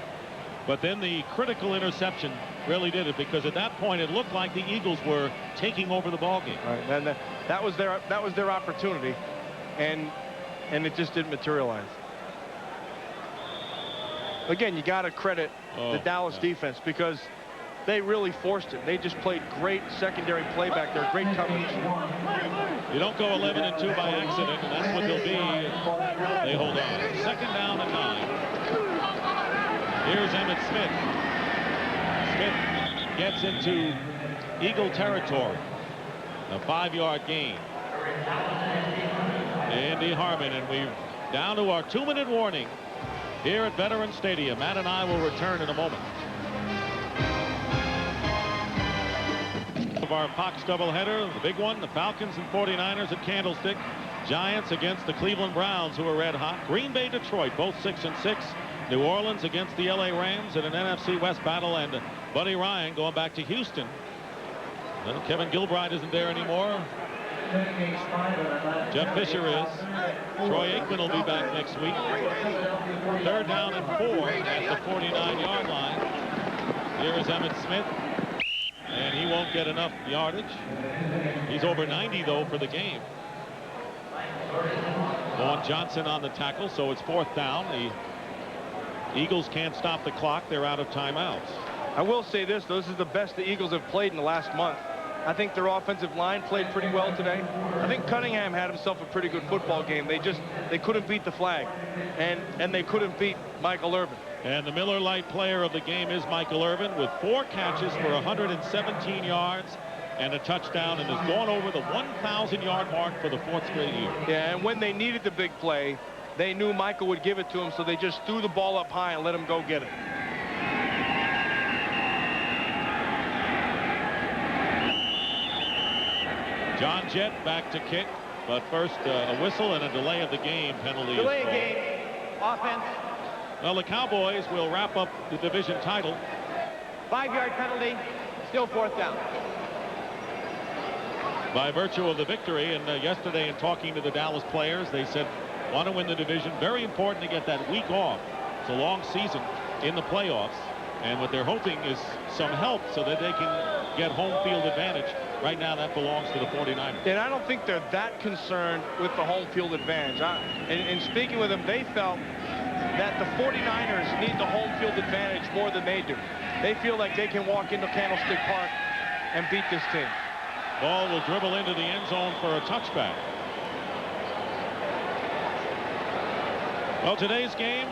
But then the critical interception really did it, because at that point it looked like the Eagles were taking over the ballgame. Right, and that was their opportunity, and it just didn't materialize. Again, you got to credit the Dallas defense, because they really forced it. They just played great secondary play back there, great coverage. You don't go 11-2 by accident, and that's what they'll be. They hold on. 2nd down and 9. Here's Emmitt Smith. Smith gets into Eagle territory. A 5-yard gain. Andy Harmon, and we're down to our 2-minute warning here at Veterans Stadium. Matt and I will return in a moment. Of our Fox doubleheader, the big one, the Falcons and 49ers at Candlestick. Giants against the Cleveland Browns, who are red hot. Green Bay, Detroit, both 6-6. New Orleans against the LA Rams in an NFC West battle, and Buddy Ryan going back to Houston. Well, Kevin Gilbride isn't there anymore. Jeff Fisher is. Troy Aikman will be back next week. 3rd down and 4 at the 49-yard line. Here is Emmitt Smith, and he won't get enough yardage. He's over 90 though for the game. Vaughn Johnson on the tackle, so it's 4th down. The Eagles can't stop the clock. They're out of timeouts. I will say this, though, this is the best the Eagles have played in the last month. I think their offensive line played pretty well today. I think Cunningham had himself a pretty good football game. They couldn't beat the flag, and they couldn't beat Michael Irvin. And the Miller Lite player of the game is Michael Irvin, with 4 catches for 117 yards and a touchdown, and has gone over the 1,000-yard mark for the 4th straight year. Yeah, and when they needed the big play, they knew Michael would give it to him, so they just threw the ball up high and let him go get it. John Jett back to kick, but first a whistle and a delay of the game penalty. Delay of game, offense. Well, the Cowboys will wrap up the division title. 5-yard penalty, still 4th down. By virtue of the victory, and yesterday in talking to the Dallas players, they said want to win the division. Very important to get that week off. It's a long season in the playoffs, and what they're hoping is some help so that they can get home field advantage. Right now that belongs to the 49ers. And I don't think they're that concerned with the home field advantage. In speaking with them, they felt that the 49ers need the home field advantage more than they do. They feel like they can walk into Candlestick Park and beat this team. Ball will dribble into the end zone for a touchback. Well, today's game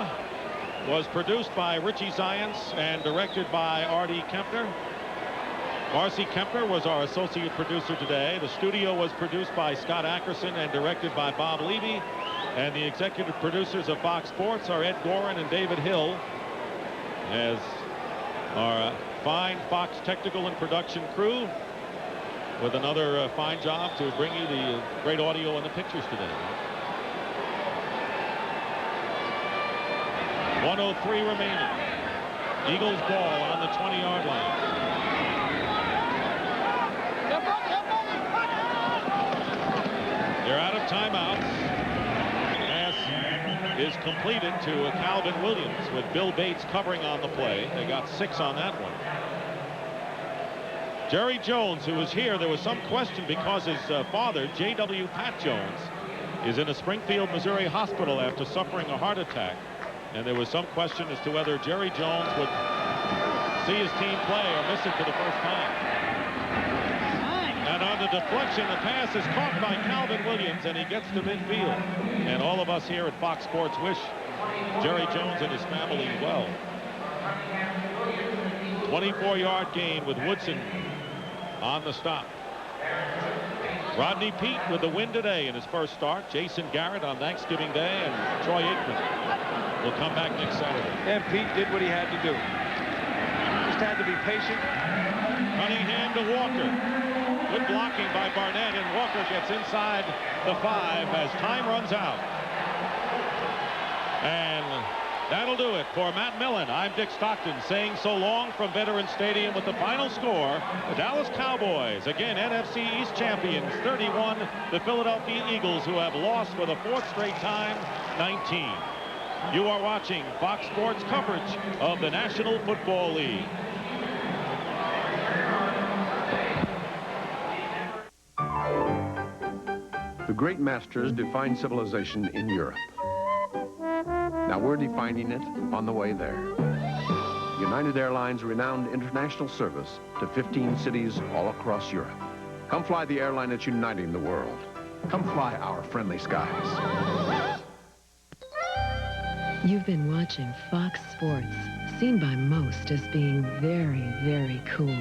was produced by Richie Zients and directed by Artie Kempner. Marcy Kempner was our associate producer today. The studio was produced by Scott Ackerson and directed by Bob Levy. And the executive producers of Fox Sports are Ed Gorin and David Hill, as our fine Fox technical and production crew, with another fine job to bring you the great audio and the pictures today. 1:03 remaining. Eagles ball on the 20-yard line. They're out of timeouts. Pass is completed to Calvin Williams, with Bill Bates covering on the play. They got 6 on that one. Jerry Jones, who was here, there was some question because his father, J.W. Pat Jones, is in a Springfield, Missouri hospital after suffering a heart attack. And there was some question as to whether Jerry Jones would see his team play or miss it for the first time. And on the deflection, the pass is caught by Calvin Williams, and he gets to midfield. And all of us here at Fox Sports wish Jerry Jones and his family well. 24-yard gain with Woodson on the stop. Rodney Peete with the win today in his first start. Jason Garrett on Thanksgiving Day, and Troy Aikman will come back next Saturday. And Pete did what he had to do. Just had to be patient. Cunningham to Walker. Good blocking by Barnett, and Walker gets inside the 5 as time runs out. And that'll do it for Matt Millen. I'm Dick Stockton saying so long from Veterans Stadium with the final score. The Dallas Cowboys, again NFC East champions, 31. The Philadelphia Eagles, who have lost for the 4th straight time, 19. You are watching Fox Sports coverage of the National Football League. The great masters defined civilization in Europe. Now we're defining it on the way there. United Airlines' renowned international service to 15 cities all across Europe. Come fly the airline that's uniting the world. Come fly our friendly skies. You've been watching Fox Sports, seen by most as being very, very cool.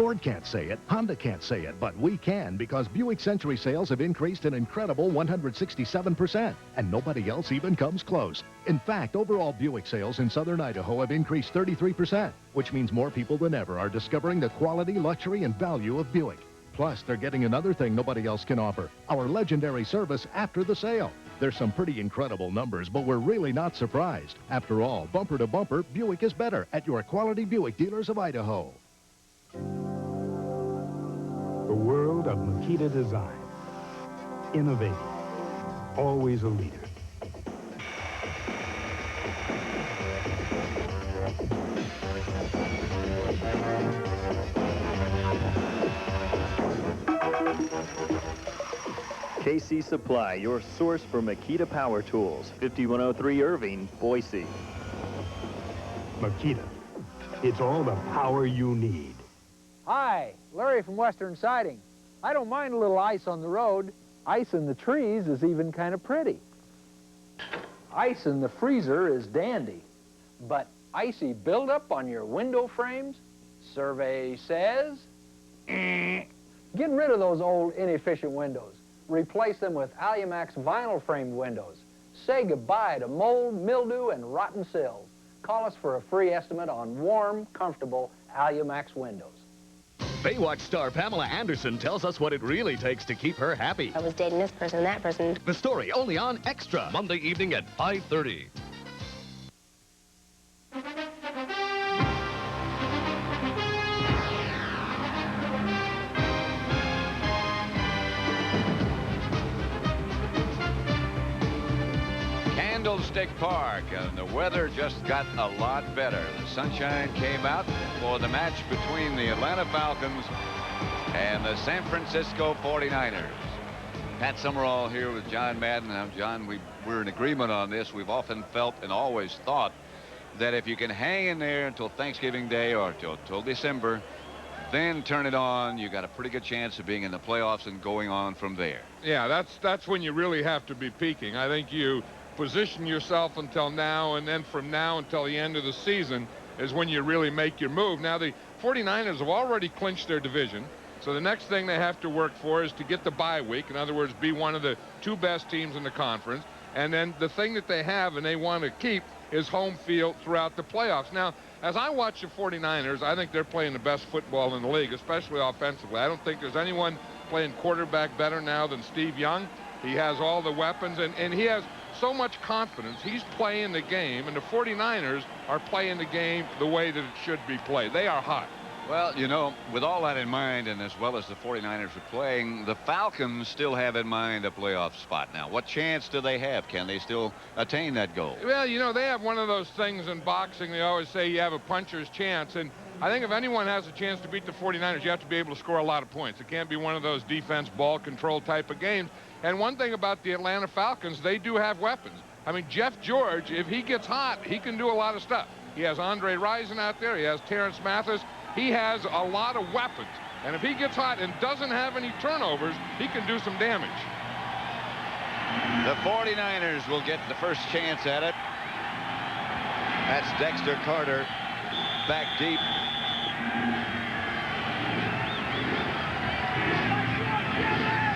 Ford can't say it, Honda can't say it, but we can because Buick Century sales have increased an incredible 167%, and nobody else even comes close. In fact, overall Buick sales in southern Idaho have increased 33%, which means more people than ever are discovering the quality, luxury, and value of Buick. Plus, they're getting another thing nobody else can offer, our legendary service after the sale. There's some pretty incredible numbers, but we're really not surprised. After all, bumper to bumper, Buick is better at your Quality Buick dealers of Idaho. The world of Makita design. Innovative. Always a leader. KC Supply, your source for Makita power tools. 5103 Irving, Boise. Makita. It's all the power you need. Hi, Larry from Western Siding. I don't mind a little ice on the road. Ice in the trees is even kind of pretty. Ice in the freezer is dandy. But icy buildup on your window frames? Survey says, Get rid of those old inefficient windows. Replace them with Alumax vinyl framed windows. Say goodbye to mold, mildew, and rotten sills. Call us for a free estimate on warm, comfortable Alumax windows. Baywatch star Pamela Anderson tells us what it really takes to keep her happy. I was dating this person and that person. The story only on Extra, Monday evening at 5:30. Candlestick Park, and the weather just got a lot better. The sunshine came out for the match between the Atlanta Falcons and the San Francisco 49ers. Pat Summerall here with John Madden. Now, John, we're in agreement on this. We've often felt and always thought that if you can hang in there until Thanksgiving Day or till December, then turn it on, you got a pretty good chance of being in the playoffs and going on from there. Yeah, that's when you really have to be peaking. I think you position yourself until now, and then from now until the end of the season is when you really make your move. Now, the 49ers have already clinched their division, so the next thing they have to work for is to get the bye week. In other words, be one of the two best teams in the conference. And then the thing that they have and they want to keep is home field throughout the playoffs. Now, as I watch the 49ers, I think they're playing the best football in the league, especially offensively. I don't think there's anyone playing quarterback better now than Steve Young. He has all the weapons, and he has so much confidence. He's playing the game, and the 49ers are playing the game the way that it should be played. They are hot. Well, you know, with all that in mind, and as well as the 49ers are playing, the Falcons still have in mind a playoff spot. Now, what chance do they have? Can they still attain that goal? Well, you know, they have one of those things in boxing. They always say you have a puncher's chance, and I think if anyone has a chance to beat the 49ers, you have to be able to score a lot of points. It can't be one of those defense ball control type of games. And one thing about the Atlanta Falcons, they do have weapons. I mean, Jeff George, if he gets hot, he can do a lot of stuff. He has Andre Rison out there. He has Terrence Mathis. He has a lot of weapons. And if he gets hot and doesn't have any turnovers, he can do some damage. The 49ers will get the first chance at it. That's Dexter Carter back deep.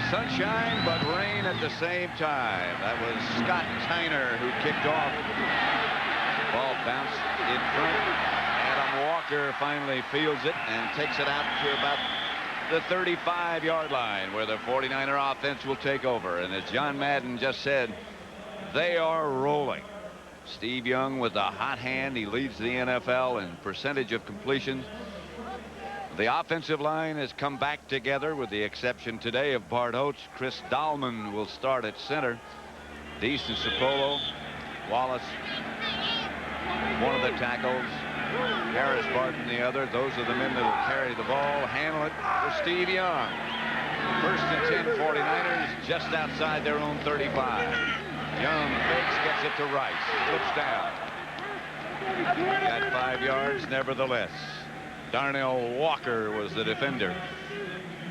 Sunshine, but rain at the same time. That was Scott Tyner who kicked off. Ball bounced in front. Adam Walker finally fields it and takes it out to about the 35-yard line, where the 49er offense will take over. And as John Madden just said, they are rolling. Steve Young with a hot hand. He leads the NFL in percentage of completions. The offensive line has come back together, with the exception today of Bart Oates. Chris Dahlman will start at center. Deason Cipollo, Wallace, one of the tackles, Harris Barton the other. Those are the men that will carry the ball, handle it for Steve Young. First and 10 49ers just outside their own 35. Young fakes, gets it to Rice, slips down. Got 5 yards nevertheless. Darnell Walker was the defender.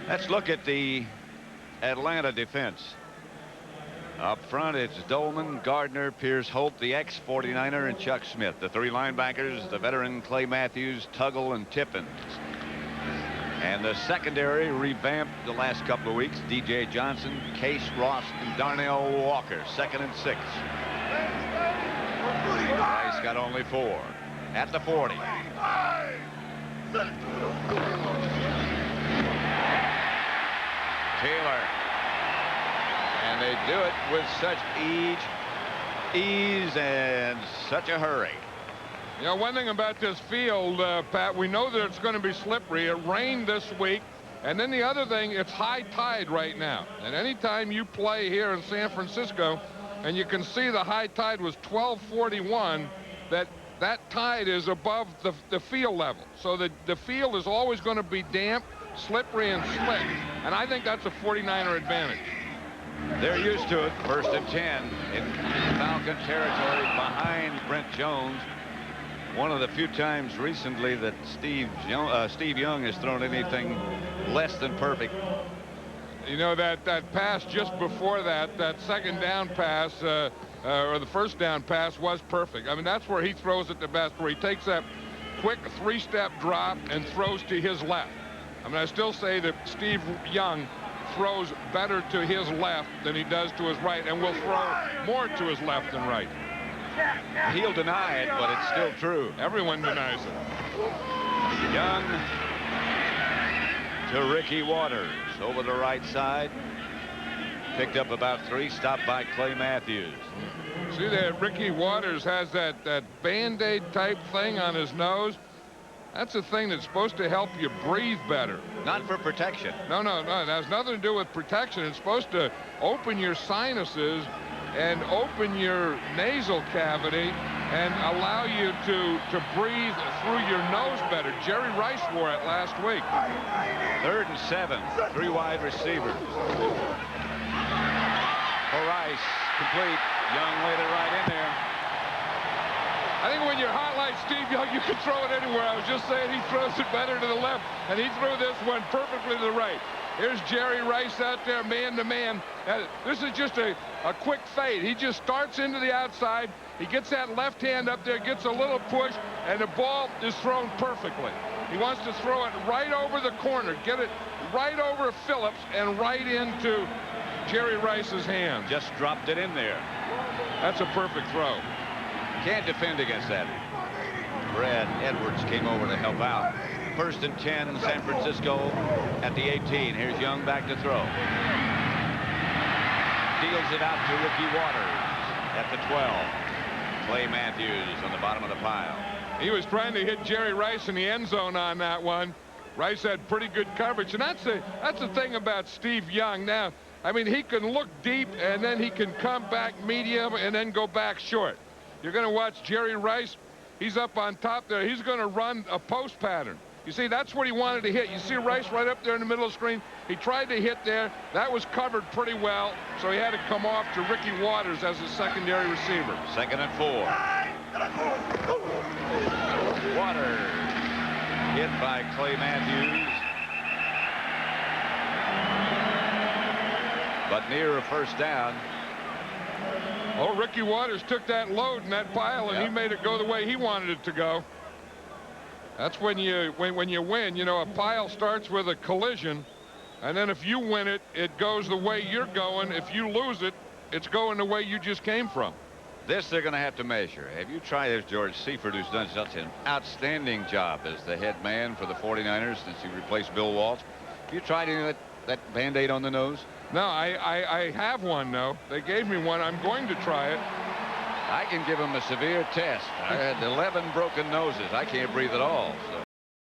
Let's look at the Atlanta defense. Up front, it's Dolman, Gardner, Pierce Holt, the ex-49er, and Chuck Smith. The three linebackers, the veteran Clay Matthews, Tuggle, and Tippins. And the secondary revamped the last couple of weeks. D.J. Johnson, Case Ross, and Darnell Walker. 2nd and 6. Rice got only 4 at the 40. Taylor. And they do it with such ease and such a hurry. You know, one thing about this field, Pat, we know that it's going to be slippery. It rained this week. And then the other thing, it's high tide right now. And anytime you play here in San Francisco, and you can see the high tide was 1241, that tide is above the field level. So the field is always going to be damp, slippery, and slick. And I think that's a 49er advantage. They're used to it. 1st and 10 in Falcon territory behind Brent Jones. One of the few times recently that Steve Young has thrown anything less than perfect. You know, that pass just before that 2nd down pass, or the 1st down pass, was perfect. I mean, that's where he throws it the best, where he takes that quick 3-step drop and throws to his left. I mean, I still say that Steve Young throws better to his left than he does to his right, and will throw more to his left than right. He'll deny it, but it's still true. Everyone denies it. Young to Ricky Waters over the right side. Picked up about 3, stopped by Clay Matthews. See that Ricky Waters has that Band-Aid type thing on his nose. That's a thing that's supposed to help you breathe better. Not for protection. No. It has nothing to do with protection. It's supposed to open your sinuses and open your nasal cavity and allow you to breathe through your nose better. Jerry Rice wore it last week. 3rd and 7. 3 wide receivers. For Rice, complete. Young laid it right in there. I think when you're hot like Steve Young, you can throw it anywhere. I was just saying he throws it better to the left, and he threw this one perfectly to the right. Here's Jerry Rice out there, man-to-man. This is just a quick fade. He just starts into the outside. He gets that left hand up there, gets a little push, and the ball is thrown perfectly. He wants to throw it right over the corner, get it right over Phillips and right into Jerry Rice's hand. Just dropped it in there. That's a perfect throw. Can't defend against that. Brad Edwards came over to help out. 1st and 10 in San Francisco at the 18. Here's Young back to throw. Deals it out to Ricky Waters at the 12. Clay Matthews on the bottom of the pile. He was trying to hit Jerry Rice in the end zone on that one. Rice had pretty good coverage, and that's the thing about Steve Young. Now, I mean, he can look deep, and then he can come back medium and then go back short. You're going to watch Jerry Rice. He's up on top there. He's going to run a post pattern. You see, that's what he wanted to hit. You see Rice right up there in the middle of the screen. He tried to hit there. That was covered pretty well, so he had to come off to Ricky Waters as his secondary receiver. 2nd and 4. Waters hit by Clay Matthews. But near a 1st down. Oh, Ricky Waters took that load in that pile, and he made it go the way he wanted it to go. That's when you win. You know, a pile starts with a collision, and then if you win it, it goes the way you're going. If you lose it, it's going the way you just came from. This they're going to have to measure. Have you tried this, George Seifert, who's done such an outstanding job as the head man for the 49ers since he replaced Bill Walsh? Have you tried any of that Band-Aid on the nose? No, I have one, though. They gave me one. I'm going to try it. I can give him a severe test. I had 11 broken noses. I can't breathe at all.